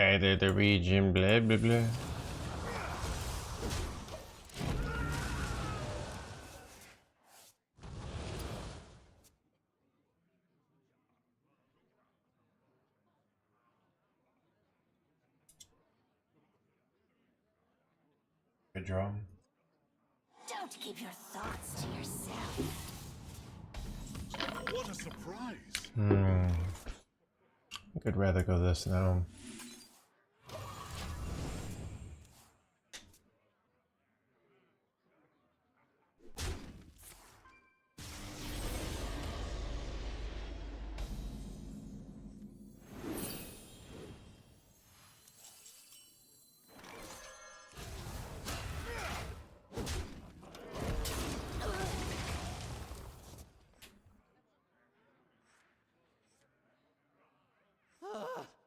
The region, blah blah blah. Good drum. Don't keep your thoughts to yourself. What a surprise! I could rather go this now.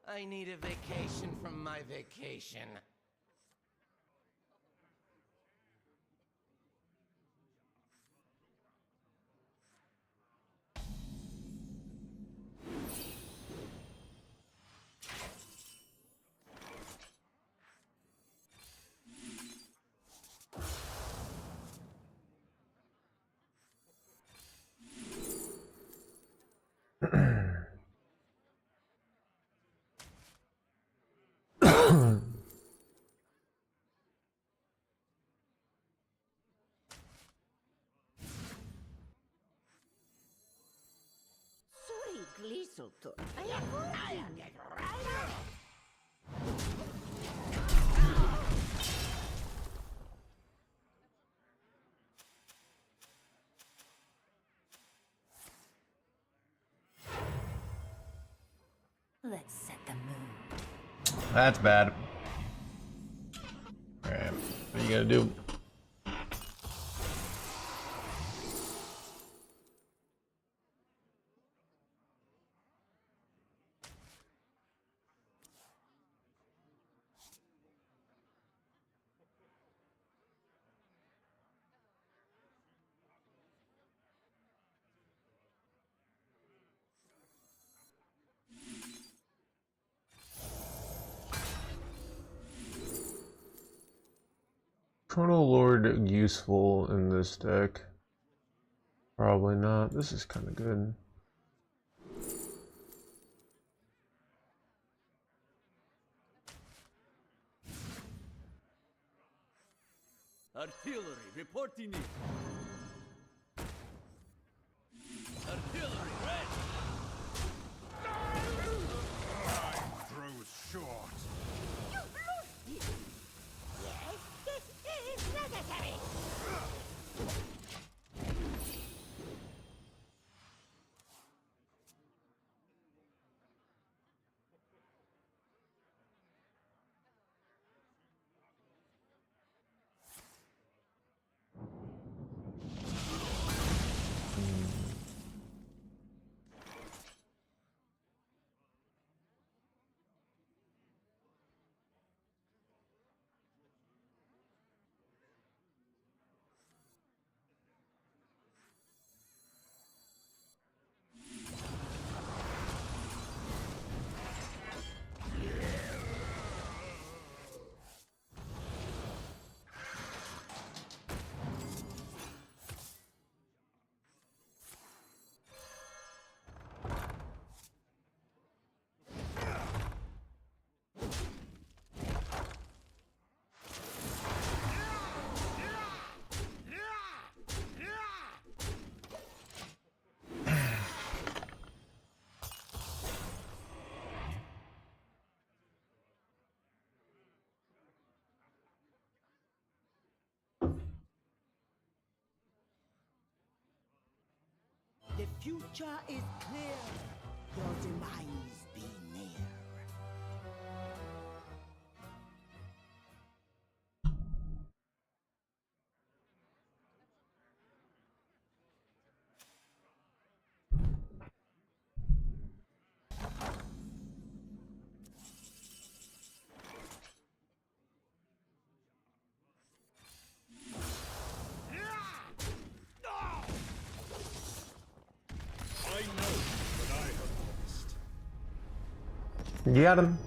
I need a vacation from my vacation. Let's set the mood. That's bad. Alright, what are you gonna do? Chrono Lord useful in this deck? Probably not. This is kind of good. Artillery reporting in. Artillery ready. Time throws short. Yes, this is necessary. The future is clear. Your demise be near. I know what I have lost. You got him.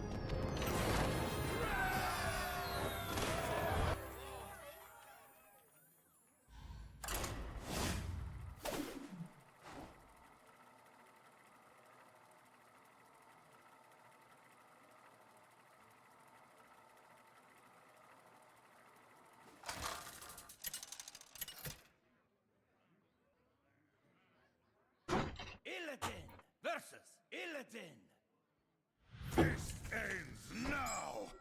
skeleton! This ends now!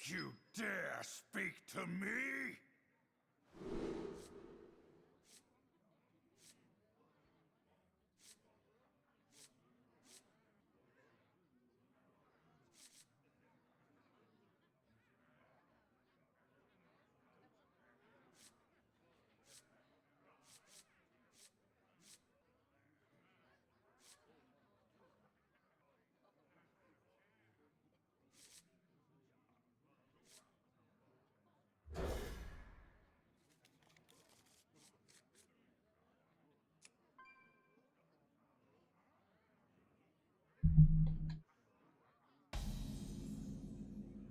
You dare speak to me?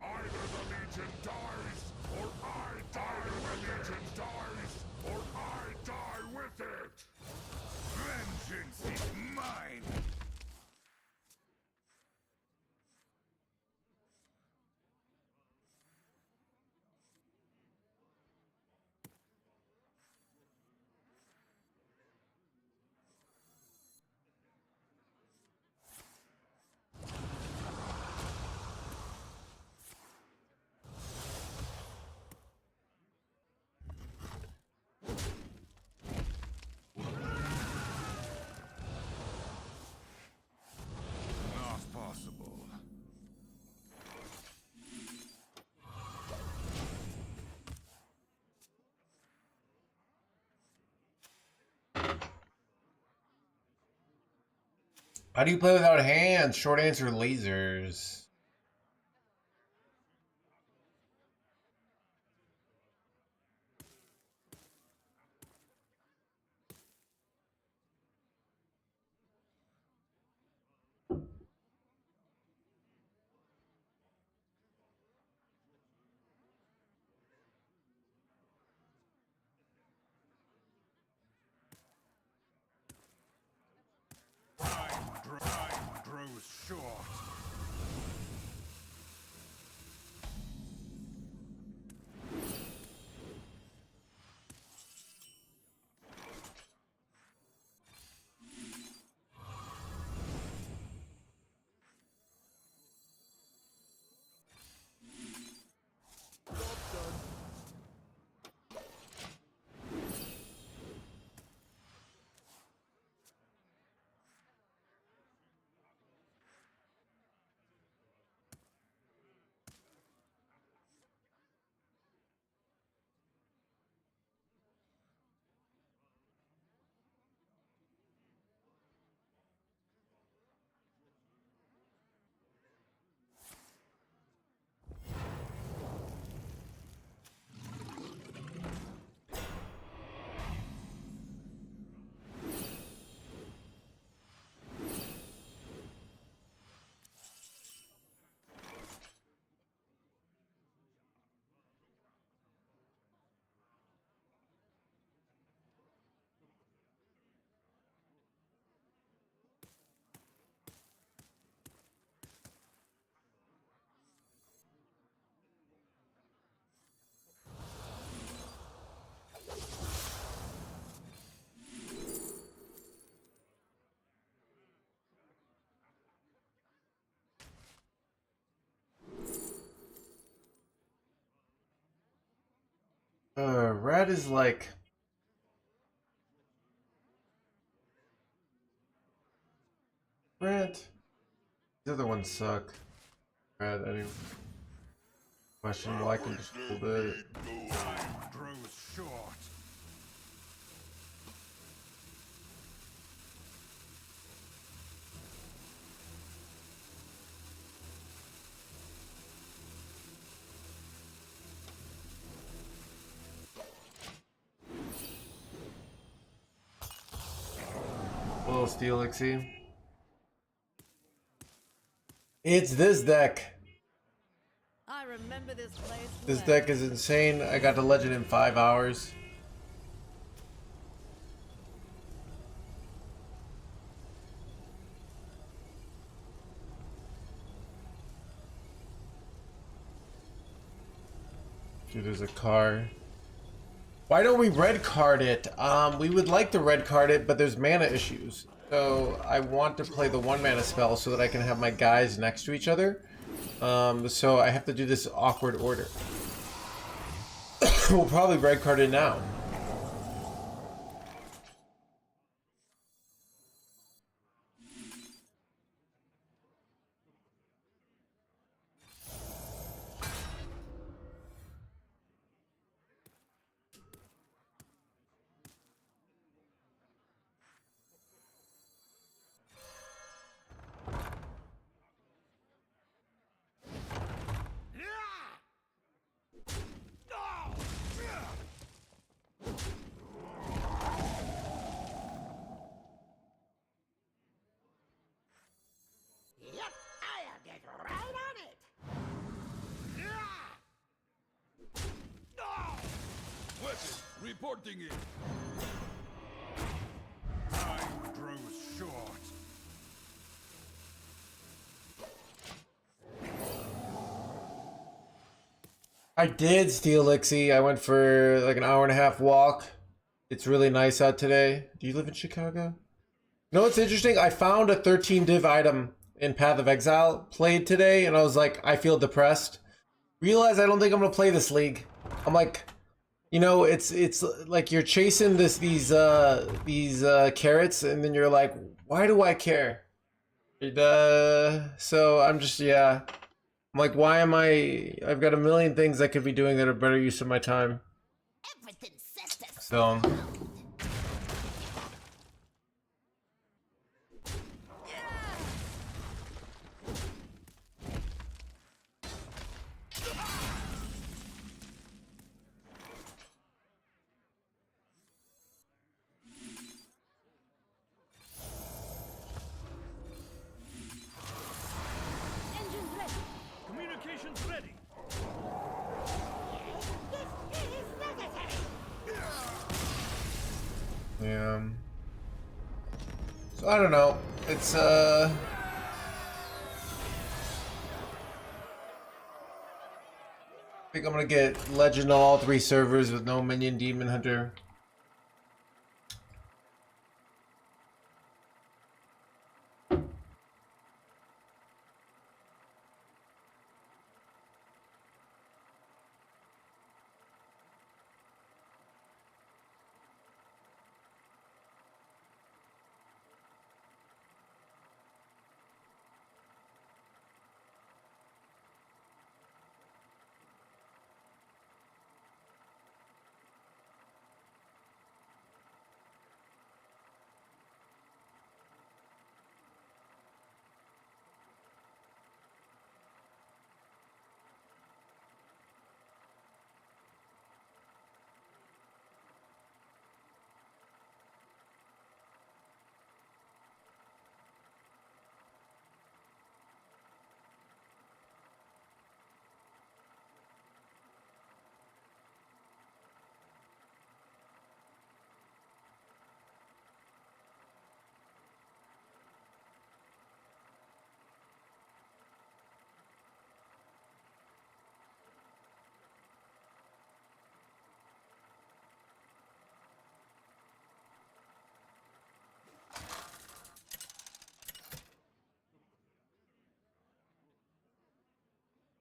Either the Legion dies, or I die. Either the Legion dies, or I die with it. Vengeance is mine. Not possible. How do you play without hands? Short answer, lasers. Time grows short. Red is like... Red. The other ones suck. Red, anyway. Questionable, I can just hold it. Time grows short. Little Steelixy. It's this deck. I remember this place. This well. deck is insane. I got the legend in 5 hours. Dude, there's a car. Why don't we red card it? We would like to red card it, but there's mana issues. So I want to play the 1-mana spell so that I can have my guys next to each other. So I have to do this awkward order. We'll probably red card it now. Yep, I'll get right on it. Weapon reporting in. Time grows short. I did steal Lixie. I went for like an 1.5 hour walk. It's really nice out today. Do you live in Chicago? No, it's interesting. I found a 13 div item in Path of Exile, played today, and I was like, I feel depressed. Realize I don't think I'm gonna play this league. I'm like, you know, it's like you're chasing these carrots, and then you're like, why do I care? So I'm just, yeah. I'm like, why am I've got a million things I could be doing that are better use of my time. Everything says to So Engines ready. Communications ready. yeah. So I don't know. It's I think I'm gonna get Legend on all 3 servers with no minion Demon Hunter.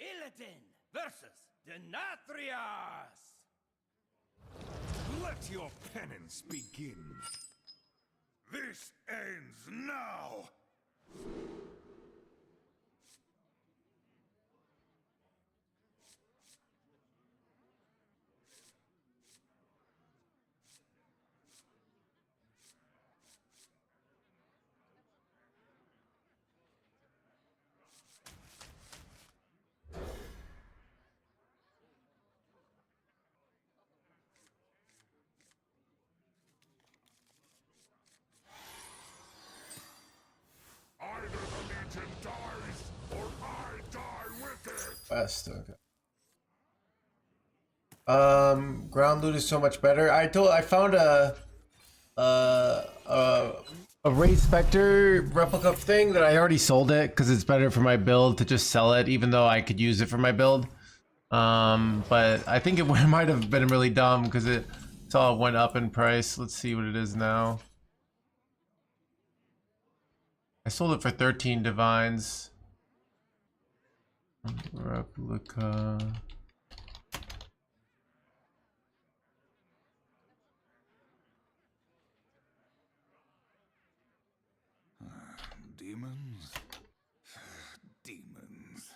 Illidan versus Denatrius. Let your penance begin. This ends now. Either the Legion dies, or I die with it. West, okay. Ground loot is so much better. I found a Wraith Spectre replica thing that I already sold it because it's better for my build to just sell it, even though I could use it for my build. But I think it might have been really dumb because it went up in price. Let's see what it is now. sold it for 13 divines. Replica. Demons? Demons.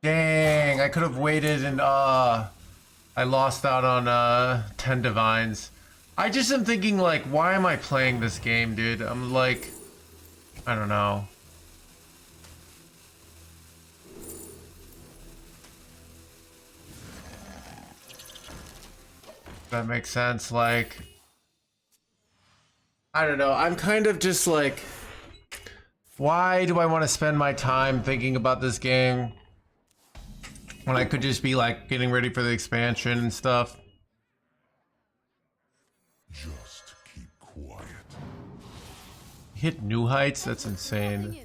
Dang, I could have waited and I lost out on 10 divines. I just am thinking like, why am I playing this game, dude? I'm like, I don't know. That makes sense. Like, I don't know. I'm kind of just like, why do I want to spend my time thinking about this game when I could just be like getting ready for the expansion and stuff? Just keep quiet. Hit new heights? That's insane.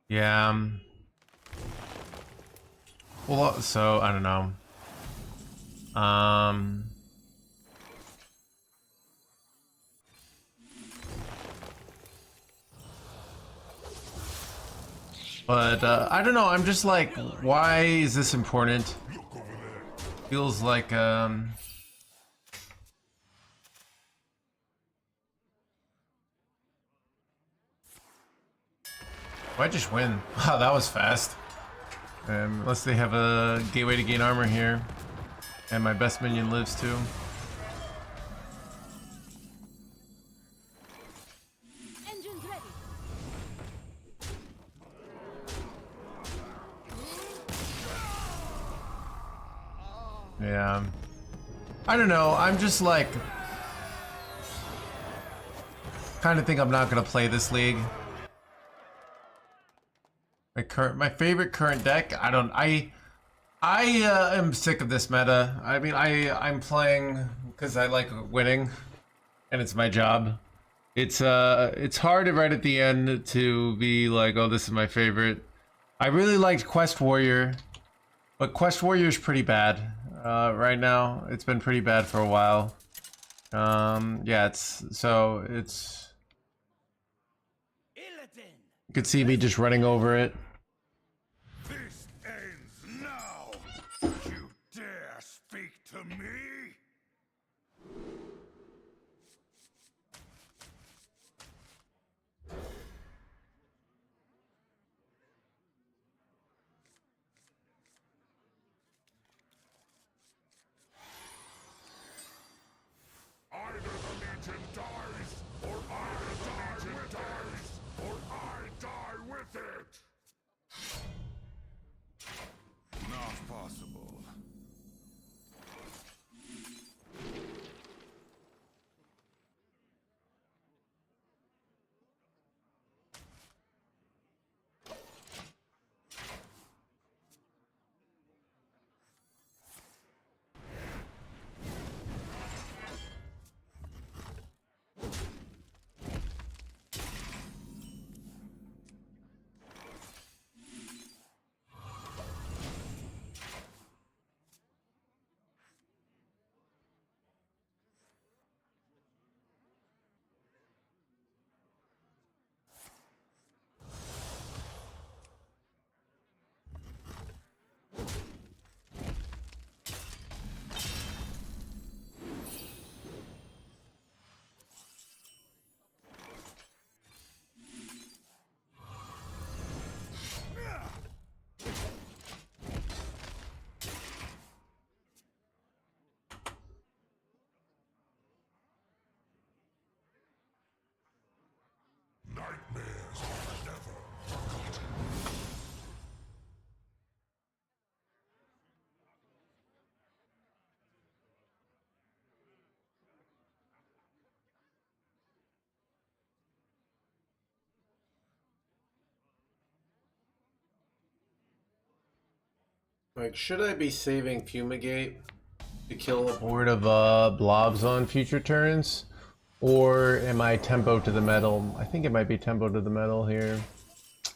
Yeah. Well, so I don't know. But I don't know. I'm just like, why is this important? Feels like I just win. Wow, that was fast. Unless they have a gateway to gain armor here. And my best minion lives too. Engines ready. Yeah. I don't know. I'm just like, kind of think I'm not gonna play this league. My favorite current deck. I am sick of this meta. I mean, I'm playing because I like winning, and it's my job. It's hard right at the end to be like, oh, this is my favorite. I really liked Quest Warrior, but Quest Warrior is pretty bad right now. It's been pretty bad for a while. Yeah, it's. You could see me just running over it. This ends now. You dare speak to me? Either the Legion dies, or I die with it, or I die with it. Not possible. Nightmares are never forgotten. Like, should I be saving Fumigate to kill a horde of blobs on future turns? Or am I tempo to the metal? I think it might be tempo to the metal here.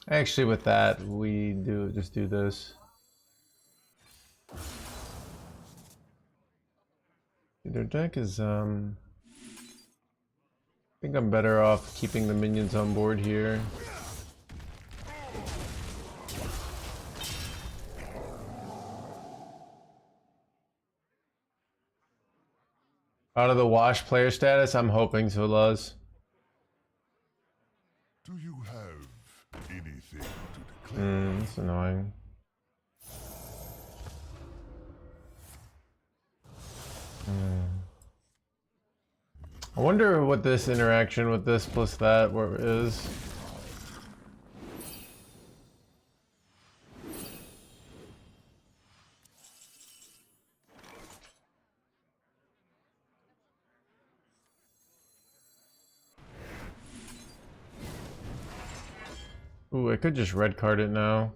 Actually, with that, we just do this. Their deck is I think I'm better off keeping the minions on board here. Out of the wash player status, I'm hoping so, Luz. Do you have anything to declare? That's annoying. I wonder what this interaction with this plus that is. Ooh, I could just red card it now.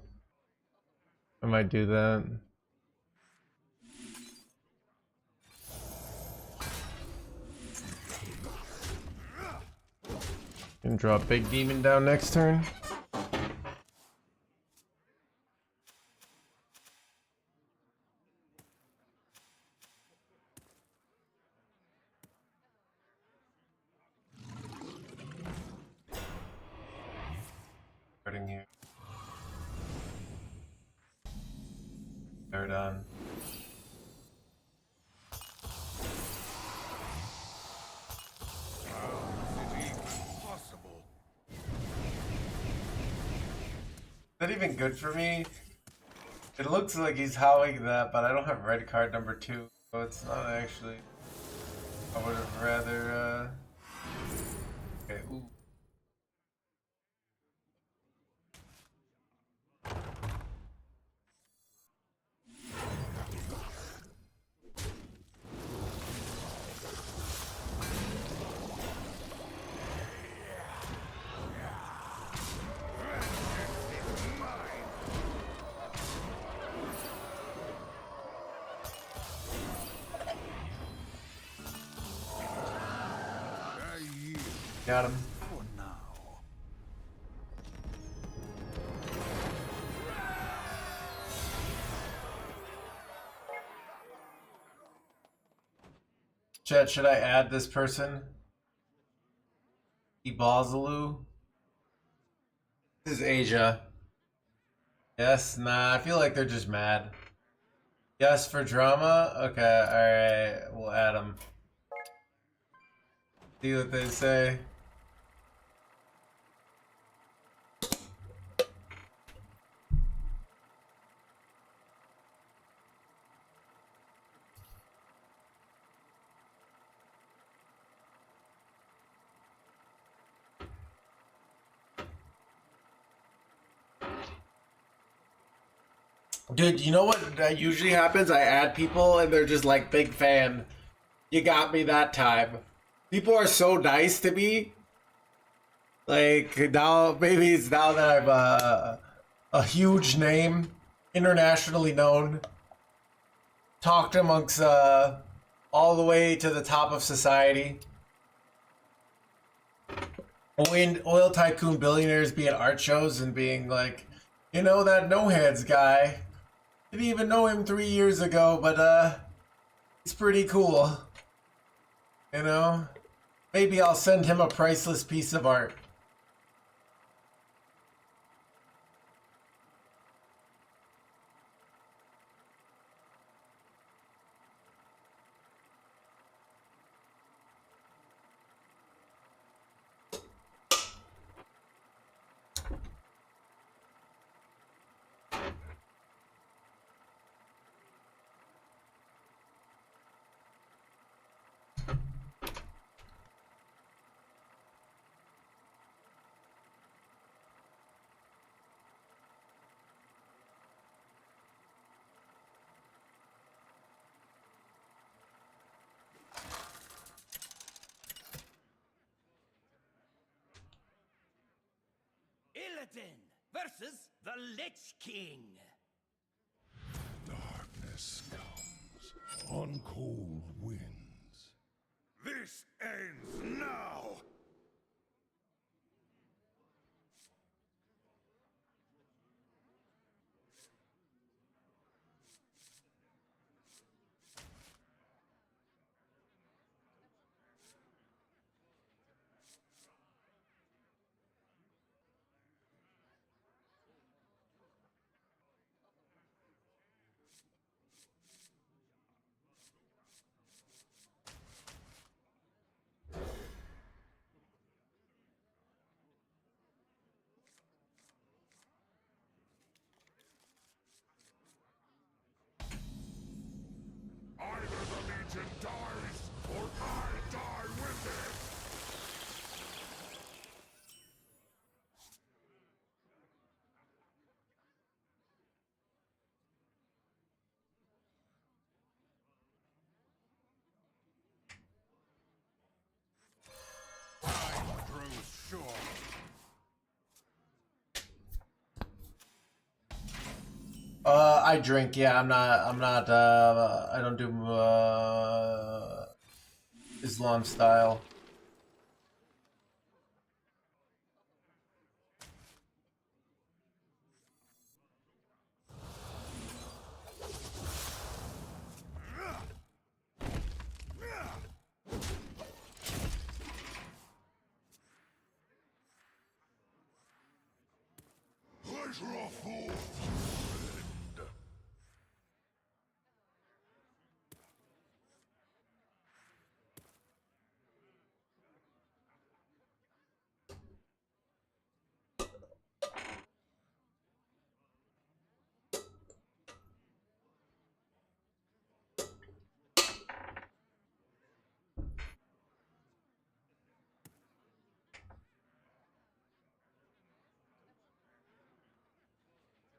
I might do that. And drop big demon down next turn. Starting here. They're done. Is that even good for me? It looks like he's howling that, but I don't have red card number 2, so it's not actually. I would have rather, okay, ooh. Got him. For now. Chat, should I add this person? Ibazalu? This is Asia. Yes, nah, I feel like they're just mad. Yes, for drama? Okay, alright, we'll add them. See what they say. Dude, you know what usually happens? I add people and they're just like, big fan. You got me that time. People are so nice to me. Like, now, maybe it's now that I'm a huge name, internationally known. Talked amongst all the way to the top of society. Oil tycoon billionaires being at art shows and being like, you know, that No Hands guy. Didn't even know him 3 years ago, but he's pretty cool. You know? Maybe I'll send him a priceless piece of art. Illidan versus the Lich King. Darkness comes on cold winds. This ends now! Legion dies, or I die with it! Time grows short. I drink. Yeah, I'm not. I don't do Islam style. Pleasure of fools!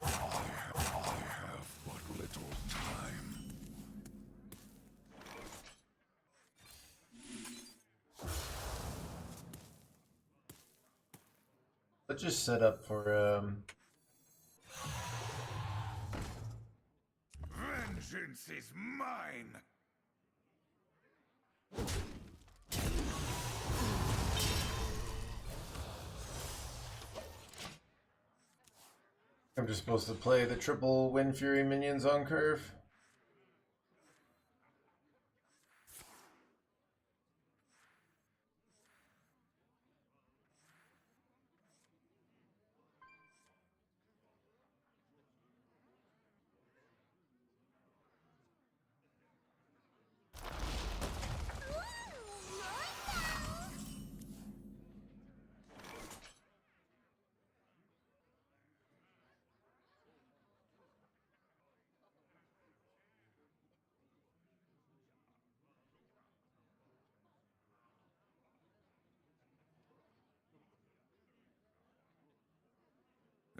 I have but little time. Let's just set up for Vengeance is mine! I'm just supposed to play the triple Wind Fury minions on curve.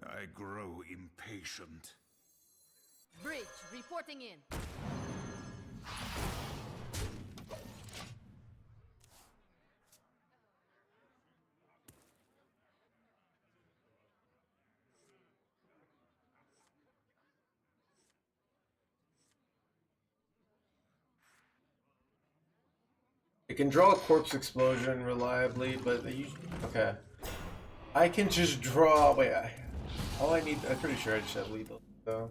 I grow impatient. Bridge reporting in. It can draw a corpse explosion reliably, but okay. I can just draw. Wait, all I need. I'm pretty sure I just have lethal though.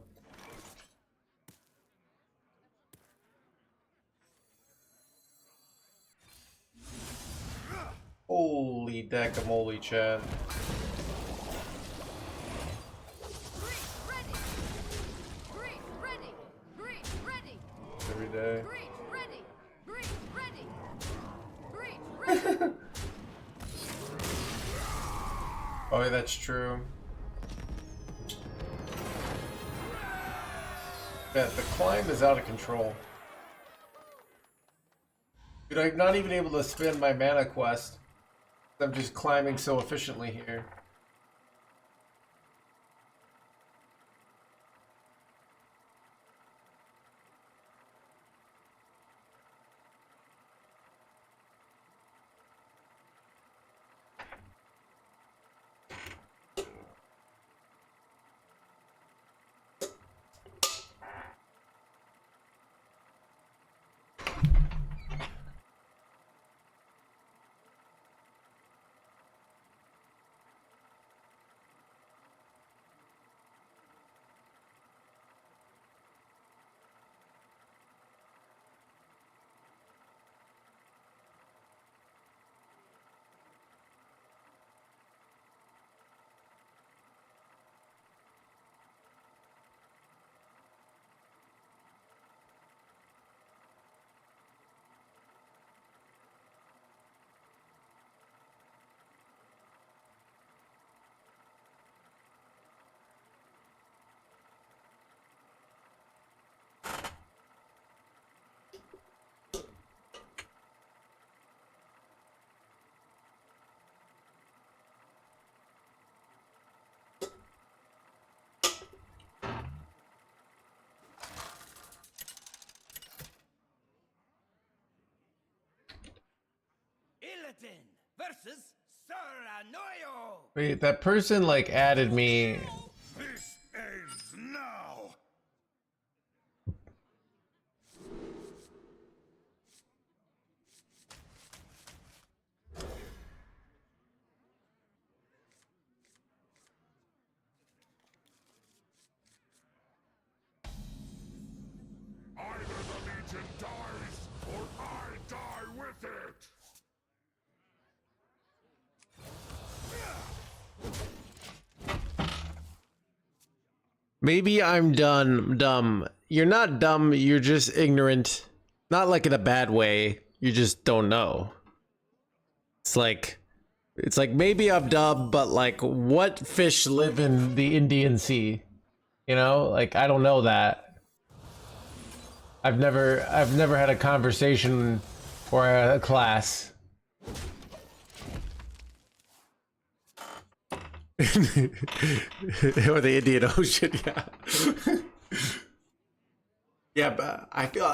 Holy guacamole, Chad. Bridge ready. Bridge ready. Bridge ready. Every day. Bridge ready. Bridge ready. Bridge ready. Oh, yeah, that's true. Yeah, the climb is out of control. Dude, I'm not even able to spend my mana quest. I'm just climbing so efficiently here. versus Sir Anoyo. Wait, that person like added me. This ends now. Either the Legion dies, or I die with it! Maybe I'm dumb. You're not dumb, you're just ignorant. Not like in a bad way. You just don't know. It's like maybe I'm dumb, but like what fish live in the Indian Sea? You know? Like I don't know that. I've never had a conversation or a class. Or the Indian Ocean, yeah. Yeah, but I feel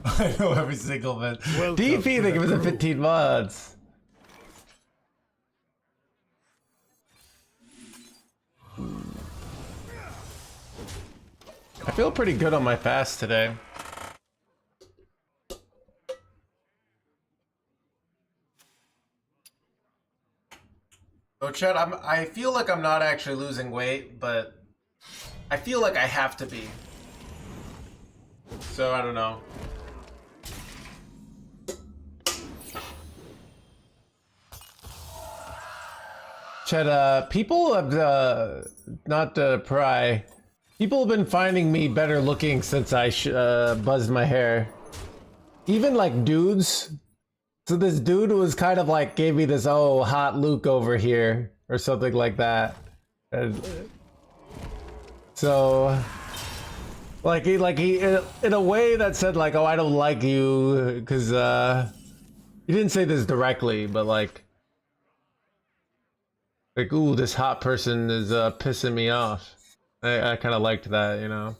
I know every single man. DP, they give us a 15 months. I feel pretty good on my fast today. So Chad, I feel like I'm not actually losing weight, but I feel like I have to be. So I don't know. Chad, people have not to pry. People have been finding me better looking since I buzzed my hair. Even like dudes. So this dude was kind of like gave me this hot Luke over here or something like that. And so like he in a way that said like, oh, I don't like you because he didn't say this directly, but like ooh, this hot person is pissing me off. I kind of liked that, you know.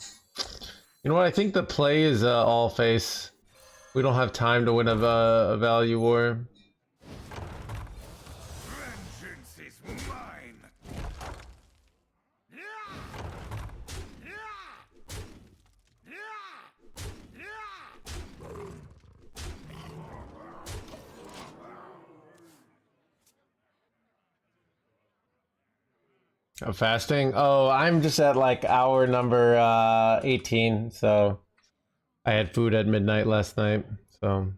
You know what? I think the play is all face. We don't have time to win a value war. Vengeance is mine! I'm fasting? Oh, I'm just at like hour number 18, so I had food at midnight last night, so.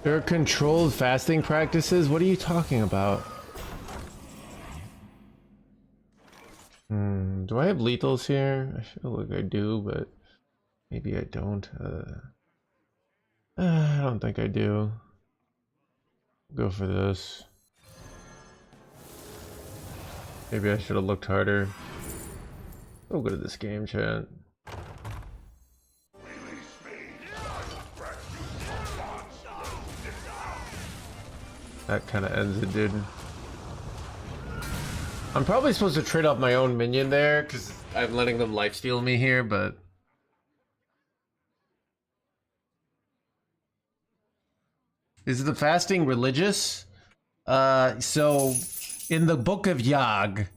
There are controlled fasting practices? What are you talking about? Do I have lethals here? I feel like I do, but maybe I don't. I don't think I do. Go for this. Maybe I should have looked harder. Oh, good at this game, chat. That kind of ends it, dude. I'm probably supposed to trade off my own minion there because I'm letting them lifesteal me here, but is the fasting religious? So in the book of Yag,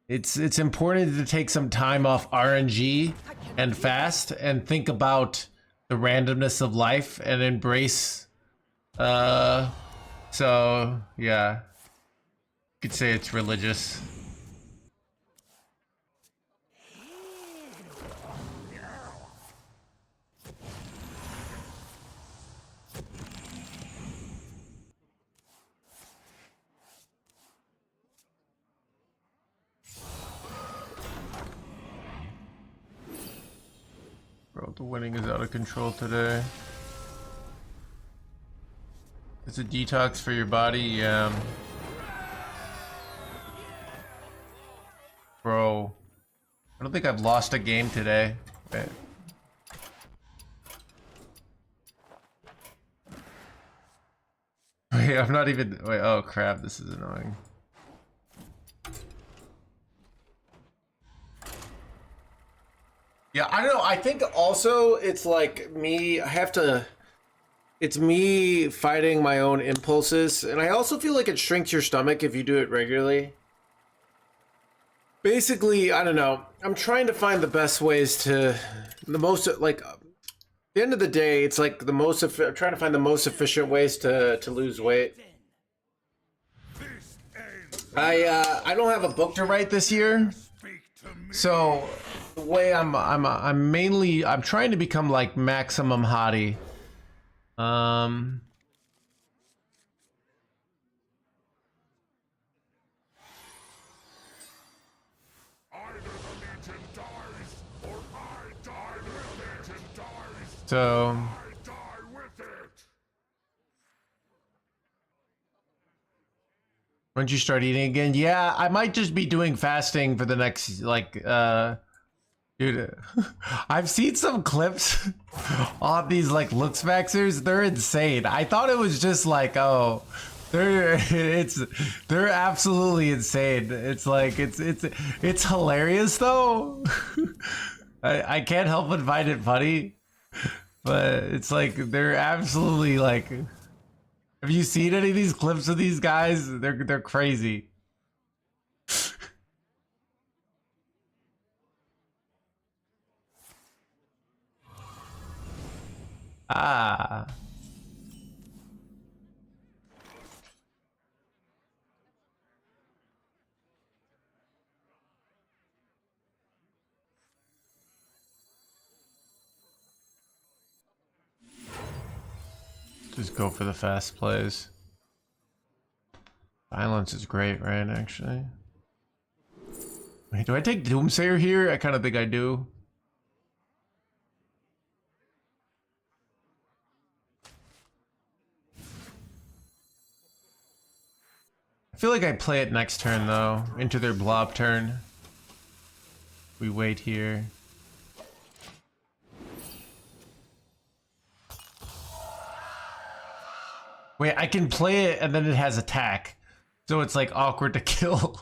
it's important to take some time off RNG and fast and think about the randomness of life and embrace. So yeah, you could say it's religious. Bro, the winning is out of control today. It's a detox for your body, yeah. Bro, I don't think I've lost a game today. Wait. Wait, I'm not even. Wait, oh crap, this is annoying. Yeah, I don't know. I think also it's like me. It's me fighting my own impulses, and I also feel like it shrinks your stomach if you do it regularly. Basically, I don't know. I'm trying to find the best ways to, the most like. At the end of the day, it's like the most. I'm trying to find the most efficient ways to lose weight. This ends. I don't have a book to write this year. Speak to me. So the way I'm mainly I'm trying to become like maximum hottie. Either the Legion dies, or I die with it. Legion dies, So I die with it. once you start eating again, yeah, I might just be doing fasting for the next like dude, I've seen some clips on these like looks maxers. They're insane. I thought it was just like, oh, they're absolutely insane. It's like it's hilarious though. I can't help but find it funny, but it's like they're absolutely like. Have you seen any of these clips of these guys? They're crazy. Ah. Just go for the fast plays. Violence is great, right, actually? Wait, do I take Doomsayer here? I kind of think I do. I feel like I play it next turn, though. Into their blob turn. We wait here. Wait, I can play it and then it has attack. So it's like awkward to kill.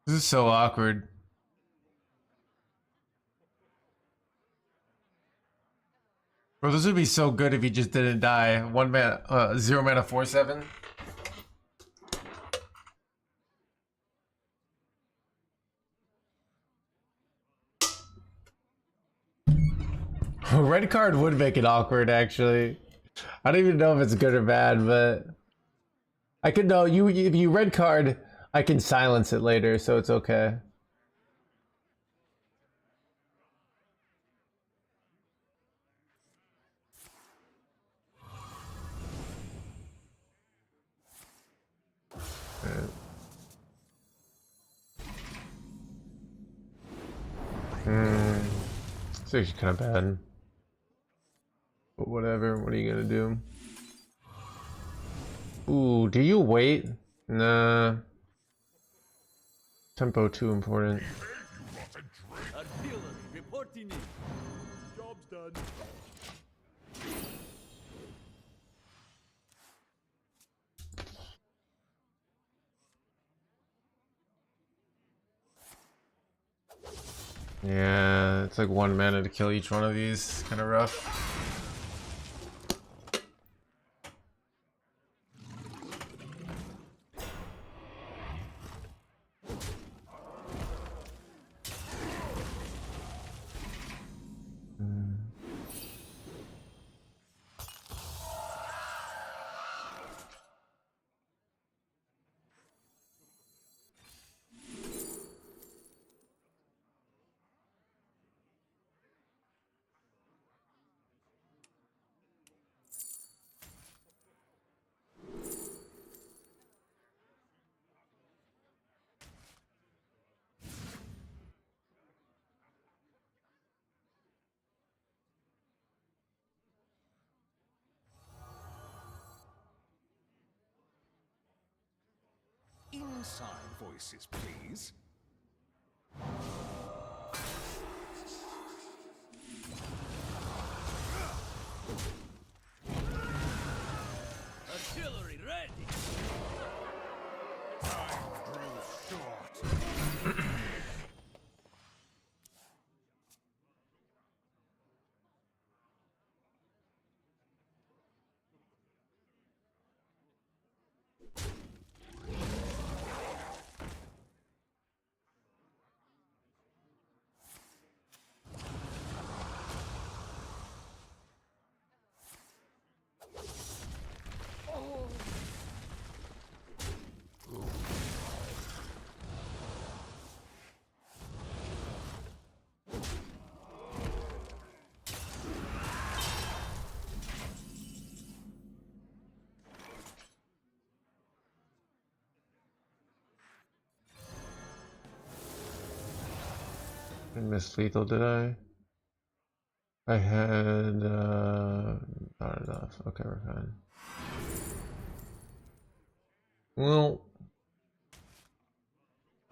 This is so awkward. Bro, this would be so good if he just didn't die. 1 mana, 0 mana 4/7. Red card would make it awkward, actually. I don't even know if it's good or bad, but I could know you if you red card, I can silence it later, so it's okay. It's actually kind of bad. But whatever, what are you gonna do? Ooh, do you wait? Nah. Tempo too important. Artillery reporting in. Job's done. Yeah, it's like 1 mana to kill each one of these. Kind of rough. Inside voices, please. Artillery ready. Time grows short. I missed lethal, did I? I had not enough. Okay, we're fine. Well,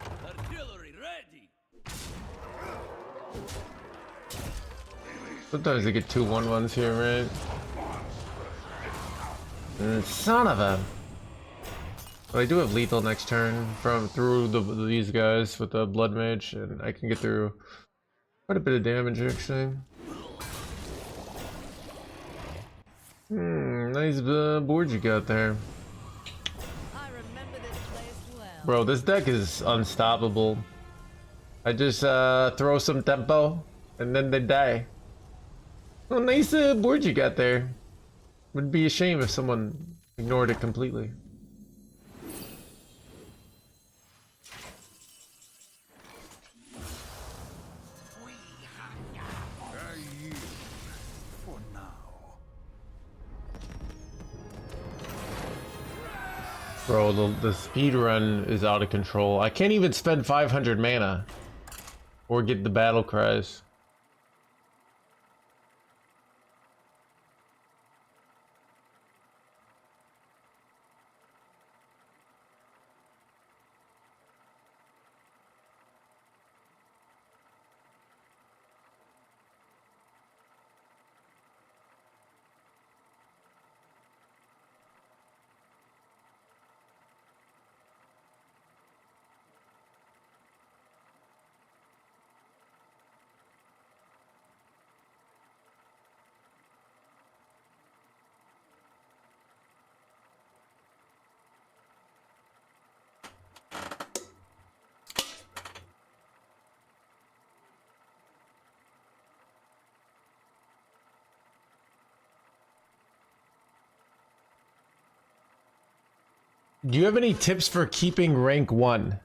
Artillery ready. sometimes they get 2 1-1s here, right? Son of a. But I do have lethal next turn from through these guys with the blood mage, and I can get through quite a bit of damage actually. Nice board you got there. I remember this place well. Bro, this deck is unstoppable. I just throw some tempo, and then they die. Oh, nice board you got there. Would be a shame if someone ignored it completely. I yield for now. Bro, the speed run is out of control. I can't even spend 500 mana or get the battle cries. Do you have any tips for keeping rank 1?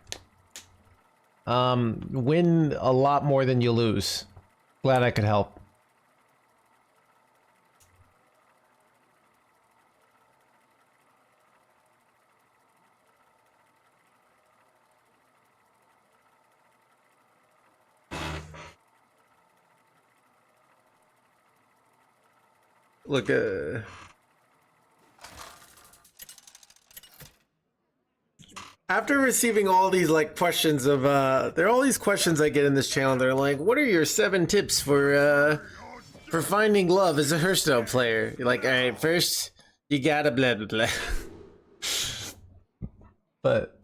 Win a lot more than you lose. Glad I could help. Look, after receiving all these like questions of there are all these questions I get in this channel. They're like, what are your 7 tips for finding love as a Hearthstone player? You're like, all right, first you gotta blah blah blah. But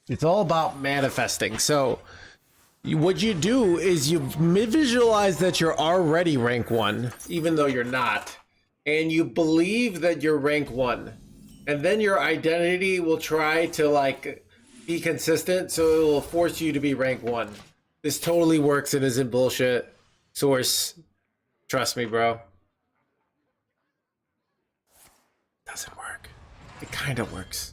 it's all about manifesting. So what you do is you visualize that you're already rank 1, even though you're not, and you believe that you're rank 1, and then your identity will try to like be consistent, so it will force you to be rank 1. This totally works and isn't bullshit. Source, trust me, bro. Doesn't work. It kind of works.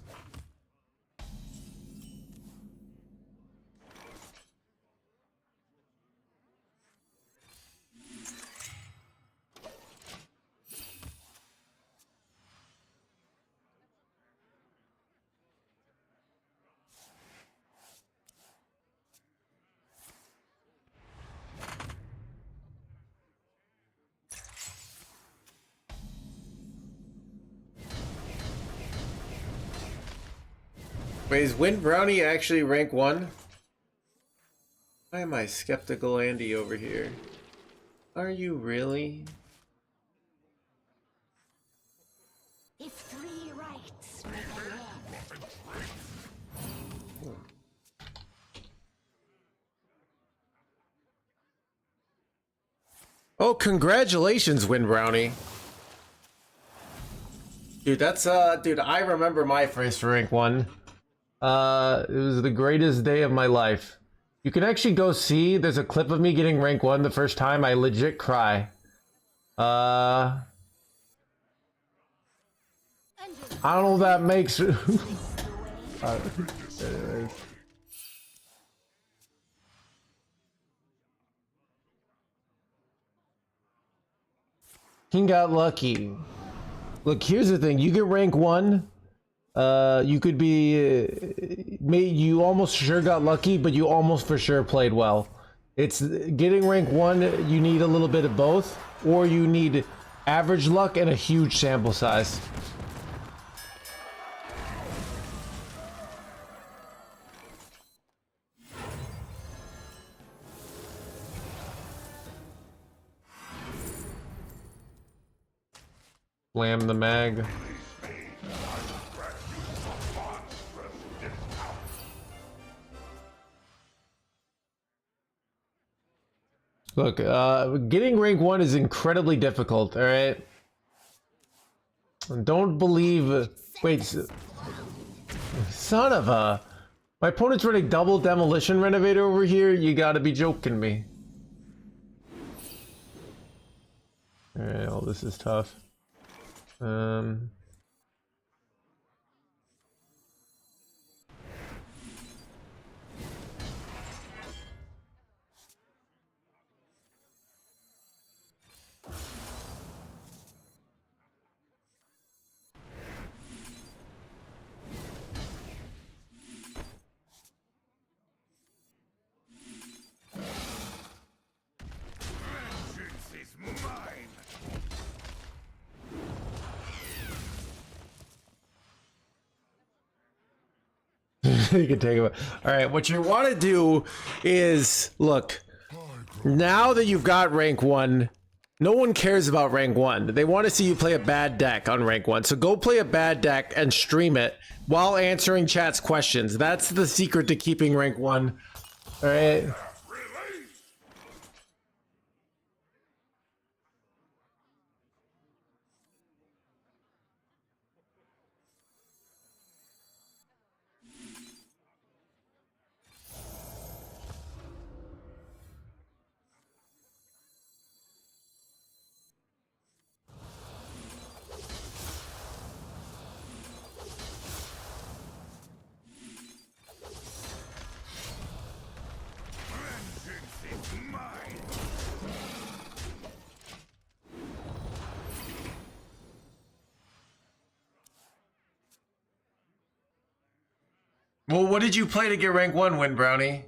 Wait, is Wind Brownie actually rank 1? Why am I skeptical Andy over here? Are you really? If 3 rights make a law. Oh, congratulations, Wind Brownie. Dude, that's dude, I remember my first rank 1. It was the greatest day of my life. You can actually go see, there's a clip of me getting rank 1 the first time. I legit cry. I don't know if that makes King got lucky. Look, here's the thing. You get rank 1. You could be... you almost sure got lucky, but you almost for sure played well. It's getting rank 1, you need a little bit of both, or you need average luck and a huge sample size. Slam the mag. Look, getting rank 1 is incredibly difficult, alright? Don't believe... Wait, son of a... My opponent's running double demolition renovator over here? You gotta be joking me. Alright, well, this is tough. Vengeance is mine. You can take it. Alright, what you want to do is... Look, now that you've got rank 1... No one cares about rank 1. They want to see you play a bad deck on rank 1. So go play a bad deck and stream it while answering chat's questions. That's the secret to keeping rank 1. Alright. Vengeance is mine. Well, what did you play to get rank 1, Wind Brownie?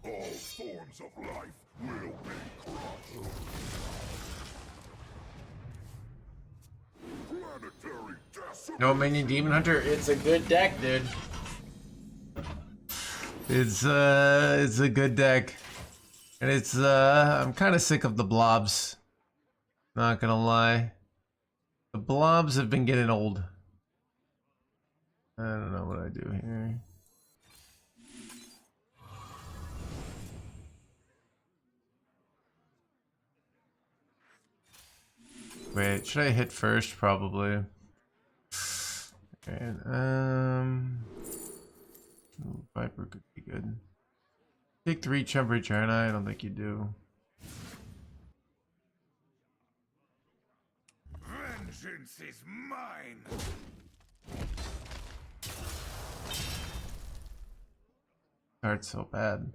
All forms of life will be crushed. Planetary decimation. No Minion Demon Hunter? It's a good deck, dude. It's a good deck. And it's, I'm kind of sick of the blobs. Not gonna lie. The blobs have been getting old. I don't know what I do here. Wait, should I hit first? Probably. Okay, Viper could be good. Take 3 temperature, and I don't think you do. Vengeance is mine. Card's so bad.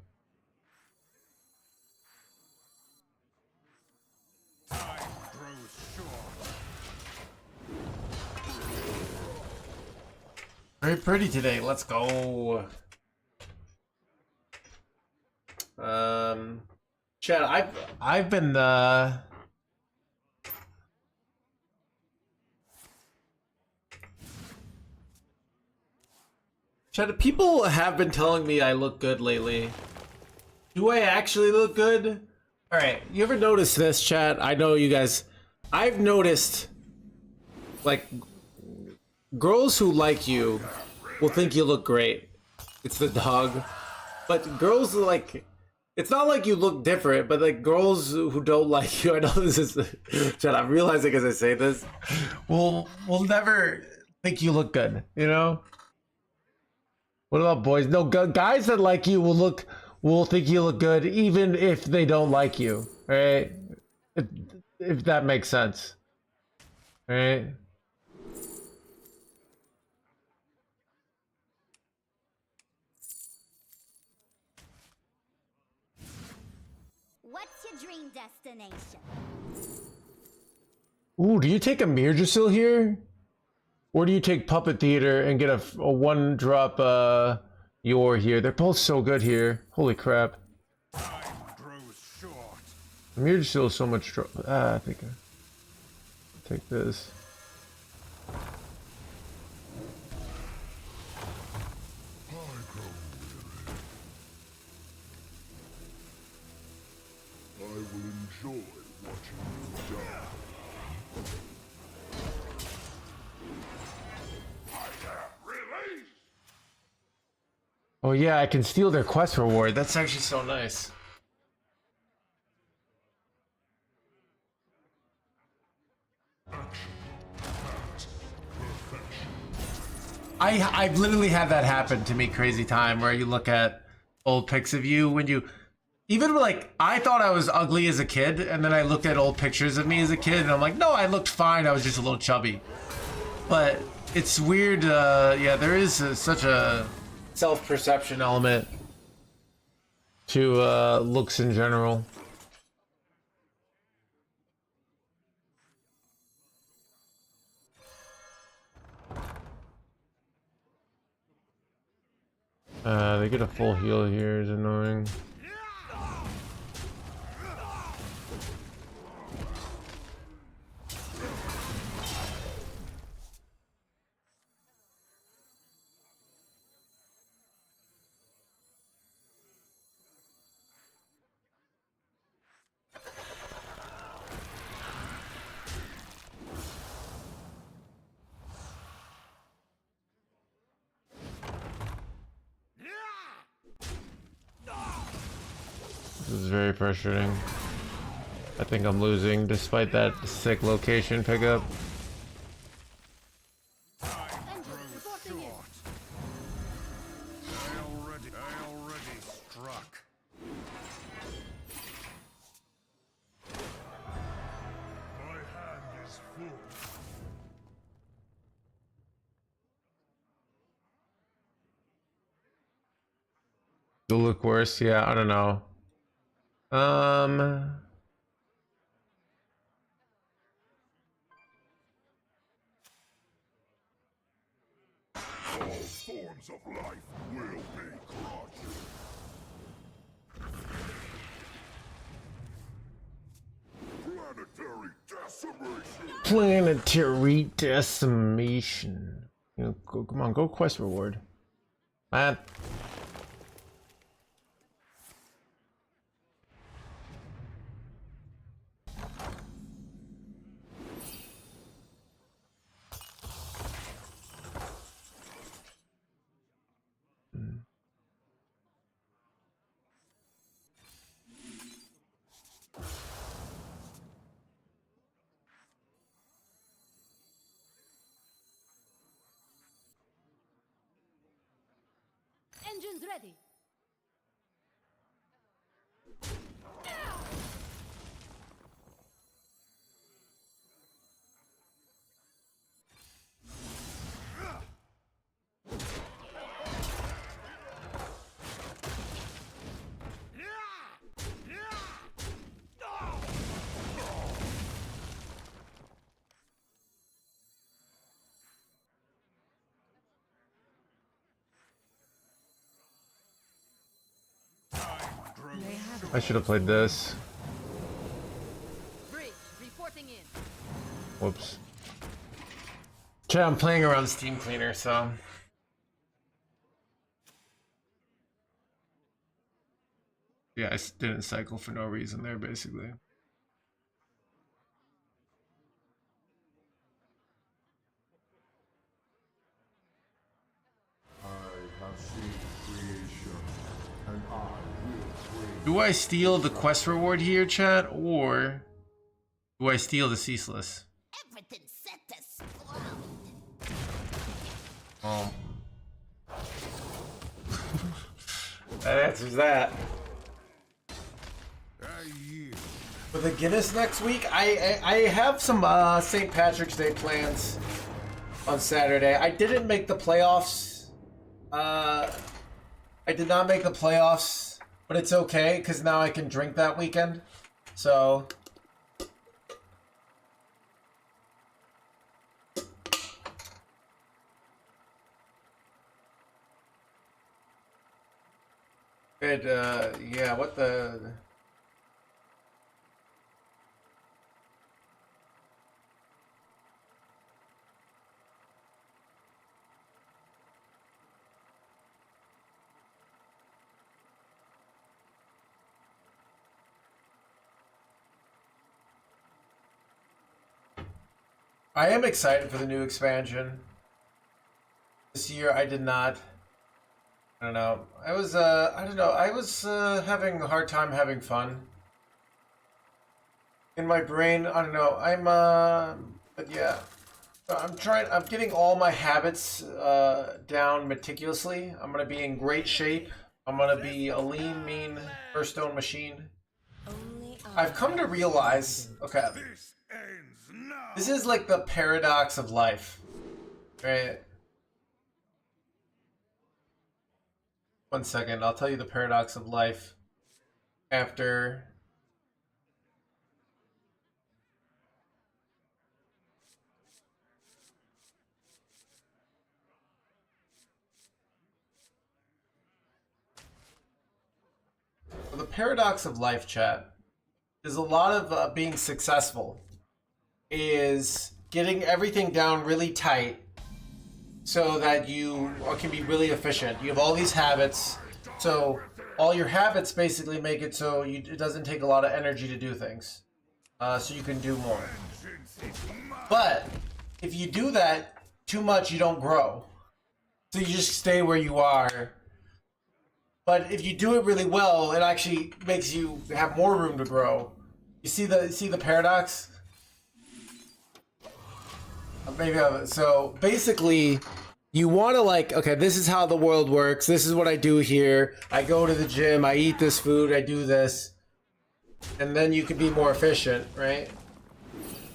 Time grows short. Very pretty today. Let's go. Chad, I've been Chad, people have been telling me I look good lately. Do I actually look good? All right, you ever notice this, Chad? I know you guys. I've noticed, like, girls who like you will think you look great. It's the dog. But girls like, it's not like you look different, but like girls who don't like you, I know this is, Chad, I'm realizing as I say this, will never think you look good, you know? What about boys? No, guys that like you will think you look good even if they don't like you, right? If that makes sense, right? What's your dream destination? Ooh, do you take a Mirjasil here? Or do you take Puppet Theater and get a one drop Yor here? They're both so good here. Holy crap. Time grows short. Mirjasil is so much drop. I think I'll take this. I grow weary. I will enjoy watching you die. Release! Oh yeah, I can steal their quest reward. That's actually so nice. I've literally had that happen to me crazy time where you look at old pics of you when you even like I thought I was ugly as a kid and then I looked at old pictures of me as a kid and I'm like, no, I looked fine, I was just a little chubby. But it's weird, yeah, there is such a self-perception element to looks in general. They get a full heal here is annoying. This is very frustrating. I think I'm losing despite that sick location pickup. I already struck. My hand is full. It'll look worse, yeah, I don't know. All forms of life will be crushed. Planetary decimation. Planetary decimation. You know, come on, go quest reward. Man. Engines ready. I should have played this. Bridge, reporting in. Whoops. Chat, I'm playing around Steam Cleaner, so. Yeah, I didn't cycle for no reason there, basically. Do I steal the quest reward here, chat, or do I steal the ceaseless? Everything's set to explode. Oh. That answers that. For the Guinness next week, I have some St. Patrick's Day plans on Saturday. I didn't make the playoffs. I did not make the playoffs, but it's okay because now I can drink that weekend. So. Good, yeah, what the... I am excited for the new expansion. This year I did not. I don't know. I was, I don't know. I was having a hard time having fun. In my brain, I don't know. But yeah. I'm getting all my habits down meticulously. I'm gonna be in great shape. I'm gonna be a lean, mean Hearthstone machine. I've come to realize, okay, this is like the paradox of life, right? One second, I'll tell you the paradox of life after. Well, the paradox of life, chat, is a lot of being successful is getting everything down really tight so that you can be really efficient. You have all these habits, so all your habits basically make it so it doesn't take a lot of energy to do things, so you can do more. But if you do that too much, you don't grow, so you just stay where you are. But if you do it really well, it actually makes you have more room to grow. You see the paradox? Maybe so basically you want to like, okay, this is how the world works. This is what I do here. I go to the gym, I eat this food, I do this. And then you can be more efficient, right?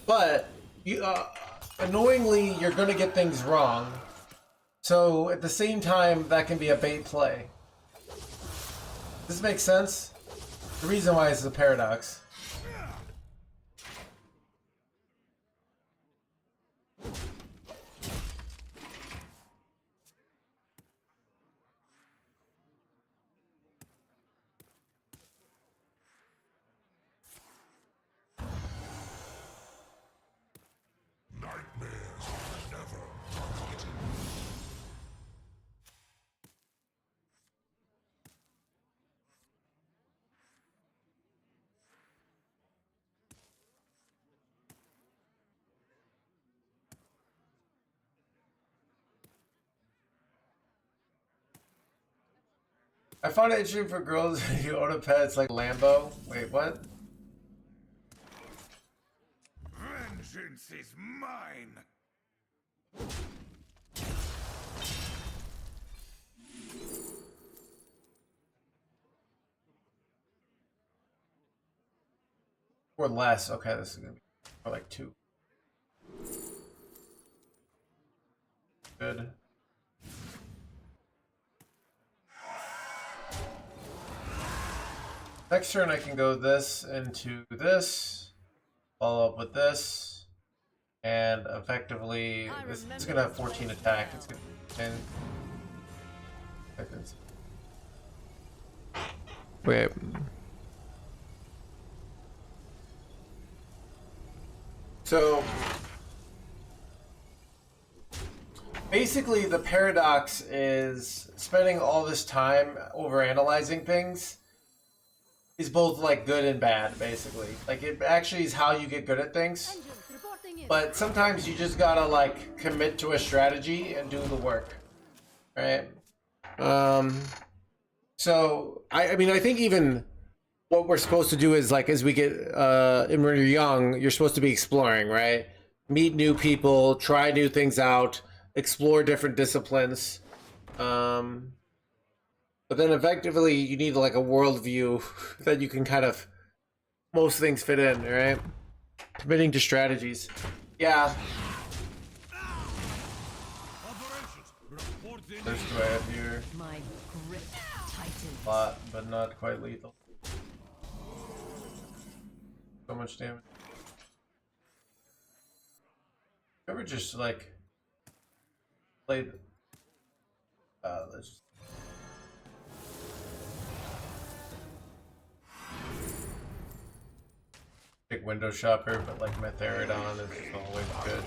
But you annoyingly you're going to get things wrong. So at the same time that can be a bait play. Does this make sense? The reason why it's a paradox. I found it interesting for girls who own a pet. It's like Lambo. Wait, what? Vengeance is mine. Or less. Okay, this is gonna be more like 2. Good. Next turn I can go this into this, follow up with this, and effectively this is gonna have 14 attack. It's gonna be 10 seconds. Wait. So basically the paradox is spending all this time over analyzing things is both like good and bad, basically. Like it actually is how you get good at things. Engines reporting in. But sometimes you just gotta like commit to a strategy and do the work. Right? So I mean I think even what we're supposed to do is like as we get and when you're young, you're supposed to be exploring, right? Meet new people, try new things out, explore different disciplines. But then effectively you need like a worldview that you can kind of most things fit in, right? Committing to strategies. Yeah. There's two I have here. My grip tightens. A lot, but not quite lethal. So much damage. Ever just like play? Let's just. Big window shopper, but like my Therodon is just always good.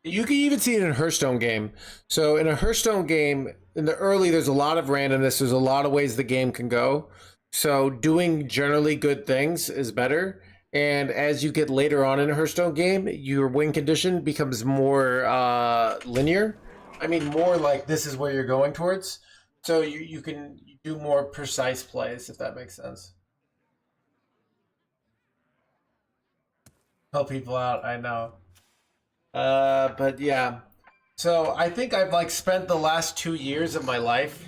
You can even see it in a Hearthstone game. So in a Hearthstone game, in the early, there's a lot of randomness. There's a lot of ways the game can go. So doing generally good things is better. And as you get later on in a Hearthstone game, your win condition becomes more linear. I mean, more like this is where you're going towards. So you can do more precise plays, if that makes sense. Help people out, I know. But yeah. So I think I've like spent the last 2 years of my life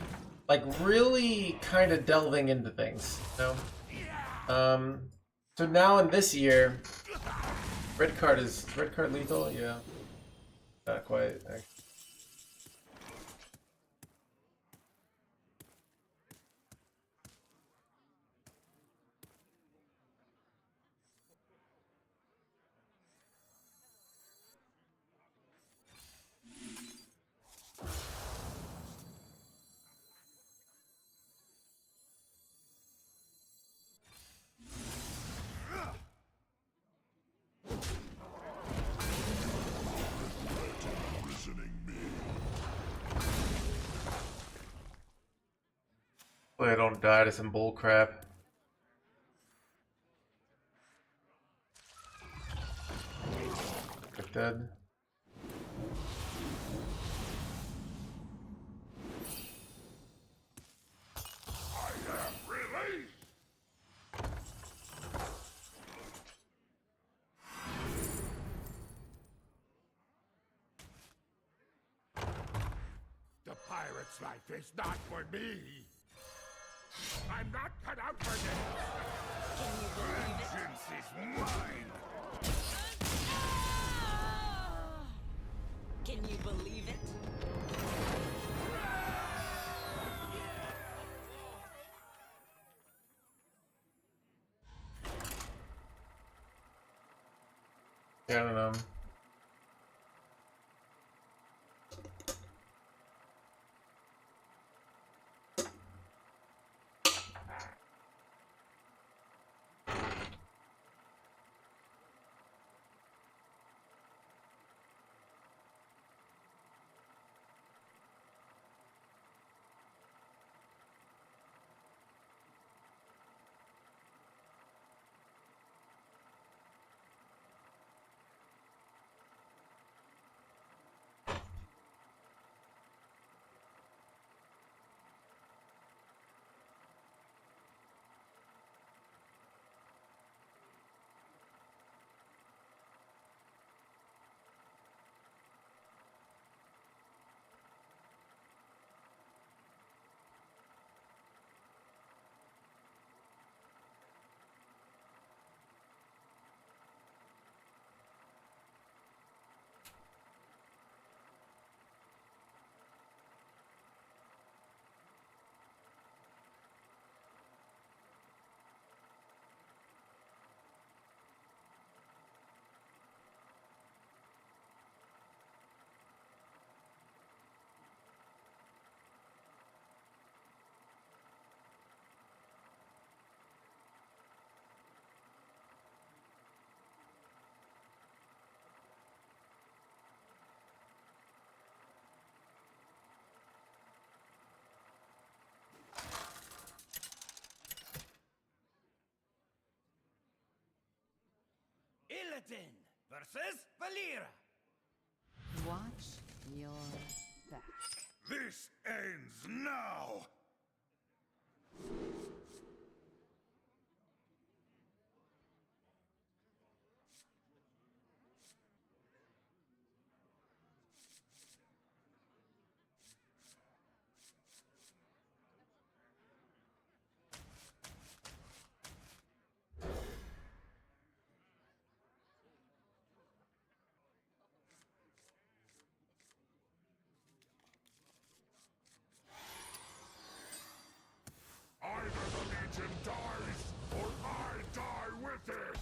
like really kind of delving into things, you know? So now in this year, red card lethal? Yeah. Not quite. Actually. Hopefully I don't die to some bull crap. Get dead. The pirate's life is not for me. I'm not cut out for this. Vengeance is mine. Can you believe it? Yeah, I don't know. versus Valera. Watch your back. This ends now! Either the Legion dies, or I die with it!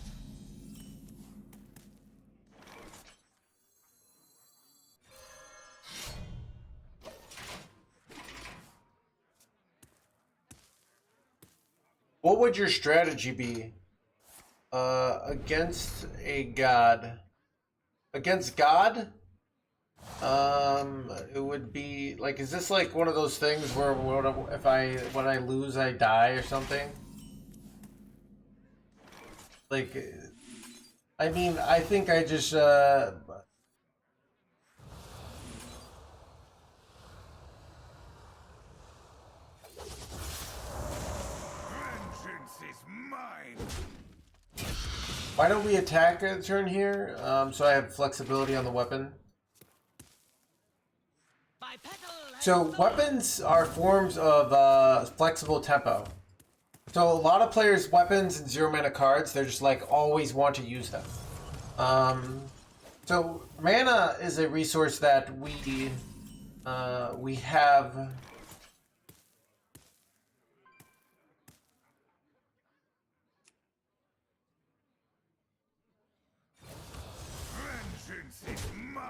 What would your strategy be against a god? Against God? It would be like, is this like one of those things where if when I lose I die or something? Like, I mean, I think I just Vengeance is mine! why don't we attack a turn here? So I have flexibility on the weapon. So weapons are forms of flexible tempo. So a lot of players' weapons and zero mana cards, they're just like always want to use them. So mana is a resource that we have. Vengeance is mine!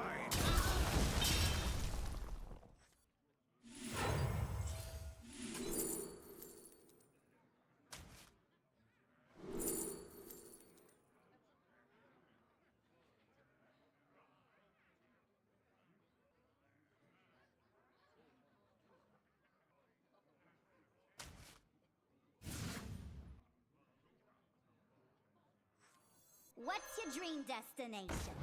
What's your dream destination?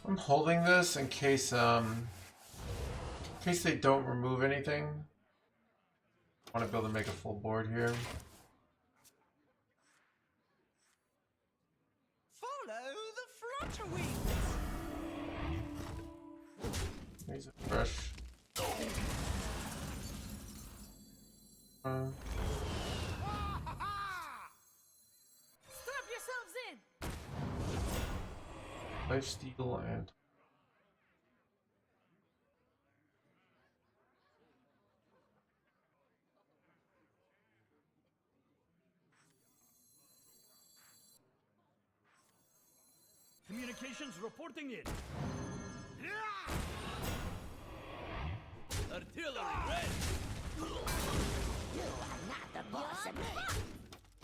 I'm holding this in case they don't remove anything. I want to be able to make a full board here. Follow the flutter wings. Here's a fresh. Strap yourselves in. Life steal and Communications reporting in. Artillery ready. You are not the boss of me.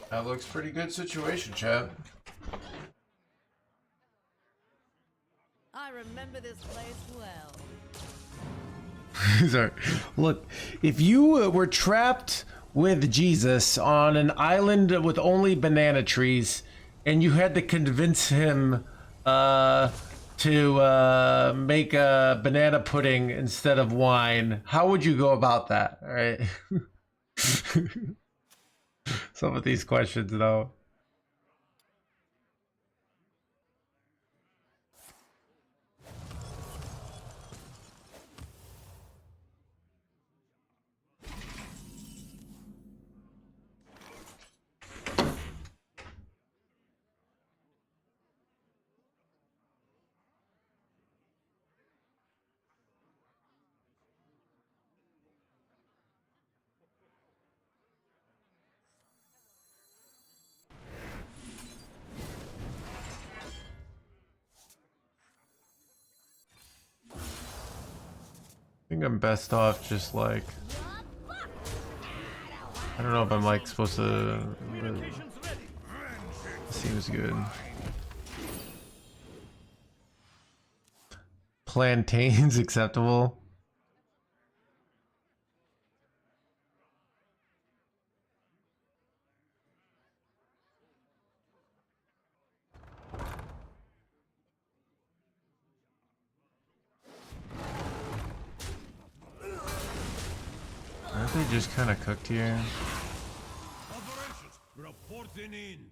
that looks pretty good situation, chat. I remember this place well. Sorry. Look, if you were trapped with Jesus on an island with only banana trees, and you had to convince him to make a banana pudding instead of wine, how would you go about that? All right. Some of these questions, though. I think I'm best off just like, I don't know if I'm like supposed to. Communications ready. Seems good. Plantains acceptable. just kind of cooked here. Operations reporting in.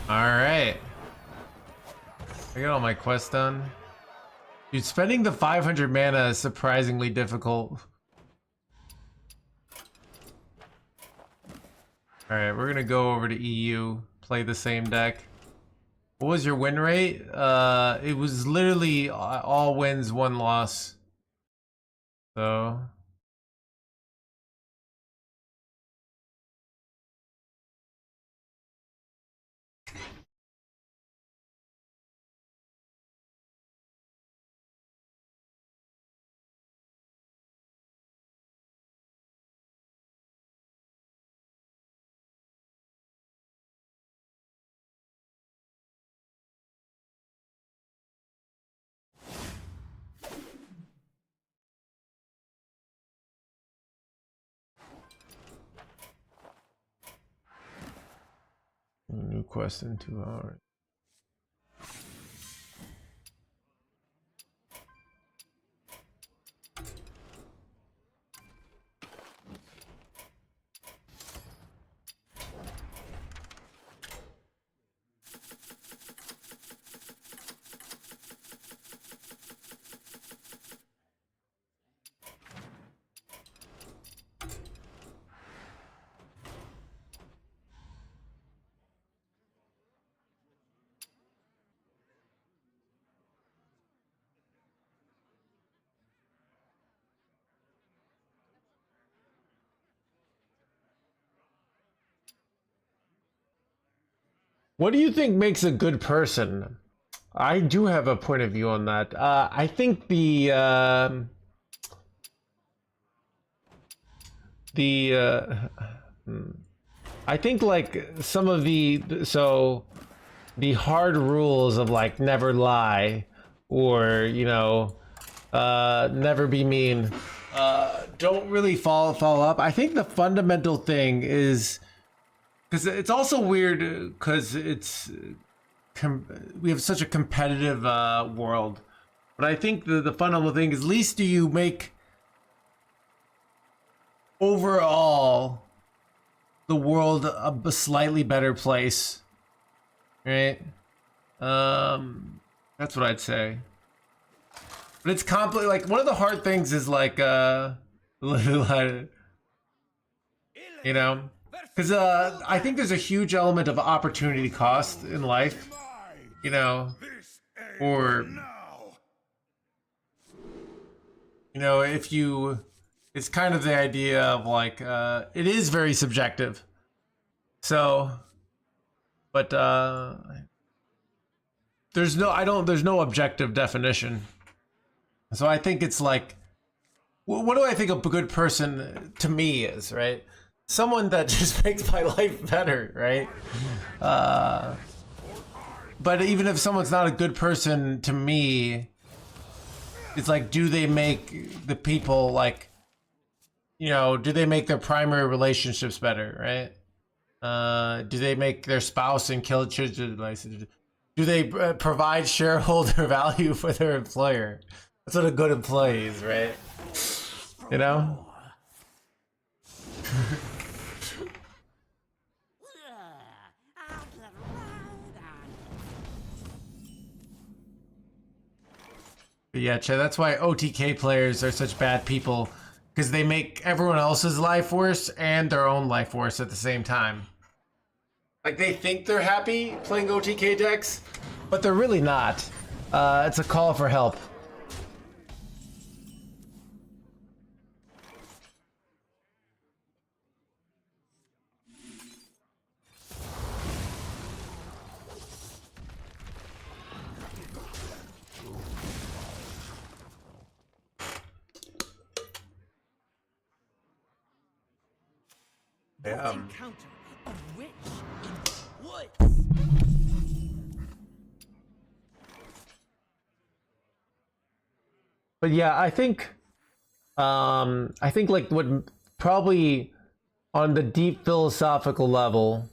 Alright. I got all my quests done. Dude, spending the 500 mana is surprisingly difficult. Alright, we're gonna go over to EU, play the same deck. What was your win rate? It was literally all wins, one loss. So... New quest in 2 hours. What do you think makes a good person? I do have a point of view on that. I think I think like some of the hard rules of like never lie or never be mean don't really fall up. I think the fundamental thing is because it's also weird because we have such a competitive world, but I think the fundamental thing is at least do you make overall the world a slightly better place, right? That's what I'd say. But it's complex. Like one of the hard things is like because I think there's a huge element of opportunity cost in life, or if you, it's kind of the idea of like it is very subjective. So, but there's no objective definition. So I think it's like, what do I think a good person to me is, right? Someone that just makes my life better, right? But even if someone's not a good person to me, it's like, do they make the people like, do they make their primary relationships better, right? Do they make their spouse and children? Do they provide shareholder value for their employer? That's what a good employee is, right? But yeah, Che, that's why OTK players are such bad people, because they make everyone else's life worse and their own life worse at the same time. Like they think they're happy playing OTK decks, but they're really not. It's a call for help. Encounter a witch in the woods. But yeah, I think I think like what probably on the deep philosophical level,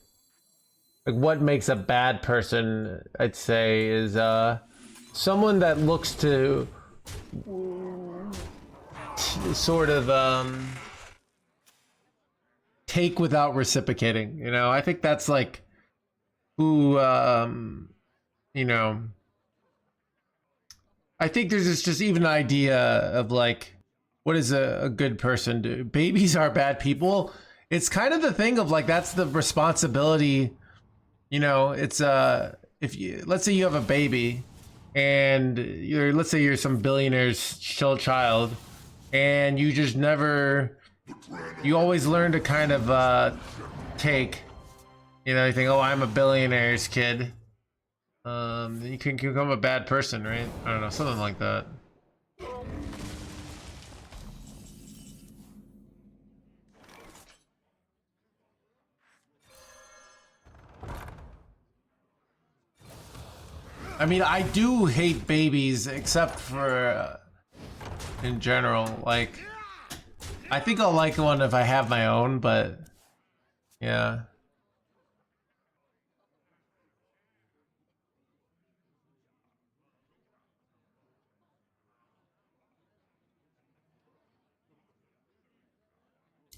like what makes a bad person, I'd say, is someone that looks to sort of take without reciprocating. You know, I think that's like who you know. I think there's just even an idea of like, what does a good person do? Babies are bad people. It's kind of the thing of like, that's the responsibility. You know, it's if you, let's say you have a baby and let's say you're some billionaire's child and you just never, you always learn to kind of take, you know, you think, oh, I'm a billionaire's kid. You can become a bad person, right? I don't know, something like that. I mean, I do hate babies, except for in general. Like, I think I'll like one if I have my own, but yeah.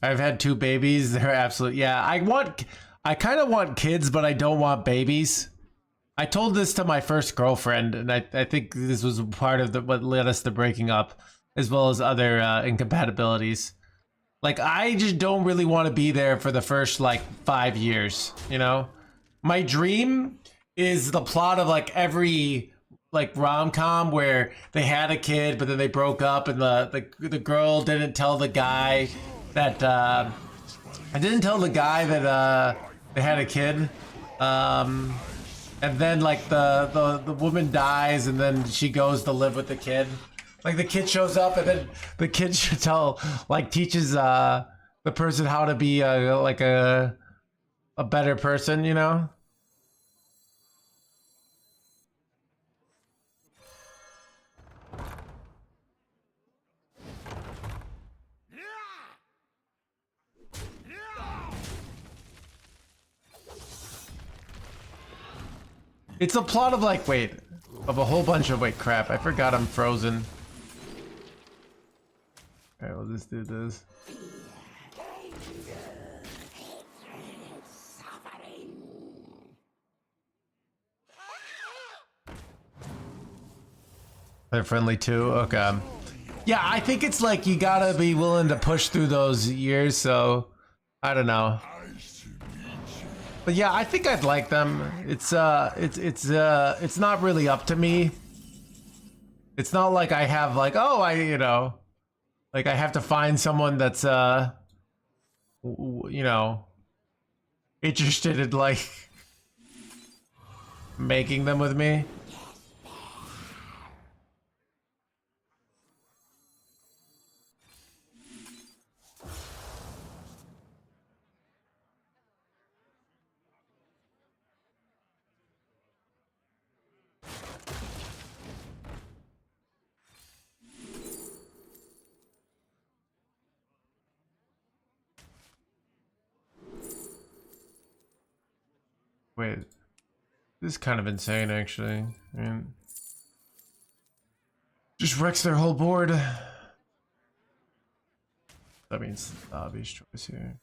I've had 2 babies. They're absolute. Yeah, I kind of want kids, but I don't want babies. I told this to my first girlfriend, and I think this was part of what led us to breaking up, as well as other incompatibilities. Like, I just don't really want to be there for the first, like, 5 years, you know? My dream is the plot of, like, every, like, rom-com where they had a kid, but then they broke up, and the girl didn't tell the guy that, I didn't tell the guy that, they had a kid. And then like the woman dies and then she goes to live with the kid. Like the kid shows up and then the kid should teaches the person how to be a better person, you know? It's a plot of like, wait, of a whole bunch of, wait, crap, I forgot I'm frozen. Alright, we'll just do this. They're friendly too? Okay. Yeah, I think it's like you gotta be willing to push through those years, so I don't know. But yeah, I think I'd like them. It's not really up to me. It's not like I have like, oh, you know, like I have to find someone that's you know, interested in like making them with me. Wait, this is kind of insane, actually. I mean, just wrecks their whole board. That means the obvious choice here.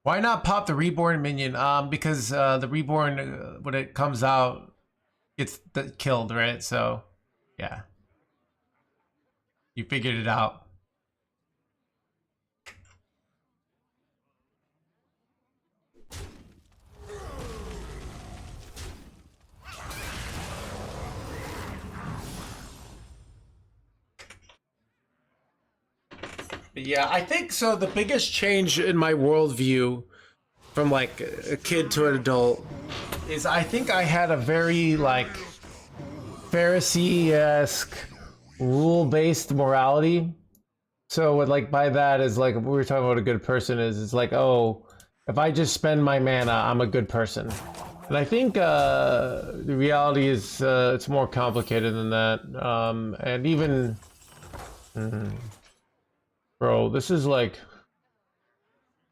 Why not pop the reborn minion? Because the reborn, when it comes out, gets killed, right? So, yeah. You figured it out. Yeah, I think so. The biggest change in my worldview from like a kid to an adult is I think I had a very like Pharisee-esque rule-based morality. So what like by that is like we were talking about what a good person is. It's like, oh, if I just spend my mana, I'm a good person. And I think the reality is it's more complicated than that. And even bro, this is like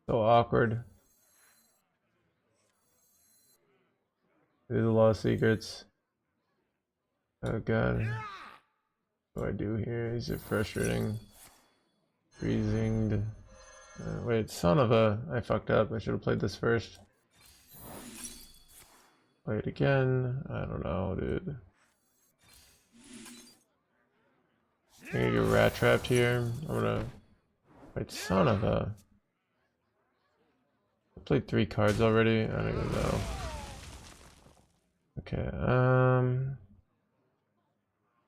so awkward. There's a lot of secrets. Oh god. What do I do here? Is it frustrating? Freezing. Wait, son of a... I fucked up. I should have played this first. Play it again. I don't know, dude. I'm gonna get rat trapped here. I'm gonna... Wait, son of a... I played 3 cards already. I don't even know. Okay,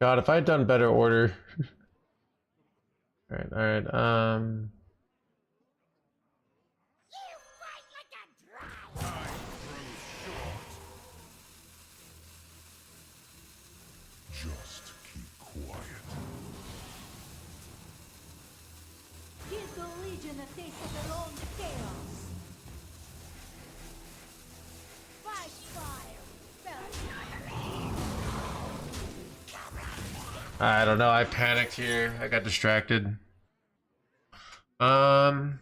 God, if I had done better order... Alright, Just keep quiet. Give the Legion a taste of their own chaos. Fight fire. I don't know, I panicked here. I got distracted. Alright.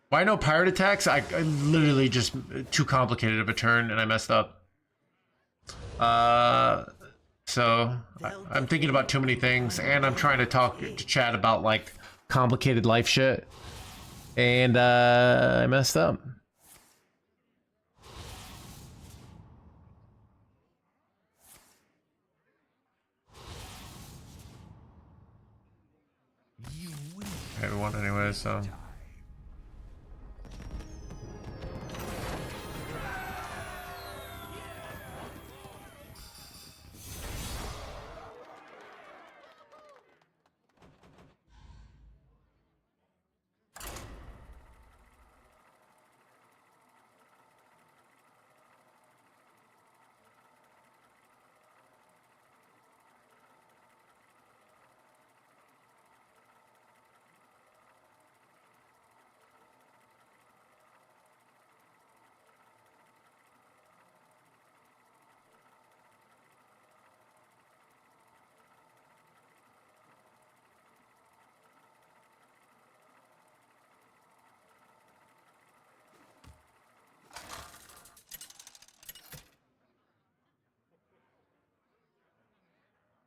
Why no pirate attacks? I literally just too complicated of a turn and I messed up. So I'm thinking about too many things and I'm trying to talk to chat about like complicated life shit. And I messed up. Everyone anyway, so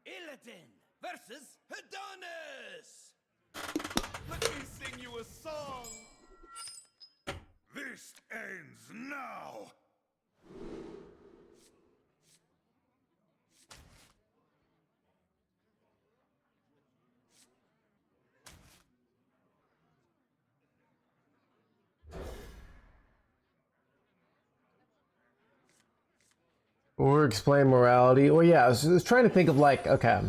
Illidan versus Adonis! Let me sing you a song! This ends now. or explain morality. Well, yeah, I was trying to think of like, okay,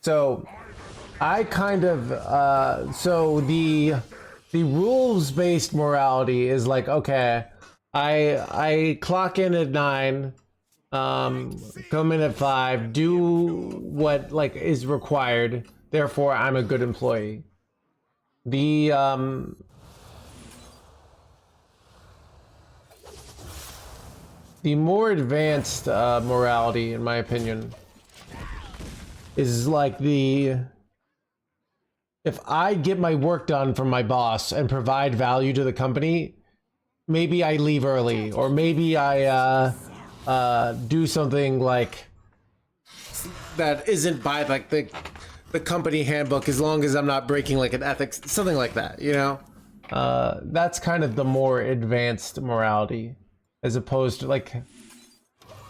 so I kind of so the rules-based morality is like, okay, I clock in at 9, come in at 5, do what like is required, therefore I'm a good employee. The more advanced morality, in my opinion, is like if I get my work done from my boss and provide value to the company, maybe I leave early, or maybe I do something like that isn't by like the company handbook, as long as I'm not breaking like an ethics, something like that, you know? That's kind of the more advanced morality. As opposed to like,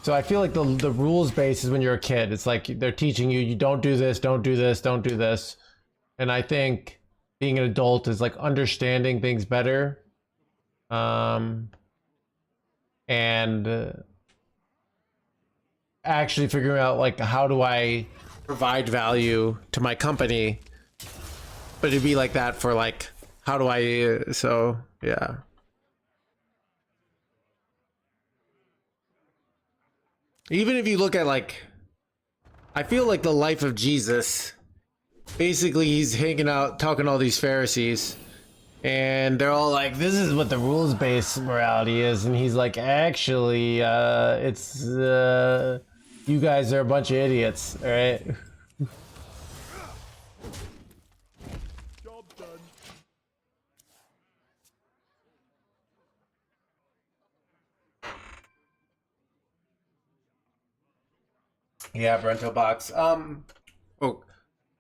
so I feel like the rules base is when you're a kid. It's like they're teaching you, you don't do this, don't do this, don't do this. And I think being an adult is like understanding things better. And actually figuring out like, how do I provide value to my company but it'd be like that for like, how do I, so yeah. Even if you look at like, I feel like the life of Jesus, basically he's hanging out, talking to all these Pharisees, and they're all like, this is what the rules-based morality is, and he's like, actually, it's, you guys are a bunch of idiots, all right? Job done. Yeah, Brento box. Oh, all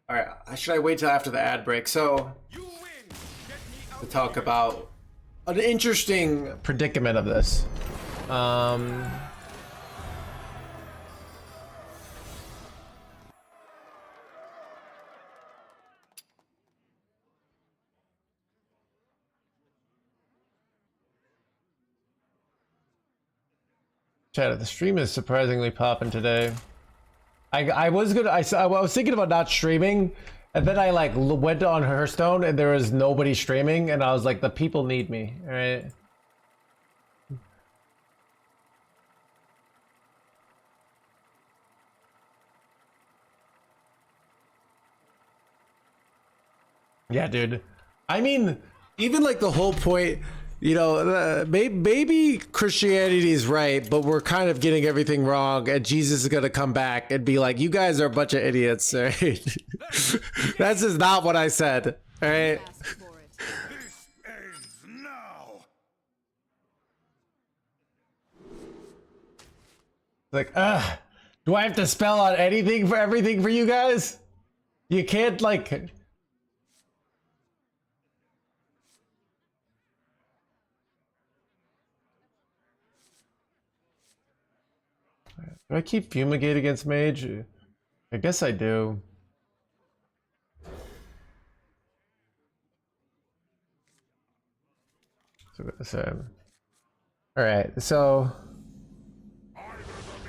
right. Should I wait till after the ad break? So You win. Get me out. to talk about an interesting predicament of this. Chat, the stream is surprisingly popping today. I was thinking about not streaming, and then I like went on Hearthstone and there was nobody streaming, and I was like, the people need me, all right? Yeah, dude. I mean, even like the whole point, you know, maybe Christianity is right, but we're kind of getting everything wrong, and Jesus is gonna come back and be like, "You guys are a bunch of idiots." Right? That's just not what I said. All right. Ask for it. This ends now. Like, do I have to spell out anything for everything for you guys? You can't like. Do I keep Fumigate against Mage? I guess I do. Alright, so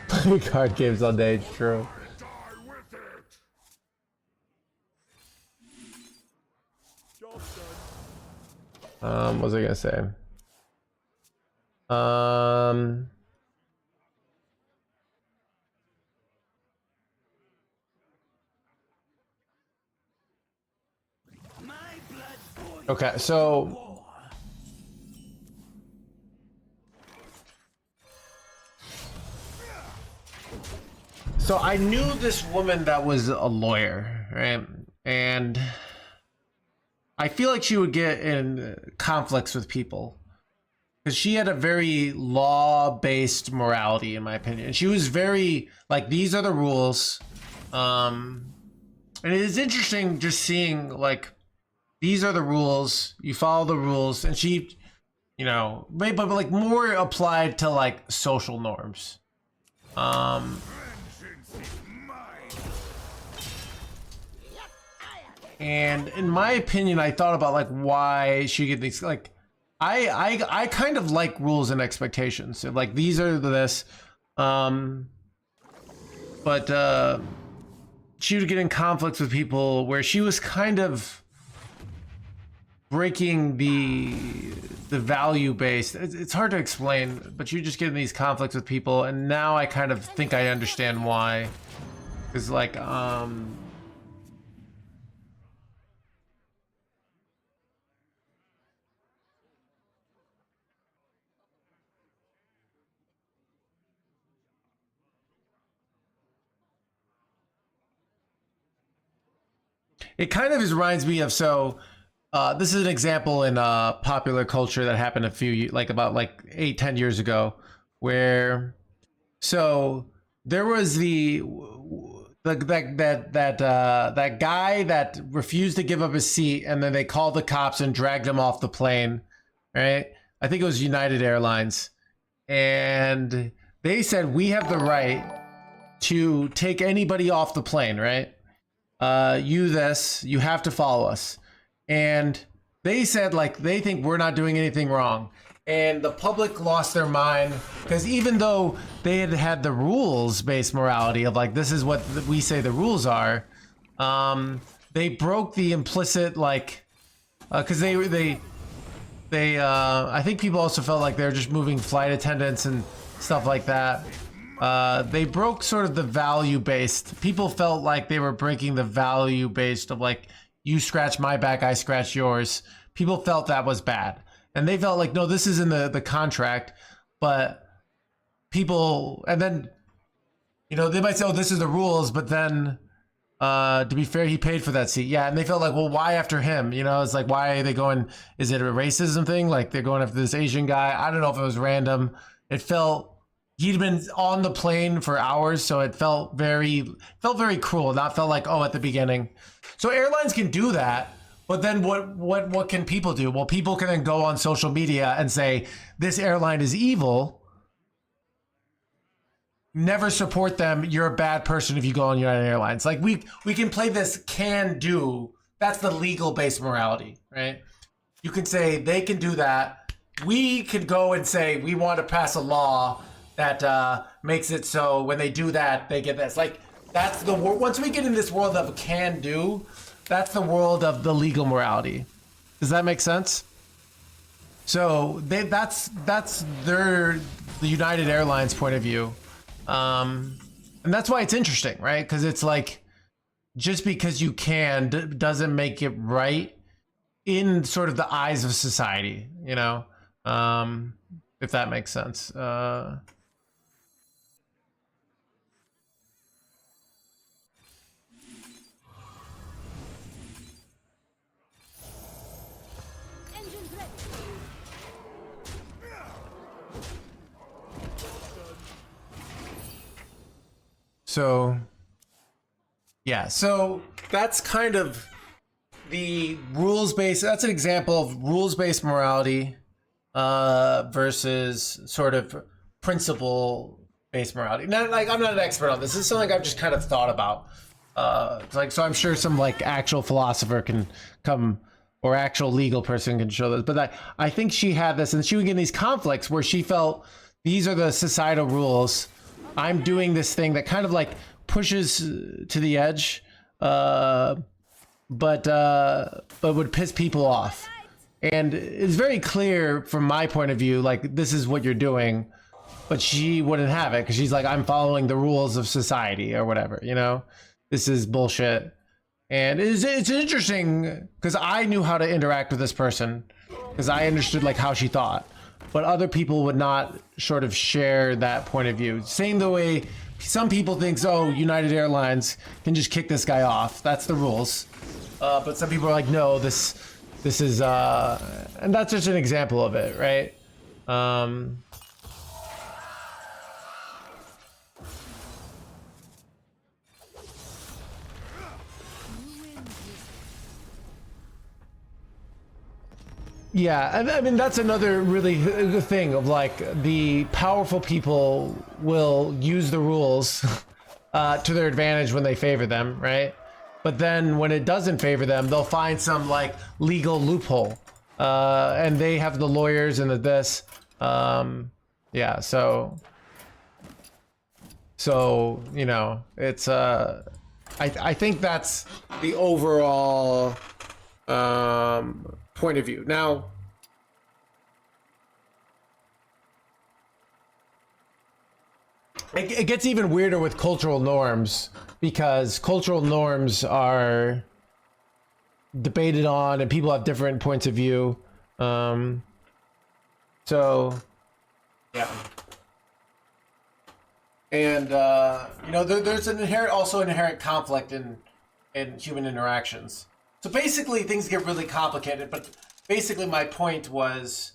play card games all day, true. Die with it. Job done. What was I gonna say? My blood boils. Okay, so I knew this woman that was a lawyer, right? And I feel like she would get in conflicts with people because she had a very law-based morality, in my opinion. She was very like, these are the rules. And it is interesting just seeing like, these are the rules, you follow the rules, and she, you know, but like more applied to like social norms. Vengeance is mine. And in my opinion, I thought about like why she get these, like, I kind of like rules and expectations. So, like, these are this, but she would get in conflicts with people where she was kind of breaking the value based. It's hard to explain, but you just get in these conflicts with people, and now I kind of think I understand why. Because like it kind of just reminds me of, so this is an example in popular culture that happened a few, like about like 8-10 years ago, where so there was that guy that refused to give up his seat, and then they called the cops and dragged him off the plane, right? I think it was United Airlines, and they said, we have the right to take anybody off the plane, right? You have to follow us. And they said, like, they think we're not doing anything wrong. And the public lost their mind, because even though they had the rules-based morality of like, this is what we say the rules are, they broke the implicit like, because they I think people also felt like they were just moving flight attendants and stuff like that. They broke sort of the value based. People felt like they were breaking the value based of like, you scratch my back, I scratch yours. People felt that was bad. And they felt like, no, this is in the contract. But people, and then, you know, they might say, oh, this is the rules. But then, to be fair, he paid for that seat. Yeah. And they felt like, well, why after him? You know, it's like, why are they going? Is it a racism thing? Like they're going after this Asian guy. I don't know if it was random. It felt, he'd been on the plane for hours. So it felt very cruel. Not felt like, oh, at the beginning. So airlines can do that. But then what can people do? Well, people can then go on social media and say, this airline is evil. Never support them. You're a bad person if you go on United Airlines. Like we can play this can do. That's the legal based morality, right? You can say they can do that. We could go and say we want to pass a law that makes it so when they do that, they get this. Like that's the once we get in this world of can do, that's the world of the legal morality. Does that make sense? So that's the United Airlines point of view. And that's why it's interesting, right? Because it's like, just because you can doesn't make it right in sort of the eyes of society, you know? If that makes sense. Engines ready. So, yeah, so that's kind of the rules-based, that's an example of rules-based morality versus sort of principle-based morality. Now, like, I'm not an expert on this. This is something I've just kind of thought about. Like, so I'm sure some like actual philosopher can come, or actual legal person can show this. But I think she had this, and she would get in these conflicts where she felt these are the societal rules. I'm doing this thing that kind of like pushes to the edge, but would piss people off. And it's very clear from my point of view, like this is what you're doing, but she wouldn't have it because she's like, I'm following the rules of society or whatever, you know, this is bullshit. And it's interesting because I knew how to interact with this person because I understood like how she thought. But other people would not sort of share that point of view. Same the way some people think, oh, United Airlines can just kick this guy off. That's the rules. But some people are like, no, this is, and that's just an example of it, right? Yeah, I mean, that's another really good thing of like the powerful people will use the rules to their advantage when they favor them, right? But then when it doesn't favor them, they'll find some like legal loophole. And they have the lawyers and the this. Yeah, so, you know, it's, I think that's the overall point of view. Now, it gets even weirder with cultural norms because cultural norms are debated on and people have different points of view. So, yeah. And, you know, there's an inherent conflict in human interactions. So basically, things get really complicated, but basically my point was,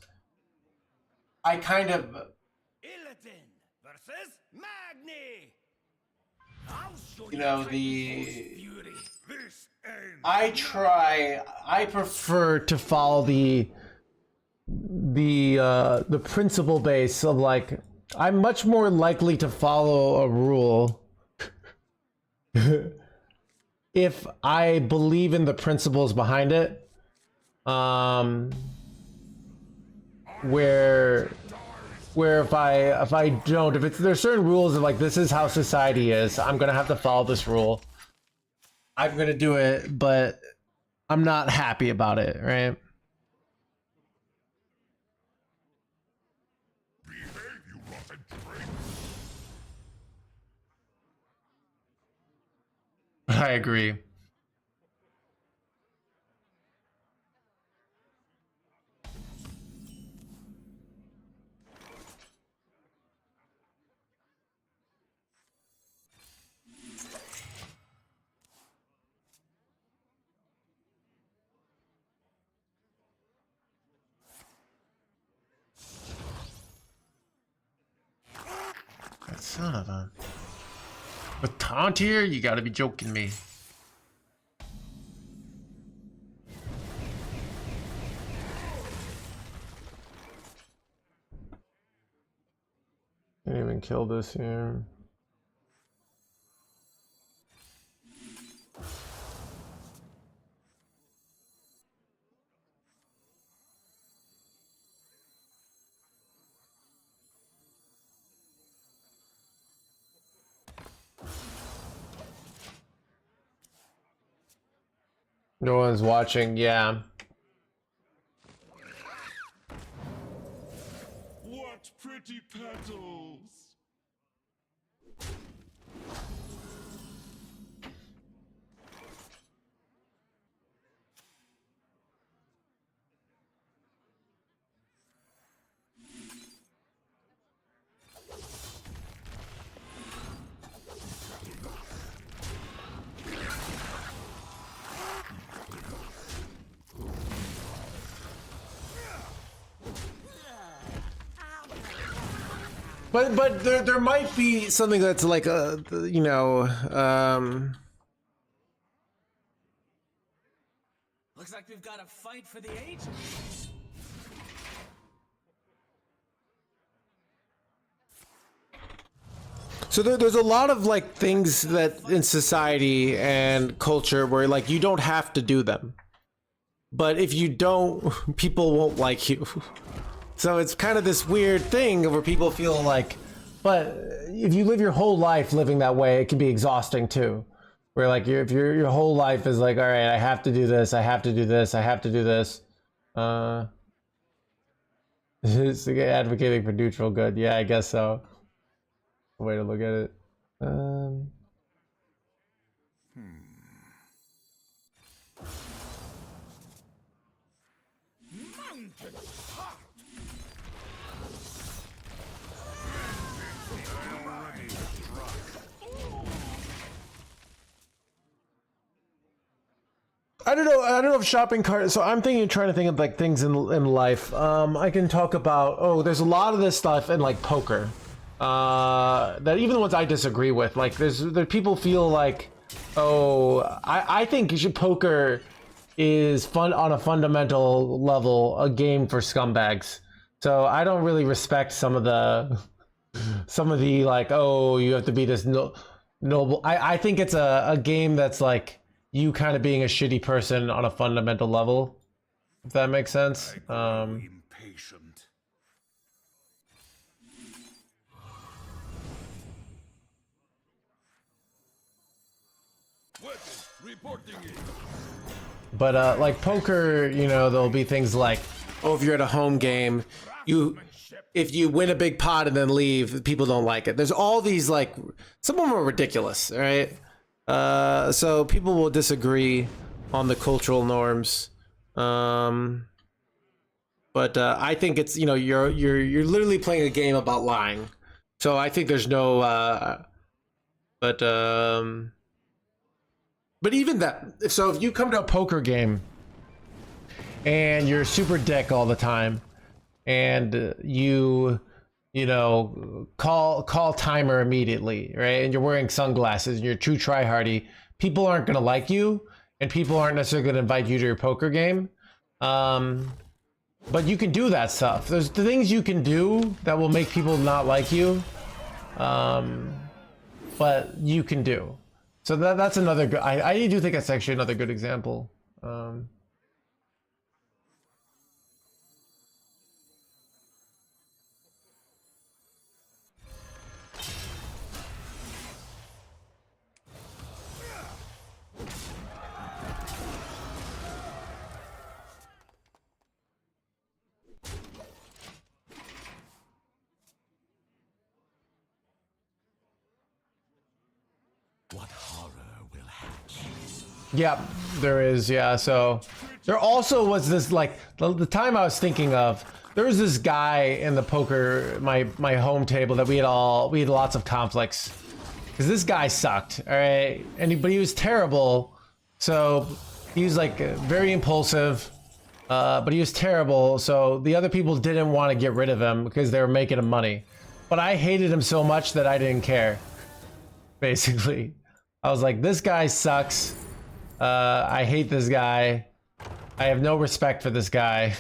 I kind of... Illidan versus Magni. I'll show You know, Titan's fury. This ends. I prefer to follow the principle base of like, I'm much more likely to follow a rule if I believe in the principles behind it, where if I don't, there's certain rules of like, this is how society is, I'm gonna have to follow this rule. I'm gonna do it, but I'm not happy about it, right? Behave, you rotten prick! I agree. That son of a... With taunt here, you gotta be joking me. Didn't even kill this here. No one's watching, yeah. What pretty petals! But there might be something that's like you know, Looks like we've got a fight for the ages. so there's a lot of like things that in society and culture where like you don't have to do them, but if you don't, people won't like you. So it's kind of this weird thing where people feel like, but if you live your whole life living that way, it can be exhausting too. Where like if your whole life is like, all right, I have to do this, I have to do this, I have to do this. It's advocating for neutral good. Yeah, I guess so. Way to look at it. I don't know. I don't know if shopping cart. So I'm trying to think of like things in life. I can talk about. Oh, there's a lot of this stuff in like poker. That even the ones I disagree with. Like there people feel like, oh, I think poker is fun on a fundamental level, a game for scumbags. So I don't really respect some of the like, oh, you have to be this noble. I think it's a game that's like you kind of being a shitty person on a fundamental level, if that makes sense. Impatient. Weapons reporting in. But like poker, you know, there'll be things like, oh, if you're at a home game, if you win a big pot and then leave, people don't like it. There's all these like, some of them are ridiculous, right? So people will disagree on the cultural norms. But I think it's, you know, you're literally playing a game about lying. So I think there's no but even that, so if you come to a poker game and you're super dick all the time and you know, call timer immediately, right? And you're wearing sunglasses and you're true tryhardy, people aren't going to like you and people aren't necessarily going to invite you to your poker game. But you can do that stuff. There's the things you can do that will make people not like you. But you can do. So that's another good, I do think that's actually another good example. Yep, there is. Yeah, so there also was this like the time I was thinking of. There was this guy in the poker my home table that we had lots of conflicts because this guy sucked. All right, but he was terrible. So he was like very impulsive, but he was terrible. So the other people didn't want to get rid of him because they were making him money. But I hated him so much that I didn't care. Basically, I was like, this guy sucks. I hate this guy. I have no respect for this guy.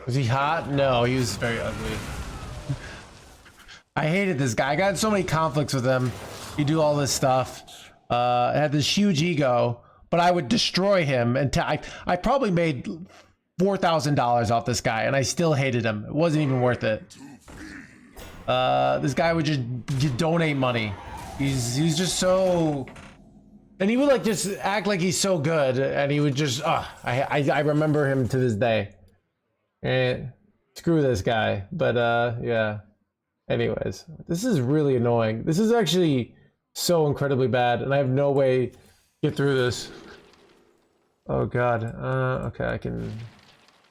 Was he hot? No, he was very ugly. I hated this guy. I got so many conflicts with him. He'd do all this stuff. I had this huge ego, but I would destroy him. And I probably made $4,000 off this guy, and I still hated him. It wasn't even worth it. This guy would just donate money. He's just so... And he would like just act like he's so good, and he would just... I remember him to this day. And screw this guy. But yeah. Anyways, this is really annoying. This is actually so incredibly bad, and I have no way to get through this. Oh god. Okay, I can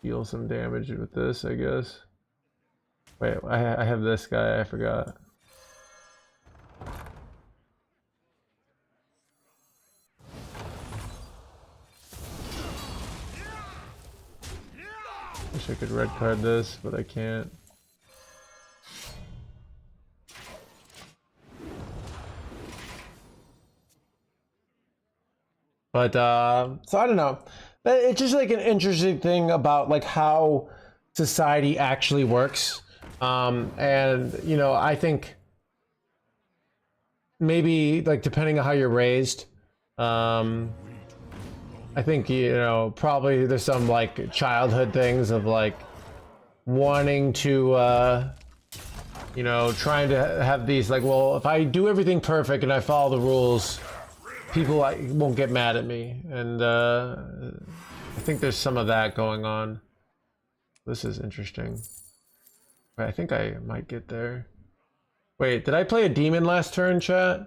deal some damage with this, I guess. Wait, I have this guy, I forgot. Wish I could red card this, but I can't. But so I don't know. But it's just like an interesting thing about like how society actually works. And you know, I think maybe like depending on how you're raised, I think, you know, probably there's some like childhood things of like wanting to, you know, trying to have these like, well, if I do everything perfect and I follow the rules, people won't get mad at me. And I think there's some of that going on. This is interesting. Wait, I think I might get there. Wait, did I play a demon last turn, chat?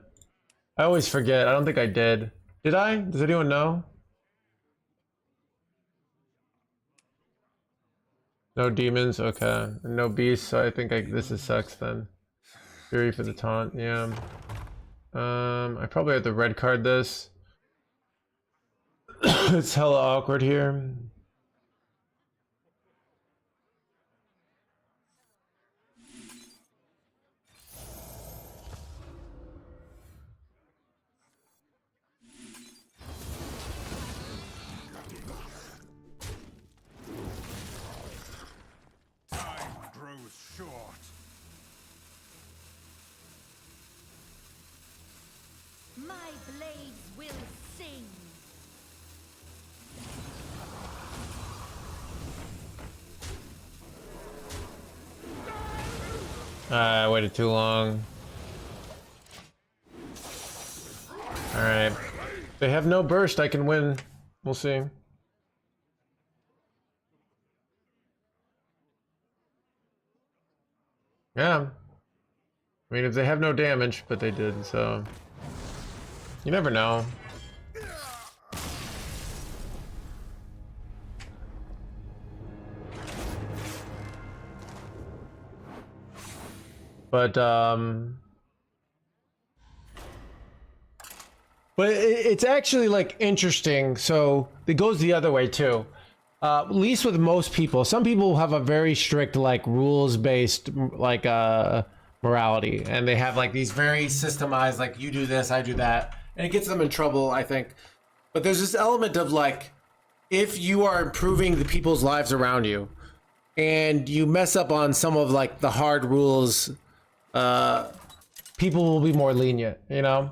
I always forget. I don't think I did. Did I? Does anyone know? No demons? Okay. And no beasts, so I think this is sucks then. Fury for the taunt, yeah. I probably have to red card this. It's hella awkward here. My blades will sing. I waited too long. Alright. They have no burst, I can win. We'll see. Yeah. I mean, if they have no damage, but they did, so... You never know. But it's actually like interesting. So it goes the other way too. At least with most people, some people have a very strict like rules-based like morality, and they have like these very systemized like you do this, I do that, and it gets them in trouble, I think. But there's this element of like, if you are improving the people's lives around you, and you mess up on some of like the hard rules, people will be more lenient, you know.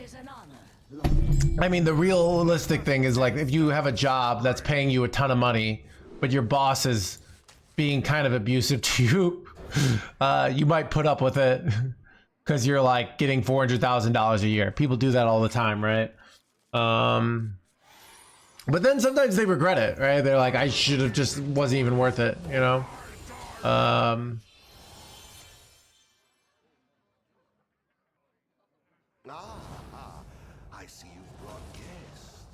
is an honor. I mean, the realistic thing is like if you have a job that's paying you a ton of money, but your boss is being kind of abusive to you, you might put up with it because you're like getting $400,000 a year. People do that all the time, right? But then sometimes they regret it, right? They're like, I should have just wasn't even worth it, you know? I see you've brought guests.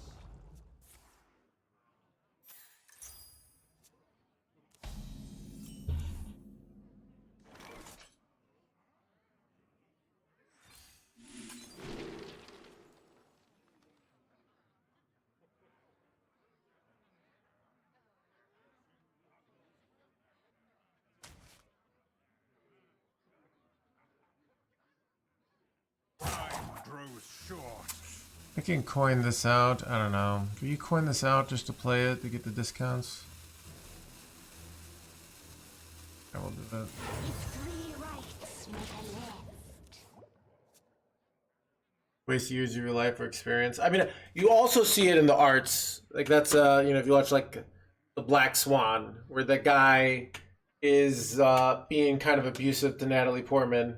Grows short. I can coin this out. I don't know. Can you coin this out just to play it to get the discounts? I will do that. Three rights make a left. Waste years of your life or experience. I mean, you also see it in the arts. Like that's you know, if you watch like The Black Swan, where the guy is being kind of abusive to Natalie Portman,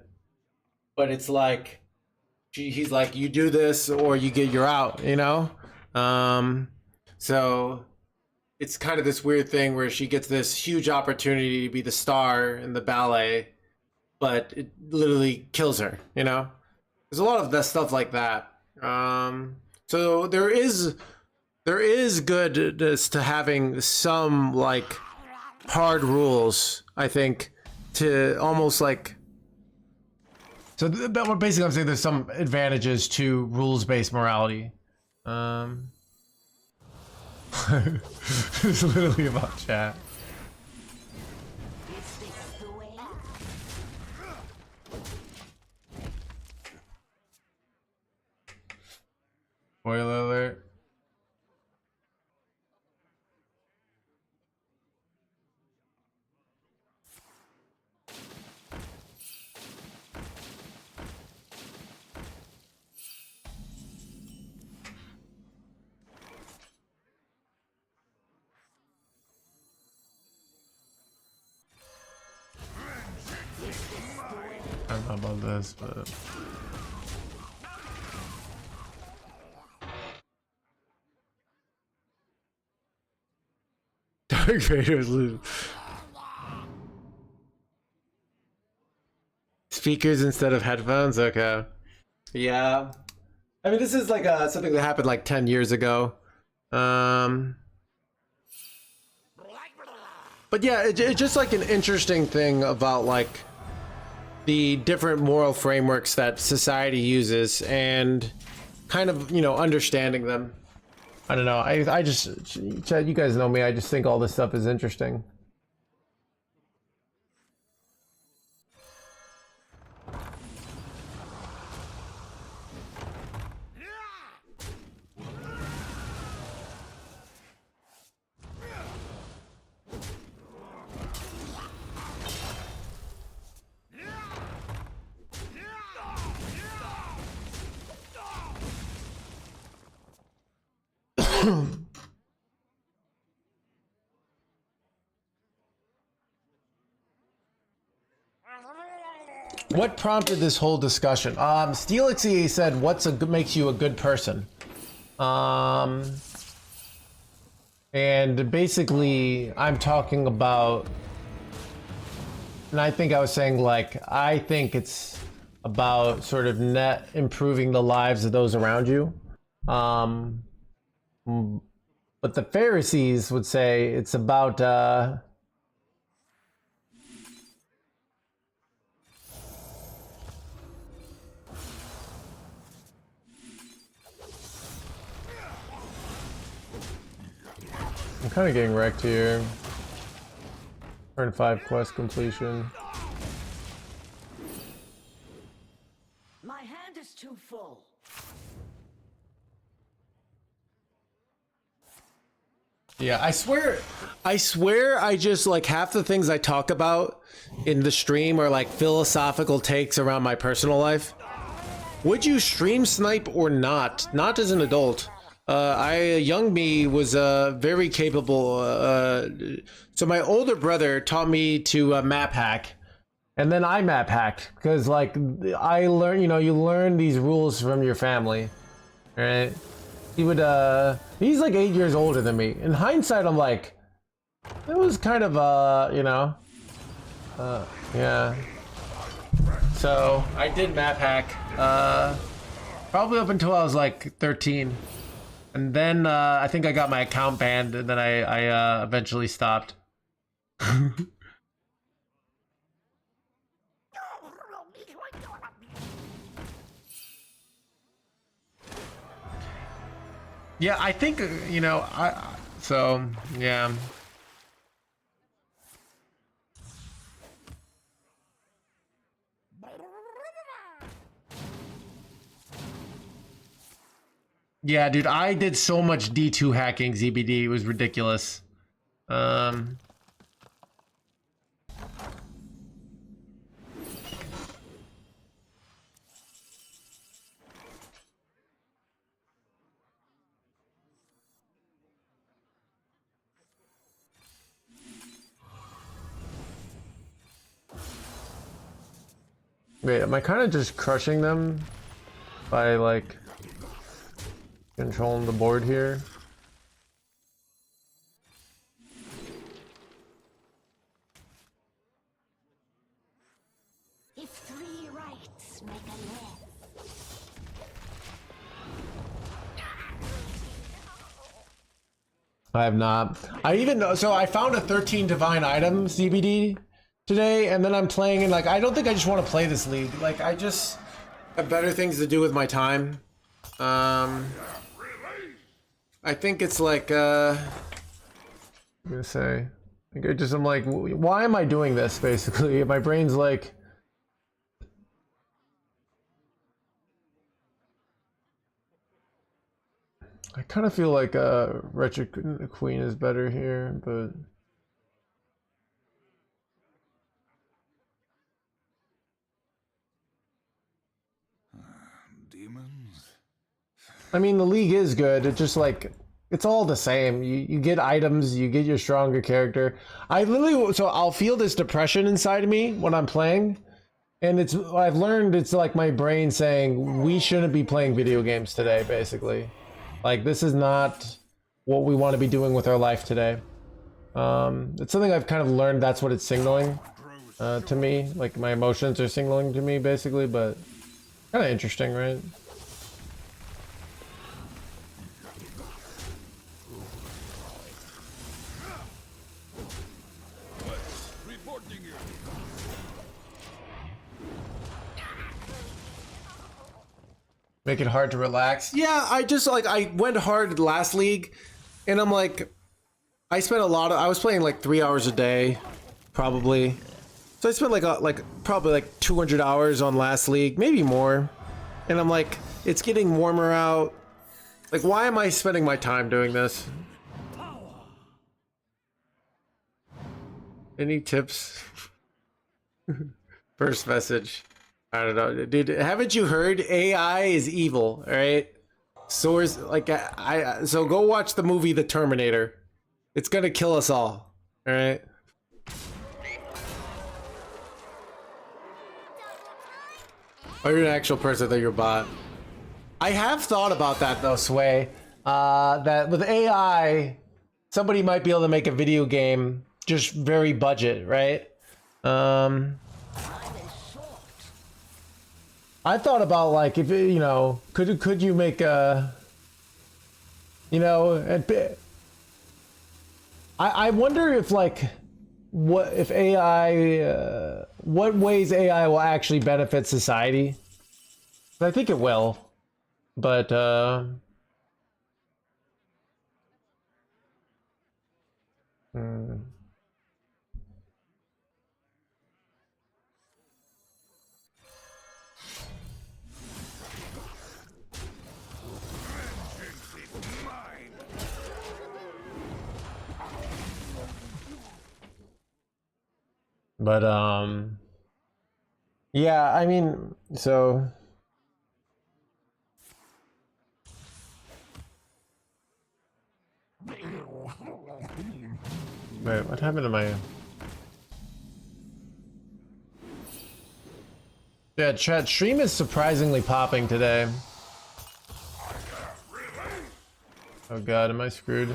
but it's like he's like, you do this or you're out, you know? So it's kind of this weird thing where she gets this huge opportunity to be the star in the ballet, but it literally kills her, you know? There's a lot of that stuff like that. So there is goodness to having some like hard rules, I think, to almost like. So basically I'm saying there's some advantages to rules-based morality. It's literally about chat. Is this the way? Spoiler alert. I don't know about this, but Dark Vader's lose. Speakers instead of headphones? Okay. Yeah. I mean, this is like something that happened like 10 years ago. But yeah, it's just like an interesting thing about like the different moral frameworks that society uses and kind of, you know, understanding them. I don't know. I just, Chad, you guys know me. I just think all this stuff is interesting. What prompted this whole discussion? Steelixy said, "What's makes you a good person?" And basically, I'm talking about, and I think I was saying like, I think it's about sort of net improving the lives of those around you. But the Pharisees would say it's about I'm kind of getting wrecked here. Turn 5 quest completion. My hand is too full. Yeah, I swear I just like half the things I talk about in the stream are like philosophical takes around my personal life. Would you stream snipe or not? Not as an adult. Young me was very capable. So my older brother taught me to map hack, and then I map hacked because like I learned, you know, you learn these rules from your family, right? He would he's like 8 years older than me. In hindsight, I'm like, it was kind of you know, yeah. So I did map hack, probably up until I was like 13. And then I think I got my account banned, and then I eventually stopped. Yeah, I think, you know, so, yeah. Yeah, dude, I did so much D2 hacking, ZBD. It was ridiculous. Wait, am I kind of just crushing them by, like, controlling the board here? If three rights make a left. I have not. I even, so I found a 13 divine item CBD today, and then I'm playing, and like, I don't think I just want to play this league. Like, I just have better things to do with my time. I think it's like, I'm gonna say, like, I'm like, why am I doing this, basically? My brain's like, I kind of feel like Wretched Queen is better here, but Demons? I mean, the league is good. It's just like, it's all the same. You get items, you get your stronger character. I literally, so I'll feel this depression inside of me when I'm playing. And it's, I've learned it's like my brain saying, we shouldn't be playing video games today, basically. Like, this is not what we want to be doing with our life today. It's something I've kind of learned, that's what it's signaling to me. Like, my emotions are signaling to me, basically, but kind of interesting, right? Make it hard to relax. Yeah, I just like, I went hard last league, and I'm like, I spent a lot of, I was playing like 3 hours a day, probably. So I spent like probably like 200 hours on last league, maybe more. And I'm like, it's getting warmer out. Like, why am I spending my time doing this? Any tips? First message. I don't know, dude. Haven't you heard AI is evil? All right. Source, like, so go watch the movie The Terminator. It's gonna kill us all. All right. Oh, you're an actual person that you're a bot. I have thought about that though, Sway. That with AI, somebody might be able to make a video game just very budget, right? I thought about, like, if you know, could you make a, you know, I wonder if, like, what if AI, what ways AI will actually benefit society. I think it will, but But yeah, I mean, so Wait, what happened to my... Yeah, chat, stream is surprisingly popping today. Oh god, am I screwed?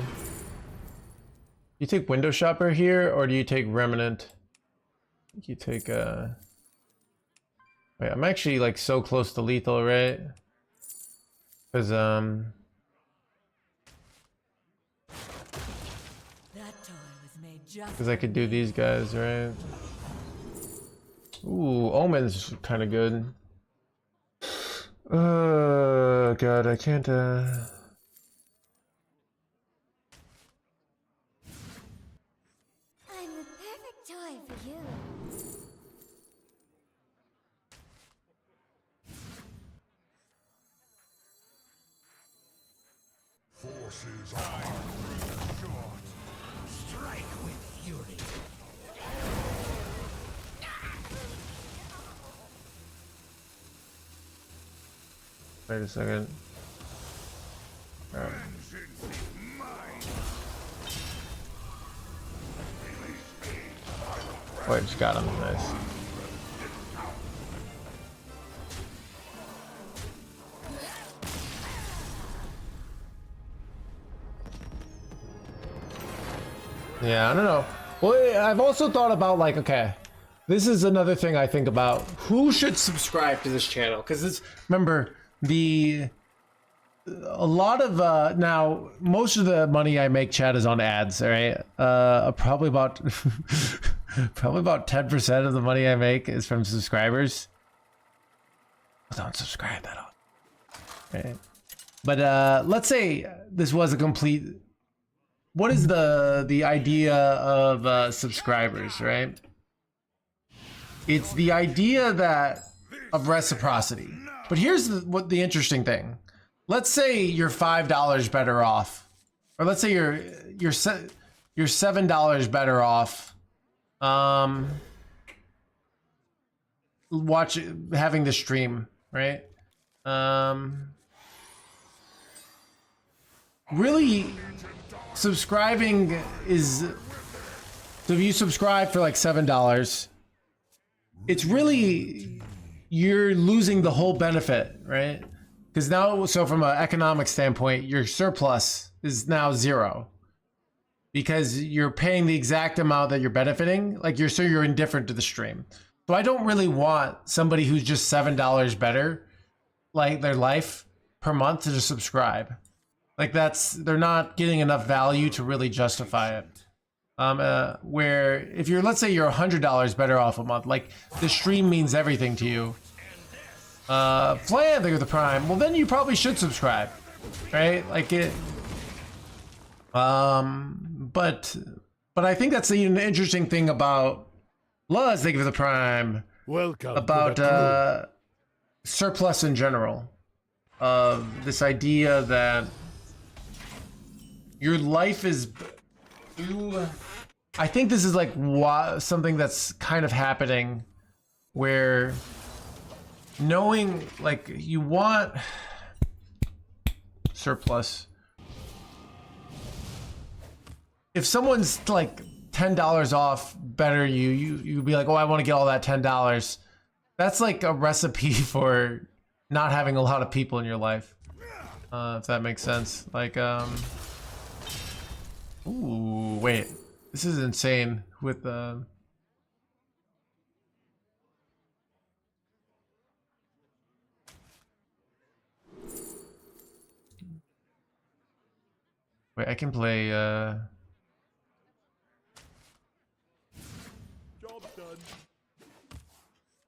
You take Window Shopper here, or do you take Remnant? I think you take, Wait, I'm actually, like, so close to lethal, right? Because, That toy was made just Because I could do these guys, right? Ooh, Omen's kind of good. God, I can't, I'm the perfect toy for you. Forces are short. Strike with fury. Wait a second. Alright. Vengeance is mine. Wait, just got him. Nice. Yeah, I don't know. Well, I've also thought about, like, okay, this is another thing I think about. Who should subscribe to this channel? Because it's, remember, a lot of, now, most of the money I make, chat, is on ads, all right? Probably about, probably about 10% of the money I make is from subscribers. Don't subscribe that all. Right? But, let's say this was a complete... What is the idea of subscribers, right? It's the idea that of reciprocity. But here's what the interesting thing. Let's say you're $5 better off, or let's say you're $7 better off. Having the stream, right? Really. Subscribing is, so if you subscribe for like $7, it's really, you're losing the whole benefit, right? Because now, so from an economic standpoint, your surplus is now 0 because you're paying the exact amount that you're benefiting. Like so you're indifferent to the stream. So I don't really want somebody who's just $7 better, like their life per month, to just subscribe. Like they're not getting enough value to really justify it. Where if you're, let's say you're $100 better off a month, like the stream means everything to you. Flan, the Prime. Well, then you probably should subscribe, right? Like it. But I think that's the interesting thing about Luz. Thank you for the Prime. Welcome. About surplus in general. This idea that your life is I think this is like something that's kind of happening where knowing, like, you want surplus. If someone's like $10 off better, you'd be like, oh, I want to get all that $10. That's like a recipe for not having a lot of people in your life. If that makes sense. Like, ooh, wait. This is insane with wait, I can play Job done.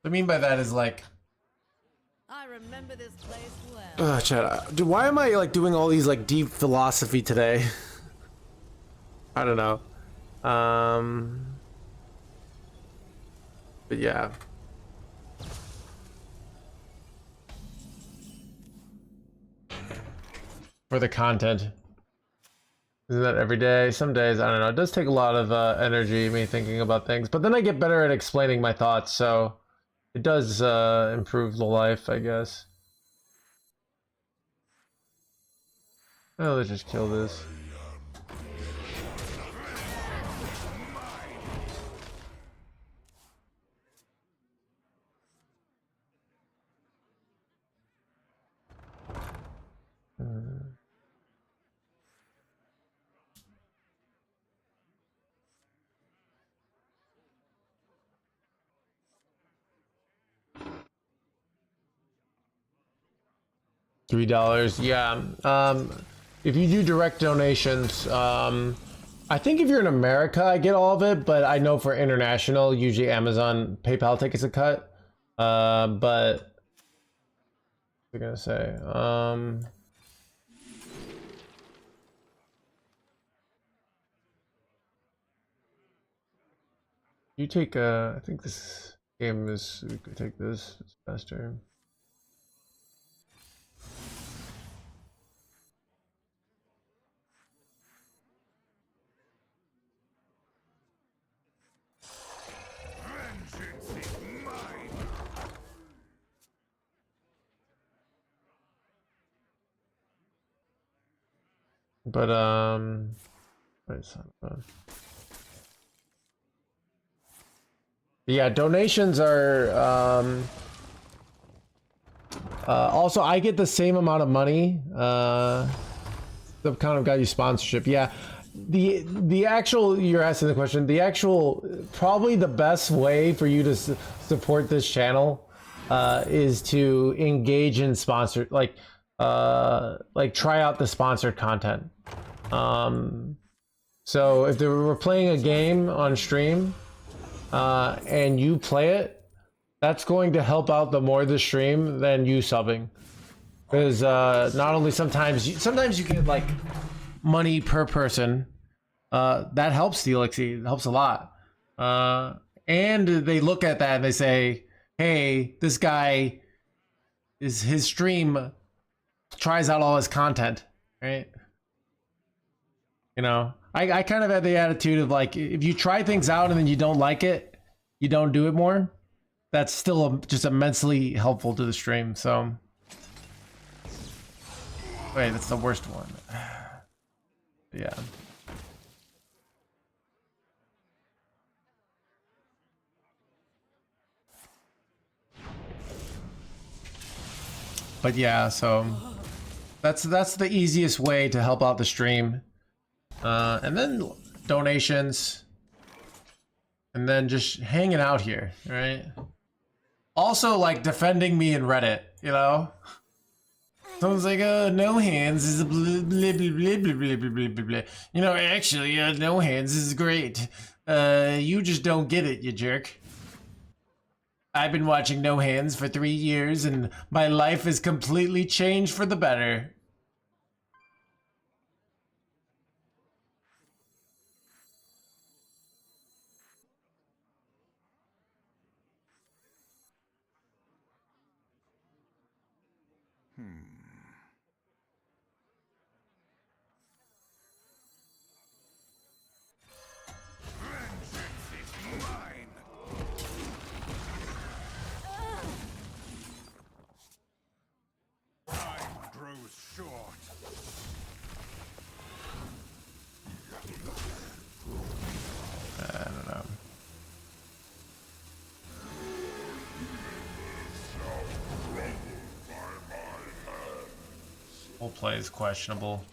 what I mean by that is like, I remember this place well. chat, dude, why am I like doing all these like deep philosophy today? I don't know. But yeah. For the content. Isn't that every day? Some days, I don't know. It does take a lot of energy, me thinking about things. But then I get better at explaining my thoughts, so it does improve the life, I guess. Oh, let's just kill this. $3. Yeah. If you do direct donations, I think if you're in America, I get all of it, but I know for international, usually Amazon, PayPal takes a cut. But what was I gonna say? You take I think this game is, we could take this, it's faster. Vengeance is mine. But wait, yeah, donations are also I get the same amount of money. The kind of got you sponsorship. Yeah. The actual, you're asking the question, the actual, probably the best way for you to support this channel is to engage in sponsored, like try out the sponsored content. So if we're playing a game on stream and you play it, that's going to help out the more the stream than you subbing. Because not only sometimes you get like money per person, that helps the Elixir, it helps a lot. And they look at that and they say, hey, this guy is, his stream tries out all his content, right? You know, I kind of have the attitude of like, if you try things out and then you don't like it, you don't do it more. That's still just immensely helpful to the stream. So, wait, that's the worst one. Yeah. But yeah, so that's the easiest way to help out the stream. And then donations. And then just hanging out here, right? Also, like, defending me in Reddit, you know? Someone's like, oh, no hands is a blah, blah, blah, blah, blah, blah, blah, blah, blah. You know, actually, no hands is great. You just don't get it, you jerk. I've been watching No Hands for 3 years, and my life has completely changed for the better. I don't know. Whole play is questionable.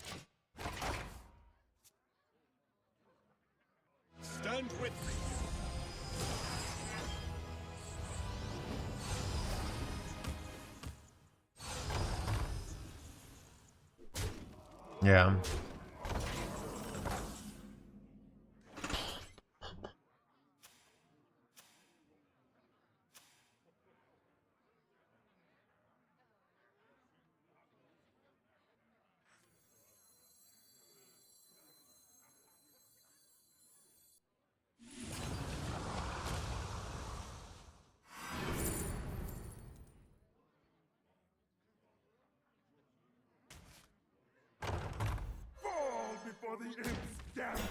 Stand with me. Yeah. Fall before the imp's gambit.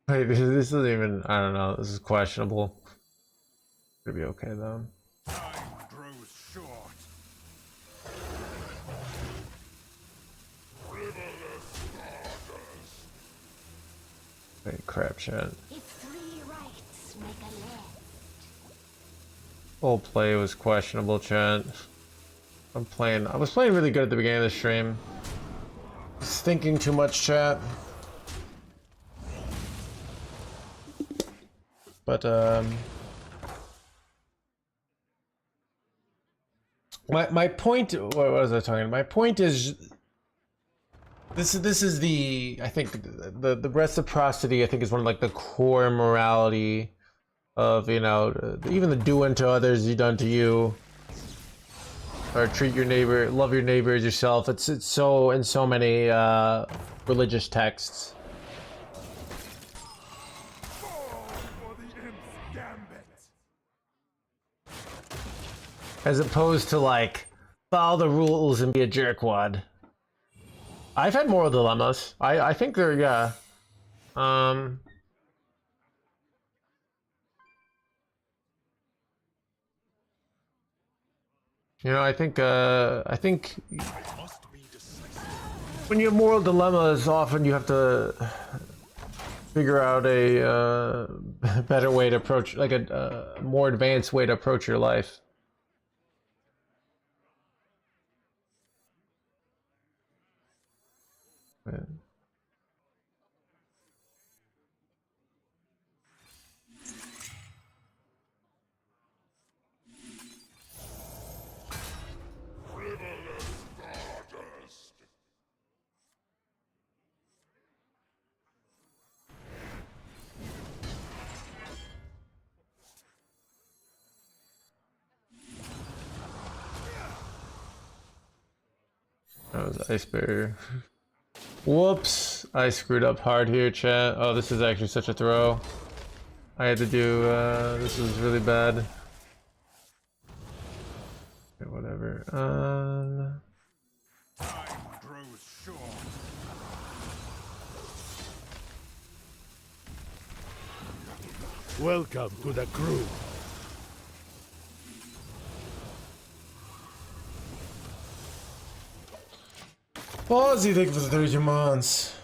Wait, this isn't even, I don't know, this is questionable. It'll be okay though. Time grows short. Wait, crap shit. If 3 rights make a left. whole play was questionable, chat. I was playing really good at the beginning of the stream. Just thinking too much, chat. But my point, what was I talking? My point is this is the, I think the reciprocity, I think, is one of like the core morality of, you know, even the do unto others you done to you, or treat your neighbor, love your neighbor as yourself. It's so in so many religious texts. For the imp's gambit. As opposed to like follow the rules and be a jerkwad. I've had moral dilemmas. I think they're, yeah. You know, I think when you have moral dilemmas, often you have to figure out a better way to approach, like a more advanced way to approach your life. Man. That was Ice Bear. Whoops! I screwed up hard here, chat. Oh, this is actually such a throw. I had to do, this was really bad. Okay, whatever. Time grows short. Welcome to the crew. Pause, thank you for the 32 months.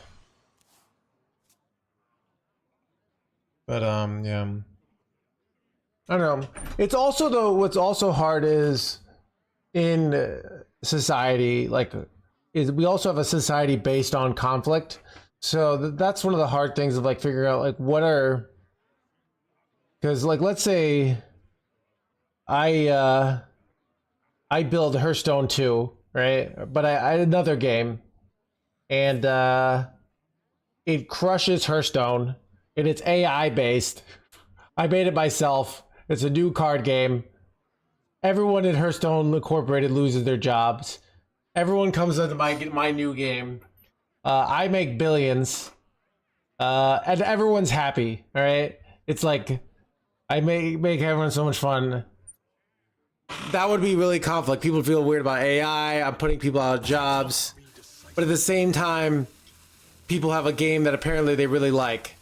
But yeah. I don't know. It's also, though, what's also hard is in society, like, is we also have a society based on conflict. So that's one of the hard things of like figuring out like what are, because like let's say I build Hearthstone 2, right? But I had another game and it crushes Hearthstone and it's AI based. I made it myself. It's a new card game. Everyone in Hearthstone Incorporated loses their jobs. Everyone comes into my new game. I make billions. And everyone's happy, all right? It's like, I make everyone so much fun. That would be really conflict. People feel weird about AI. I'm putting people out of jobs. But at the same time, people have a game that apparently they really like.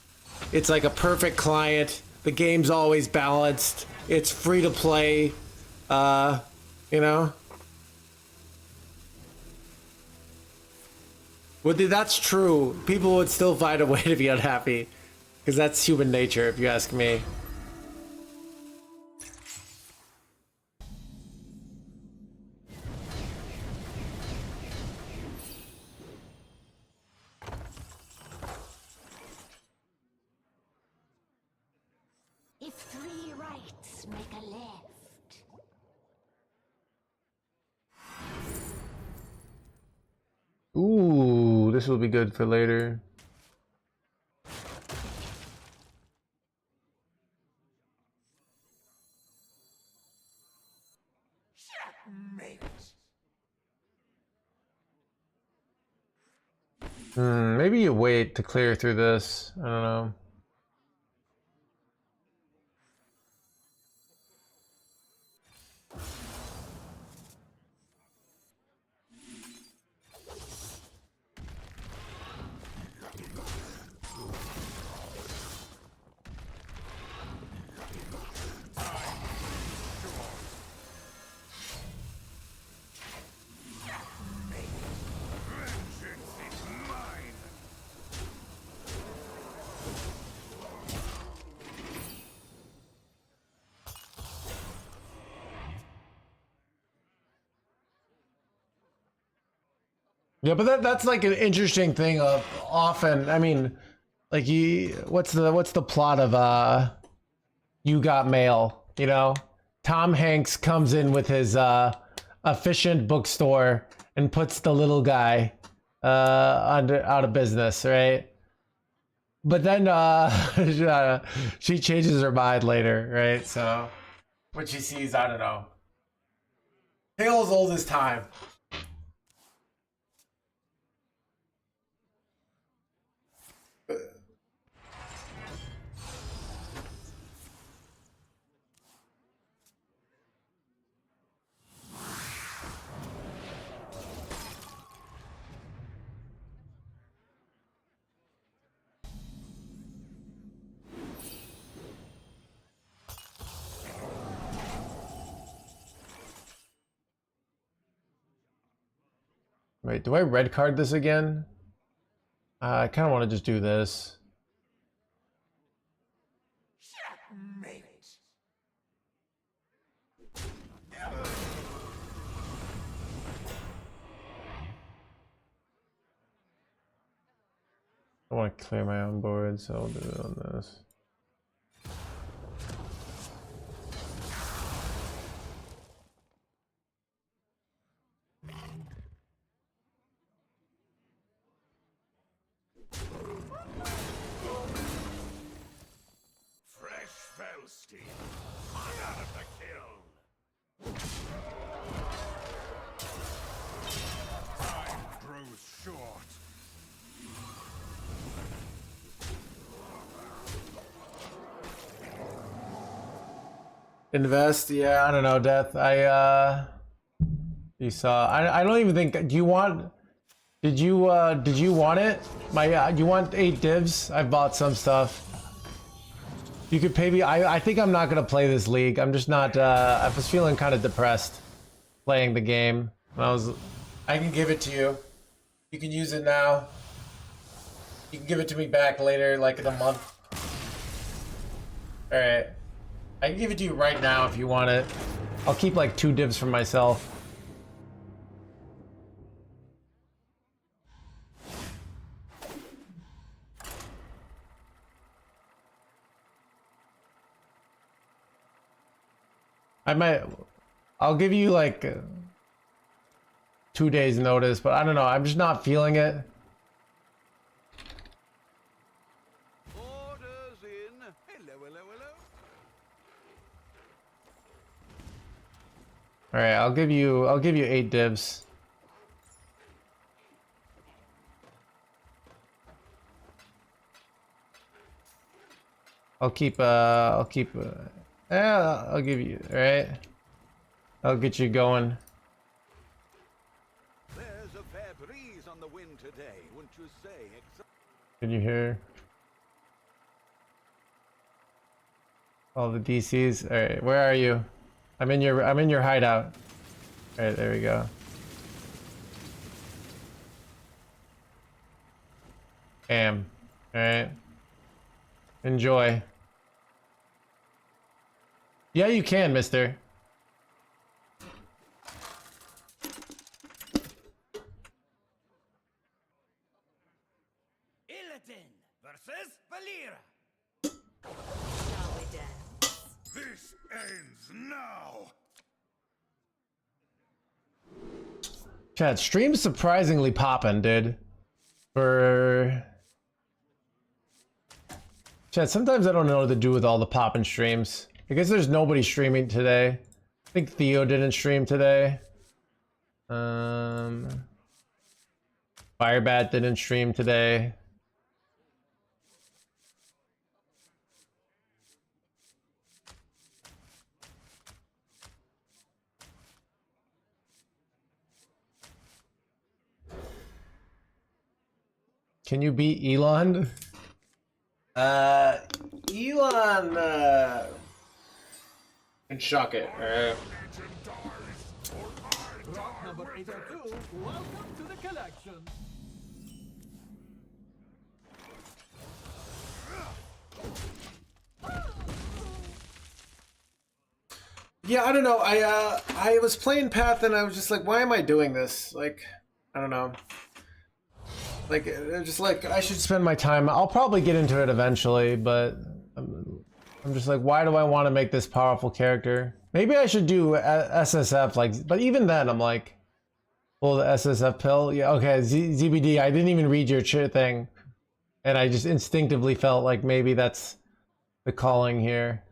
It's like a perfect client. The game's always balanced. It's free to play. You know? Well, that's true. People would still find a way to be unhappy. Because that's human nature, if you ask me. If three rights make a left. Ooh, this will be good for later. Checkmate. Maybe you wait to clear through this. I don't know. Vengeance is mine. Yeah, but that's like an interesting thing of often. I mean, like what's the plot of You Got Mail? You know, Tom Hanks comes in with his efficient bookstore and puts the little guy out of business, right? But then she changes her mind later, right? So when she sees, I don't know, tale as old as time. Wait, do I red card this again? I kind of want to just do this. Checkmate. I want to clear my own board, so I'll do it on this. Fresh Felstein. Hot out of the kiln. Time grows short. Invest, yeah, I don't know, Death. You saw. I don't even think. Do you want? Did you want it? You want 8 divs? I bought some stuff. You could pay me. I think I'm not gonna play this league. I'm just not. I was feeling kind of depressed playing the game. I can give it to you. You can use it now. You can give it to me back later, like in a month. All right. I can give it to you right now if you want it. I'll keep like 2 divs for myself. I'll give you like 2 days notice, but I don't know. I'm just not feeling it. Orders in. Hello, hello, hello. All right, I'll give you 8 divs. I'll give you, all right? I'll get you going. There's a fair breeze on the wind today, wouldn't you say? Can you hear all the DCs? All right, where are you? I'm in your hideout. All right, there we go. Bam. All right. Enjoy. Yeah, you can, mister. Illidan versus Valera. Shall we dance? This ends now. Chat, stream's surprisingly poppin', dude. Chat, sometimes I don't know what to do with all the poppin' streams. I guess there's nobody streaming today. I think Theo didn't stream today. Firebat didn't stream today. Can you beat Elon? Elon can shock it, alright? Drop number 802. Welcome to the collection. Yeah, I don't know. I was playing Path and I was just like, why am I doing this? Like, I don't know. Like, they're just like, I should spend my time. I'll probably get into it eventually, but I'm just like, why do I want to make this powerful character? Maybe I should do SSF, like, but even then, I'm like, pull the SSF pill. Yeah, okay, ZBD, I didn't even read your thing, and I just instinctively felt like maybe that's the calling here.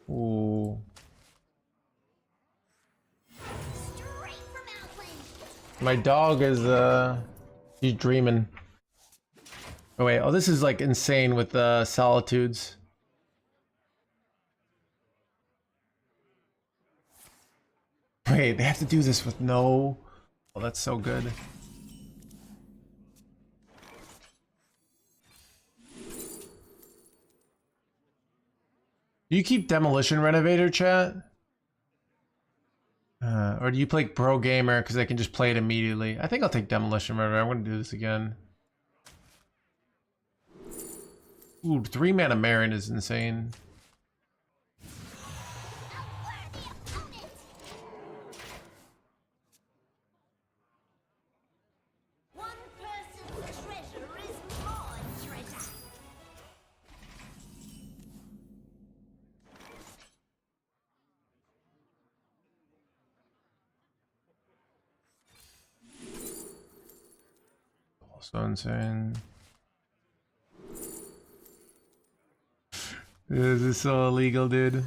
Ooh. My dog is, he's dreaming. Oh wait, oh, this is like insane with solitudes. Wait, they have to do this with no... Oh, that's so good. Do you keep Demolition Renovator, chat? Or do you play Pro Gamer because I can just play it immediately? I think I'll take Demolition Renovator. I'm going to do this again. Ooh, 3-mana Marin is insane. One person's treasure is my treasure. So insane. This is so illegal, dude.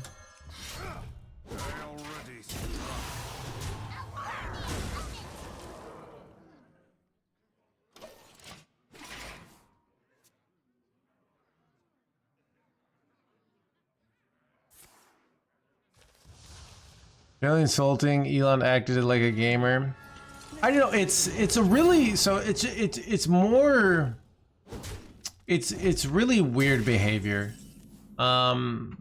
Really insulting. Elon acted like a gamer. I don't know. It's a really it's more. It's really weird behavior. The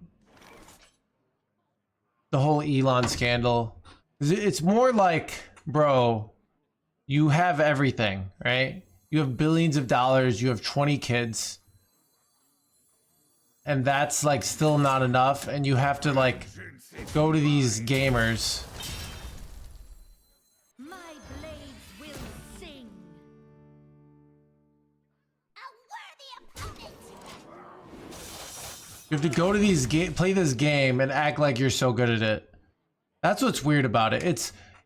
whole Elon scandal. It's more like, bro, you have everything, right? You have billions of dollars. You have 20 kids. And that's like still not enough. And you have to like go to these gamers. My blades will sing. A worthy opponent. You have to go to these play this game and act like you're so good at it. That's what's weird about it.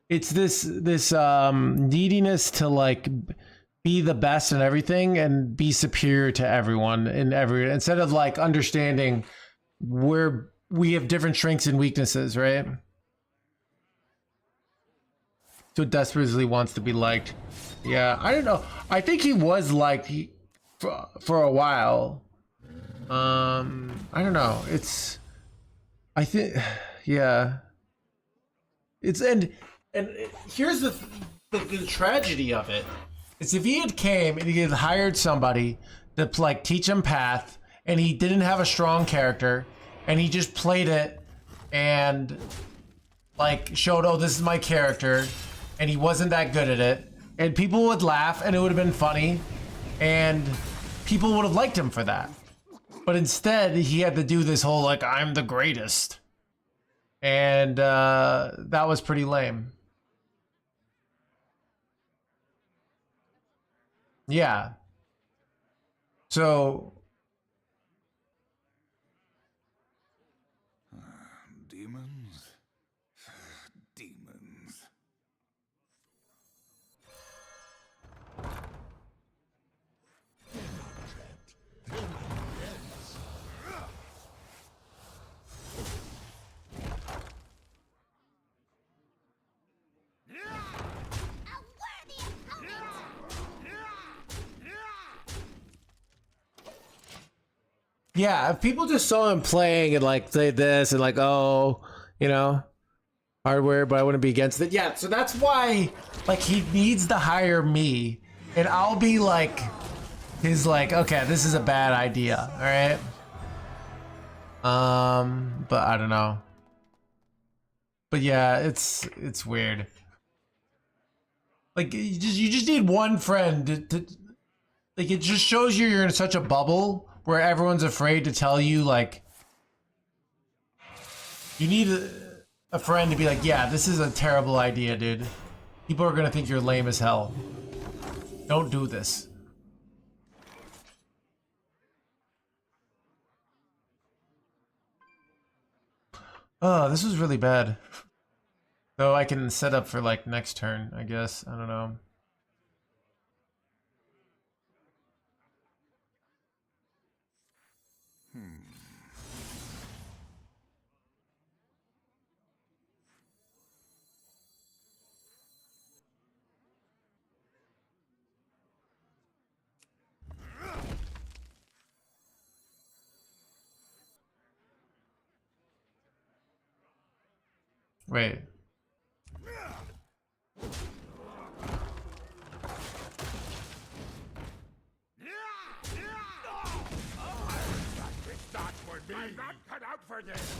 It's this neediness to like be the best in everything and be superior to everyone in every, instead of like understanding where we have different strengths and weaknesses, right? So desperately wants to be liked. Yeah, I don't know. I think he was liked for a while. I don't know. I think, yeah. It's and here's the tragedy of it. Is if he had came and he had hired somebody to like teach him Path, and he didn't have a strong character, and he just played it and like showed, oh, this is my character, and he wasn't that good at it, and people would laugh and it would have been funny, and people would have liked him for that. But instead, he had to do this whole like, I'm the greatest, and that was pretty lame. Yeah. So Demons? Demons. A worthy opponent. yeah, if people just saw him playing and like say this and like, oh, you know, hardware, but I wouldn't be against it. Yeah, so that's why like he needs to hire me, and I'll be like, he's like, okay, this is a bad idea, all right? But I don't know. But yeah, it's weird. Like you just need one friend to like, it just shows you're in such a bubble where everyone's afraid to tell you, like, you need a friend to be like, yeah, this is a terrible idea, dude. People are gonna think you're lame as hell. Don't do this. Oh, this was really bad. Though I can set up for like next turn, I guess. I don't know. Wait. I'm not cut out for this.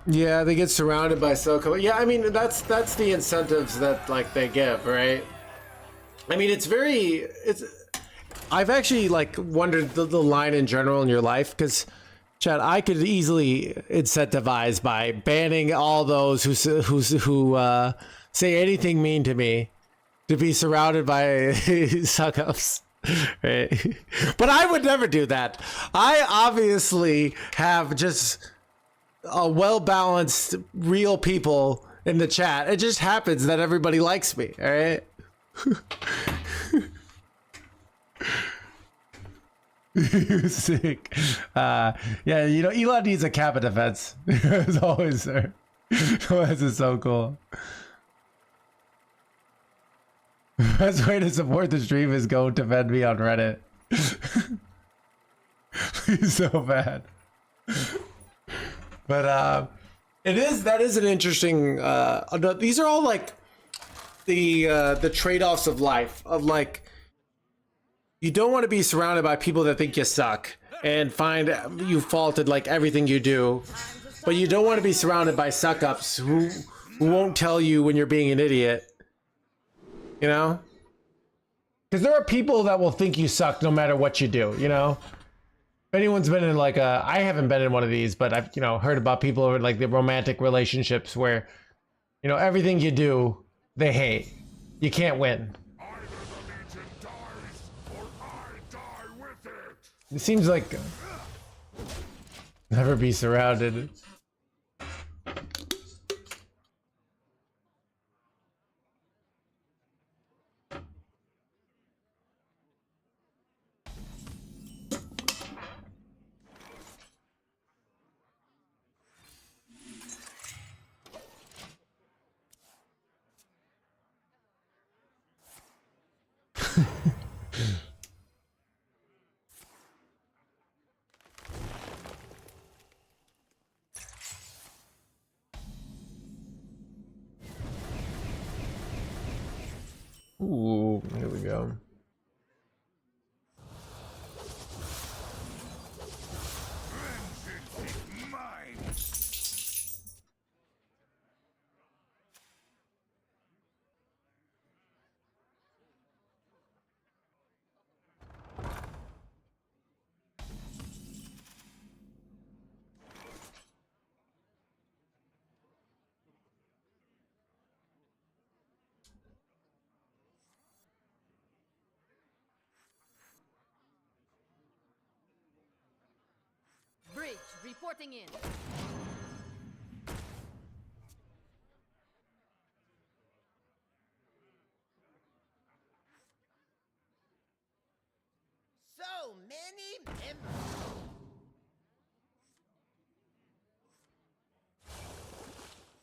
Yeah, they get surrounded by Silco. Yeah, I mean that's the incentives that like they give, right? I mean it's I've actually like wondered the line in general in your life, because Chad, I could easily incentivize by banning all those who say anything mean to me to be surrounded by suck-ups. Right? But I would never do that. I obviously have just a well-balanced, real people in the chat. It just happens that everybody likes me, all right? Sick. Yeah, you know, Elon needs a cap of defense. As always, sir. This is so cool. Best way to support the stream is go defend me on Reddit. He's so bad. But that is an interesting these are all like the trade-offs of life, of like you don't want to be surrounded by people that think you suck and find you faulted like everything you do, but you don't want to be surrounded by suck-ups who won't tell you when you're being an idiot, you know, because there are people that will think you suck no matter what you do, you know. If anyone's been in like I haven't been in one of these, but I've, you know, heard about people in like the romantic relationships where, you know, everything you do, they hate. You can't win. Either the Legion dies, or I die with it. It seems like never be surrounded. Ooh, here we go. Vengeance is mine. Bridge reporting in. So many members.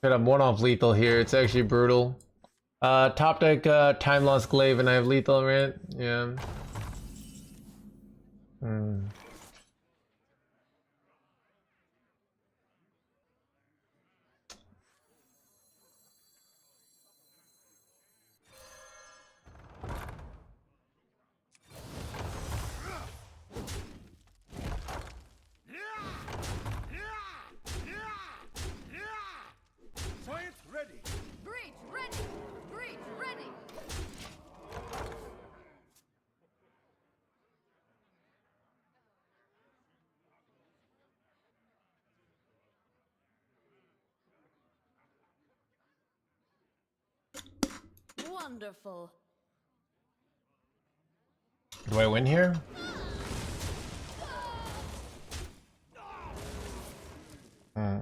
Good, I'm one off lethal here. It's actually brutal. Top deck time loss glaive and I have lethal, right? Yeah. Science ready. Bridge ready. Bridge ready. Wonderful. Do I win here? I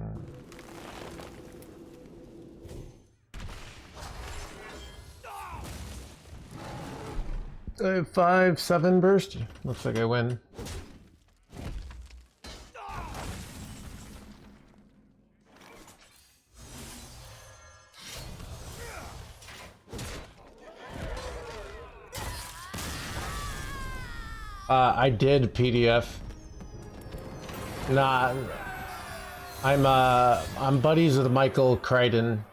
have 5-7 burst. Looks like I win. I did PDF. Nah, I'm buddies with Michael Crichton,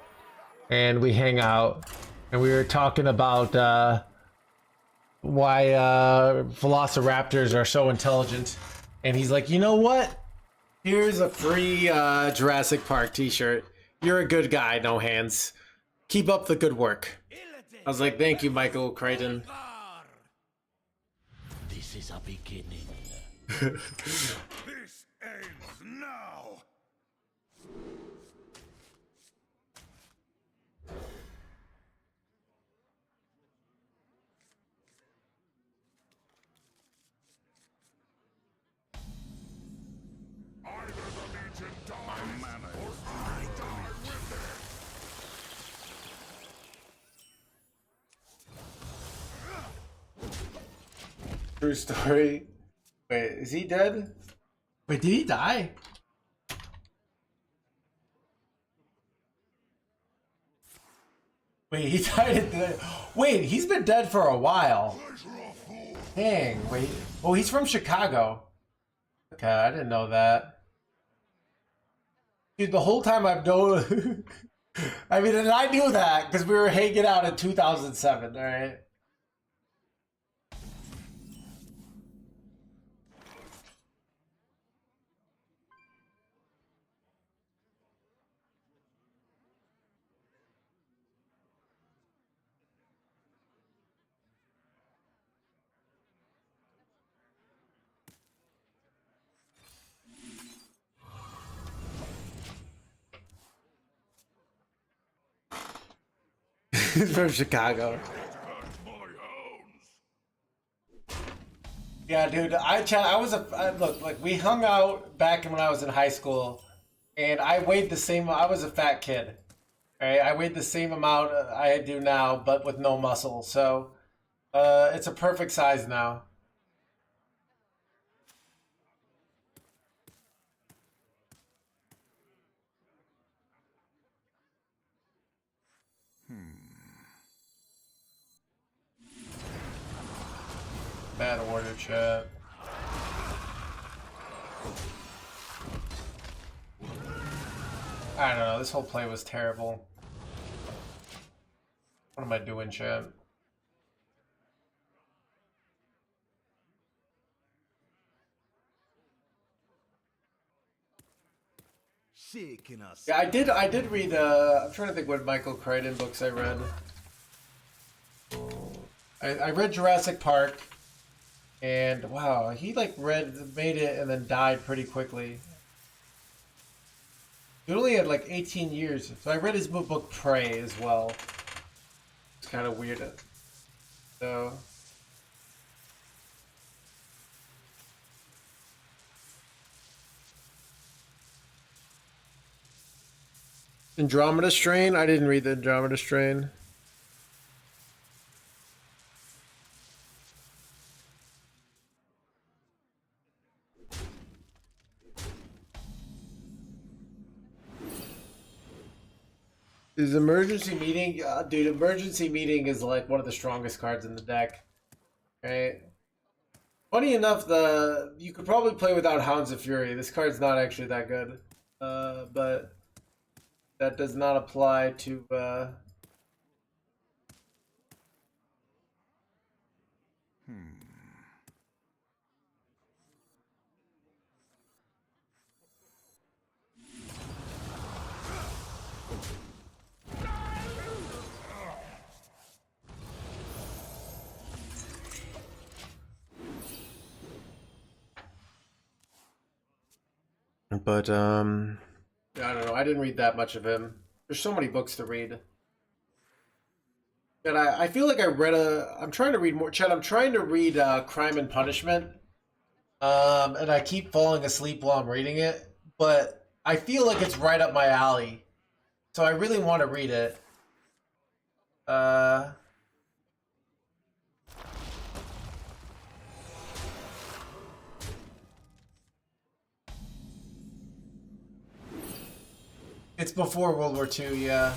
and we hang out, and we were talking about why velociraptors are so intelligent, and he's like, you know what? Here's a free Jurassic Park T-shirt. You're a good guy, No Hands. Keep up the good work. I was like, thank you, Michael Crichton. This is a beginning. This ends now. Either the Legion dies, or I die with it. True story. Wait, is he dead? Wait, did he die? Wait, he died at the... Wait, he's been dead for a while. Dang, wait. Oh, he's from Chicago. Okay, I didn't know that. Dude, the whole time I've known... I mean, and I knew that because we were hanging out in 2007, alright? He's from Chicago. Yeah, dude, I was look, like, we hung out back when I was in high school, and I weighed the same. I was a fat kid, right? I weighed the same amount I do now, but with no muscle. So, it's a perfect size now. Bad order, chat. I don't know. This whole play was terrible. What am I doing, chat? Shaking us. Yeah, I did read. I'm trying to think what Michael Crichton books I read. I read Jurassic Park, and wow, he like made it and then died pretty quickly. He only had like 18 years, so I read his book Prey as well. It's kind of weird. So. Andromeda Strain? I didn't read the Andromeda Strain. Is Emergency Meeting? Dude, Emergency Meeting is like one of the strongest cards in the deck. Right? Funny enough, you could probably play without Hounds of Fury. This card's not actually that good. But that does not apply to But I don't know. I didn't read that much of him. There's so many books to read. And I feel like I read I'm trying to read more. Chad, I'm trying to read Crime and Punishment. And I keep falling asleep while I'm reading it. But I feel like it's right up my alley. So I really want to read it. It's before World War II, yeah.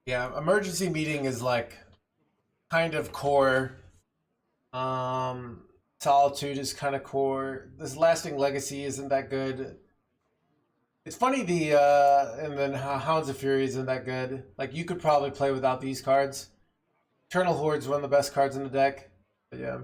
Yeah, emergency meeting is like kind of core. Solitude is kind of core. This lasting legacy isn't that good. It's funny and then Hounds of Fury isn't that good. Like you could probably play without these cards. Eternal Horde's one of the best cards in the deck. But yeah.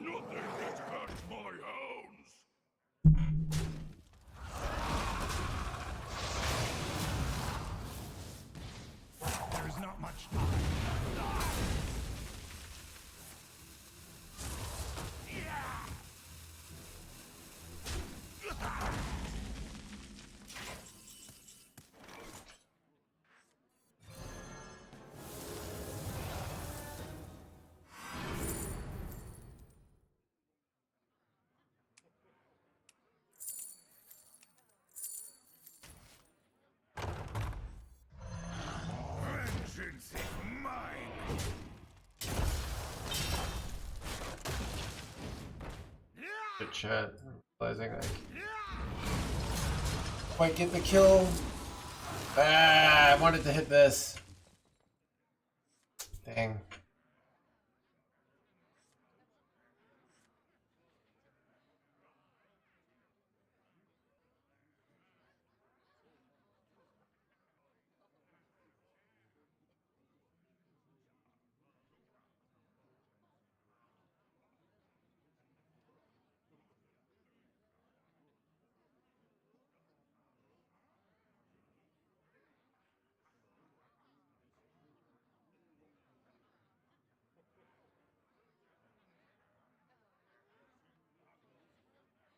Nothing has touched my hounds! There's not much time. Vengeance is mine! Good chat. I'm realizing I quite get the kill. Ah, I wanted to hit this. Dang.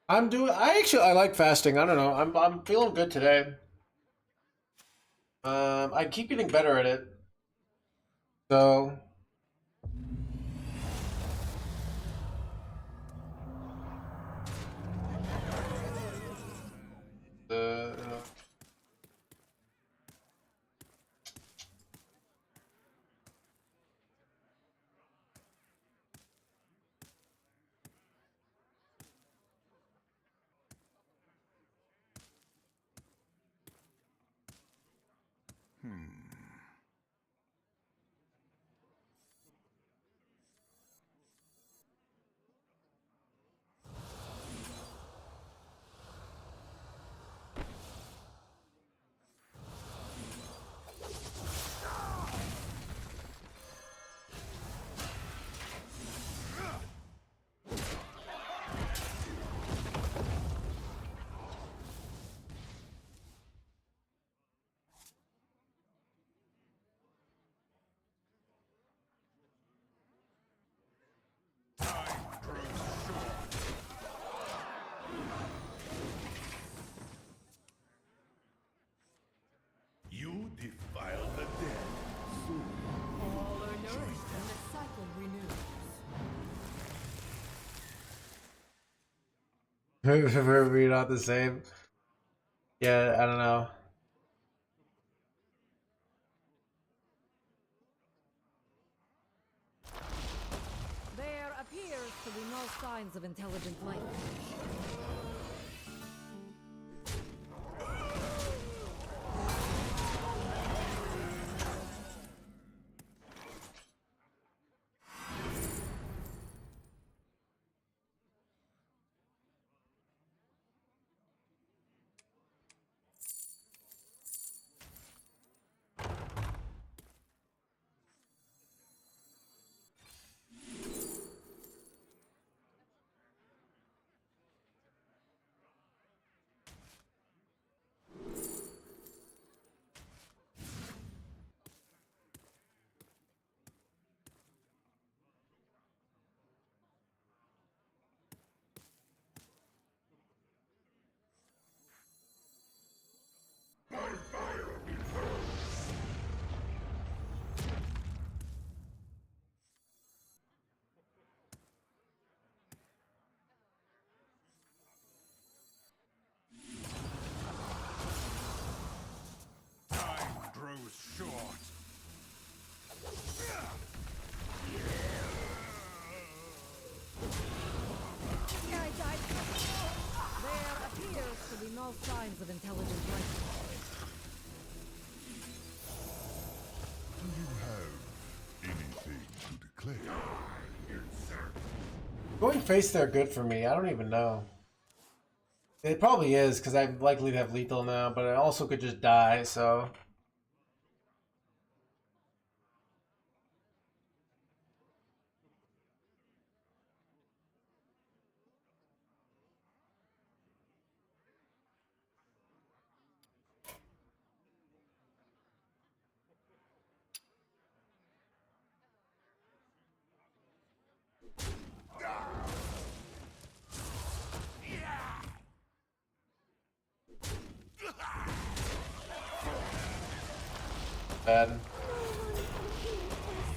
I like fasting. I don't know. I'm feeling good today. I keep getting better at it. So the You defile the dead. All are nourished and the cycle renews. we're not the same. Yeah, I don't know. no signs of intelligent life. Time grows short. Guy died. There appears to be no signs of intelligent life. Do you have anything to declare? Going face there good for me. I don't even know. It probably is because I'm likely to have lethal now, but I also could just die. So bad.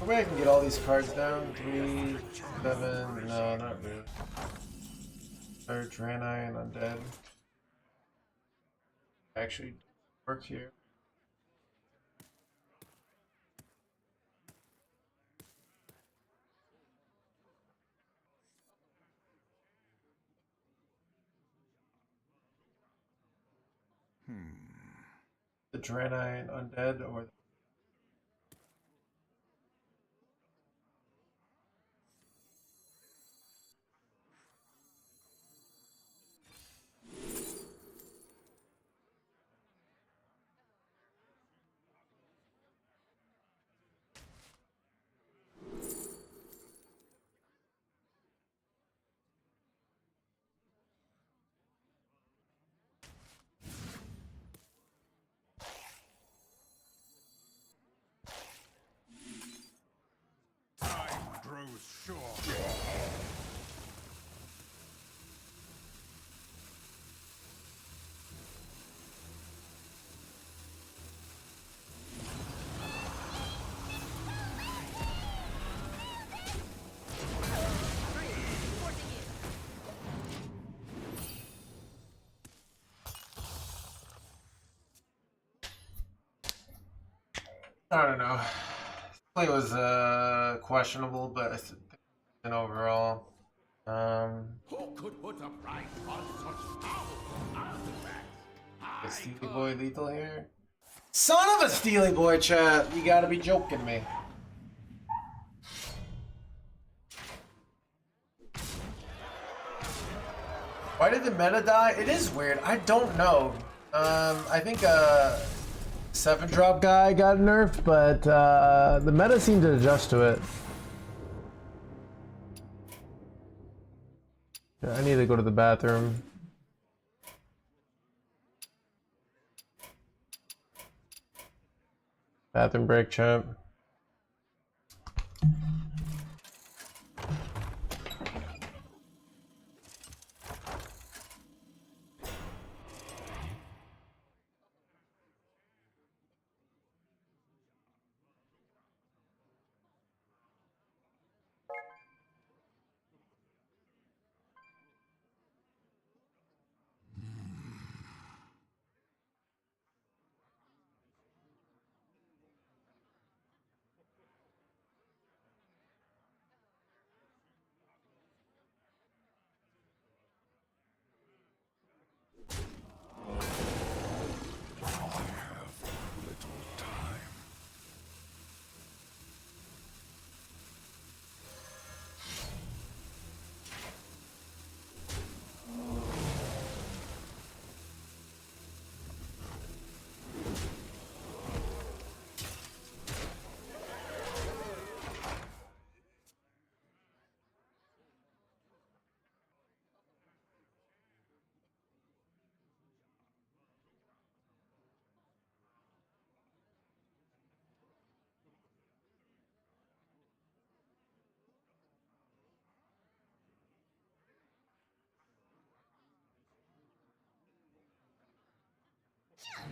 Maybe I can get all these cards down. 3, 7. No, not really. Third Draenei and Undead. Actually, work here. The Draenei and Undead, or Time grows short. I don't know. Play was questionable, but I think overall. Who could put a price on such powerful artifacts? Is Steely Boy lethal here? Son of a Steely Boy, chat! You gotta be joking me. Why did the meta die? It is weird. I don't know. I think 7-drop guy got nerfed, but the meta seemed to adjust to it. I need to go to the bathroom. Bathroom break, champ.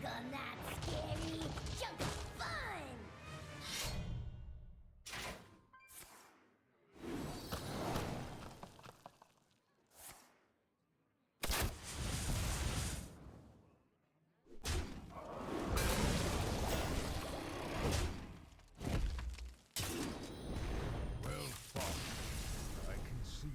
I'm not scary. Junk is fun. Well fought. I concede.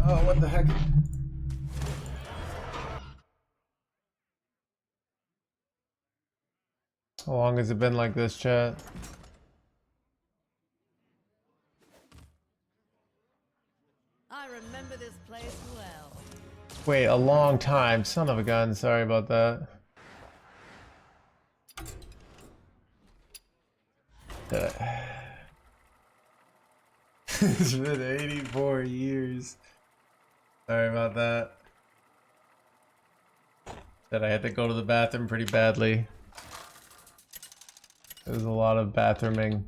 Oh, what the heck? How long has it been like this, chat? I remember this place well. Wait, a long time. Son of a gun. Sorry about that. It's been 84 years. Sorry about that. That I had to go to the bathroom pretty badly. There's a lot of bathrooming.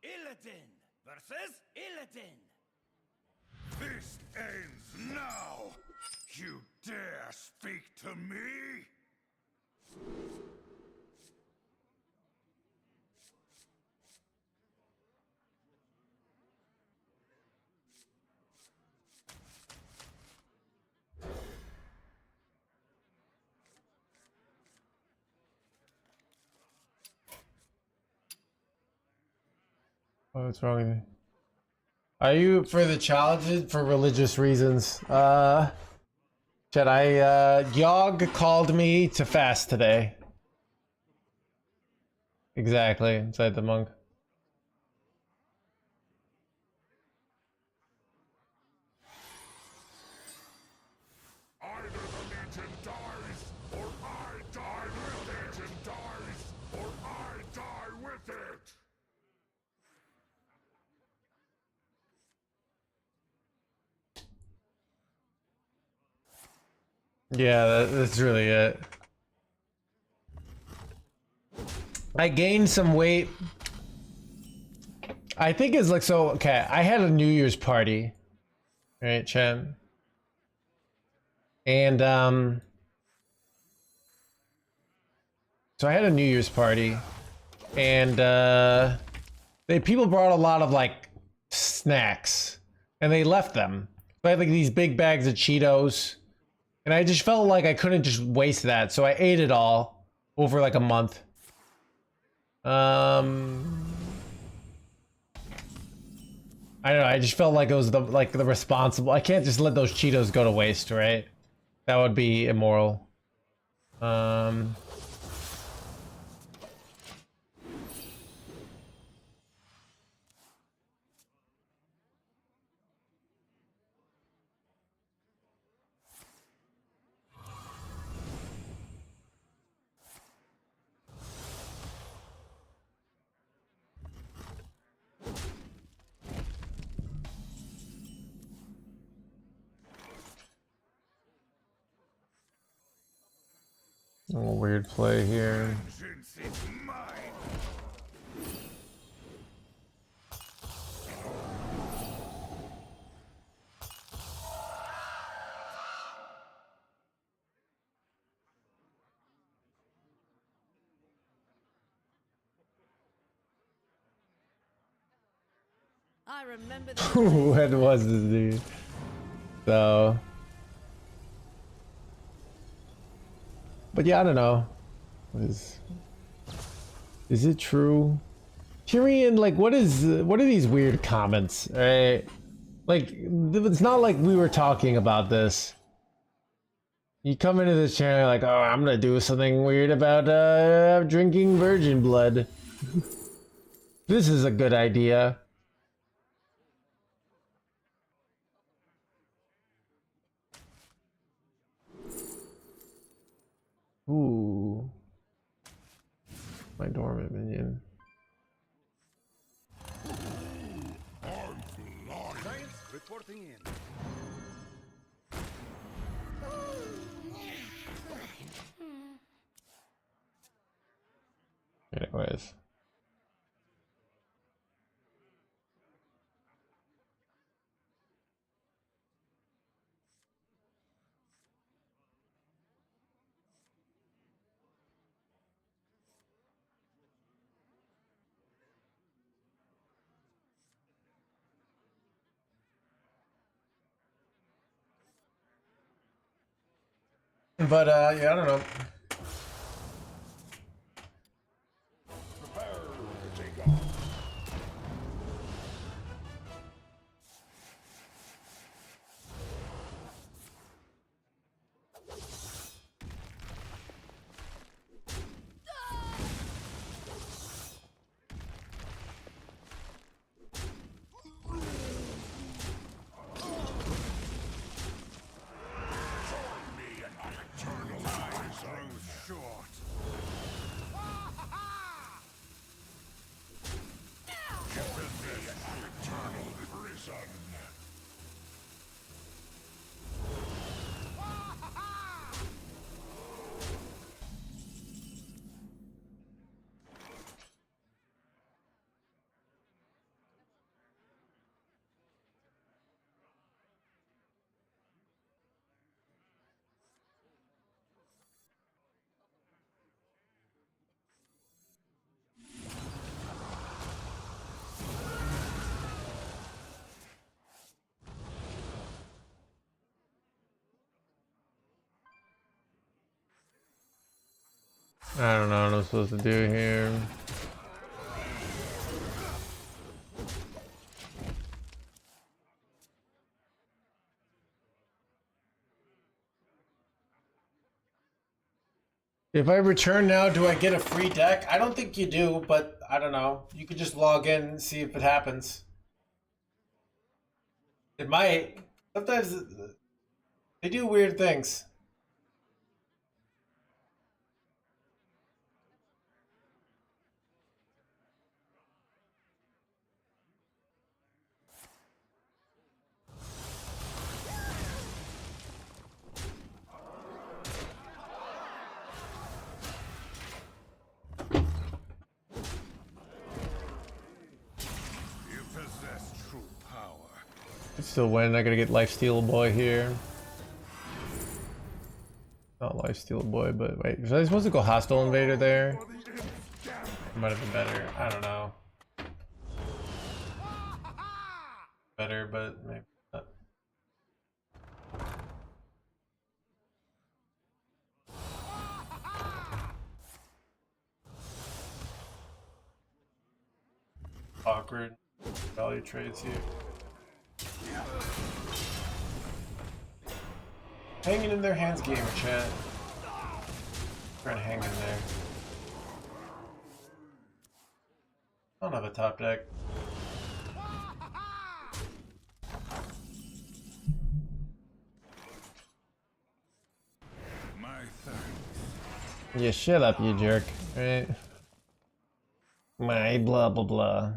Illidan versus Illidan. This ends now. You dare speak to me? Oh, what's wrong with you? Are you for the challenges for religious reasons? Should I, Yog called me to fast today. Exactly, inside the monk. Either the Legion dies, or I die with it. Legion dies, or I die with it. Yeah, that's really it. I gained some weight. I think it's like, so, okay, I had a New Year's party. Right, Chen? And, so I had a New Year's party. And, people brought a lot of, like, snacks. And they left them. So I had, like, these big bags of Cheetos. And I just felt like I couldn't just waste that. So I ate it all over, like, a month. I don't know, I just felt like it was the responsible. I can't just let those Cheetos go to waste, right? That would be immoral. A weird play here. Vengeance is mine. I remember this What was this dude? So, but yeah, I don't know. Is it true? Tyrion, like, what are these weird comments? Right? Like, it's not like we were talking about this. You come into this channel like, oh, I'm gonna do something weird about drinking virgin blood. This is a good idea. Ooh. My dormant minion. Science reporting in. Anyways. But yeah, I don't know. Prepare to take off. I don't know what I'm supposed to do here. If I return now, do I get a free deck? I don't think you do, but I don't know. You could just log in and see if it happens. It might. Sometimes they do weird things. You possess true power. Still win. I gotta get Lifesteal Boy here. Not Lifesteal Boy, but wait. Was I supposed to go Hostile Invader there? Might have been better. I don't know. Better, but maybe not. Awkward. Value trades here. Hanging in their hands, gamer chat. Trying to hang in there. I don't have a top deck. My thanks. Yeah, shut up, you jerk. Right? My blah blah blah.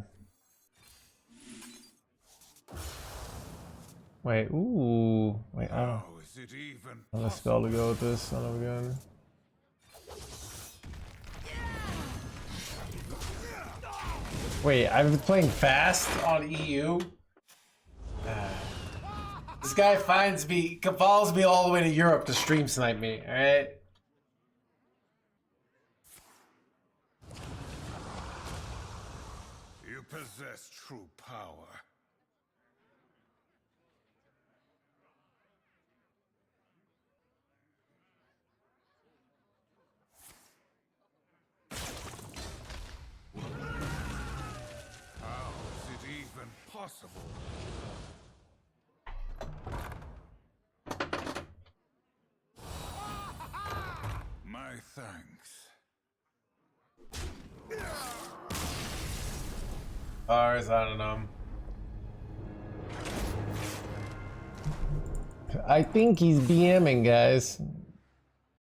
Wait, ooh. Wait, I don't How is it even have a spell to go with this son of a gun. Wait, I've been playing fast on EU? This guy finds me, follows me all the way to Europe to stream snipe me, alright? You possess true power. How is it even possible? My thanks. Bars, I don't know. I think he's BMing, guys.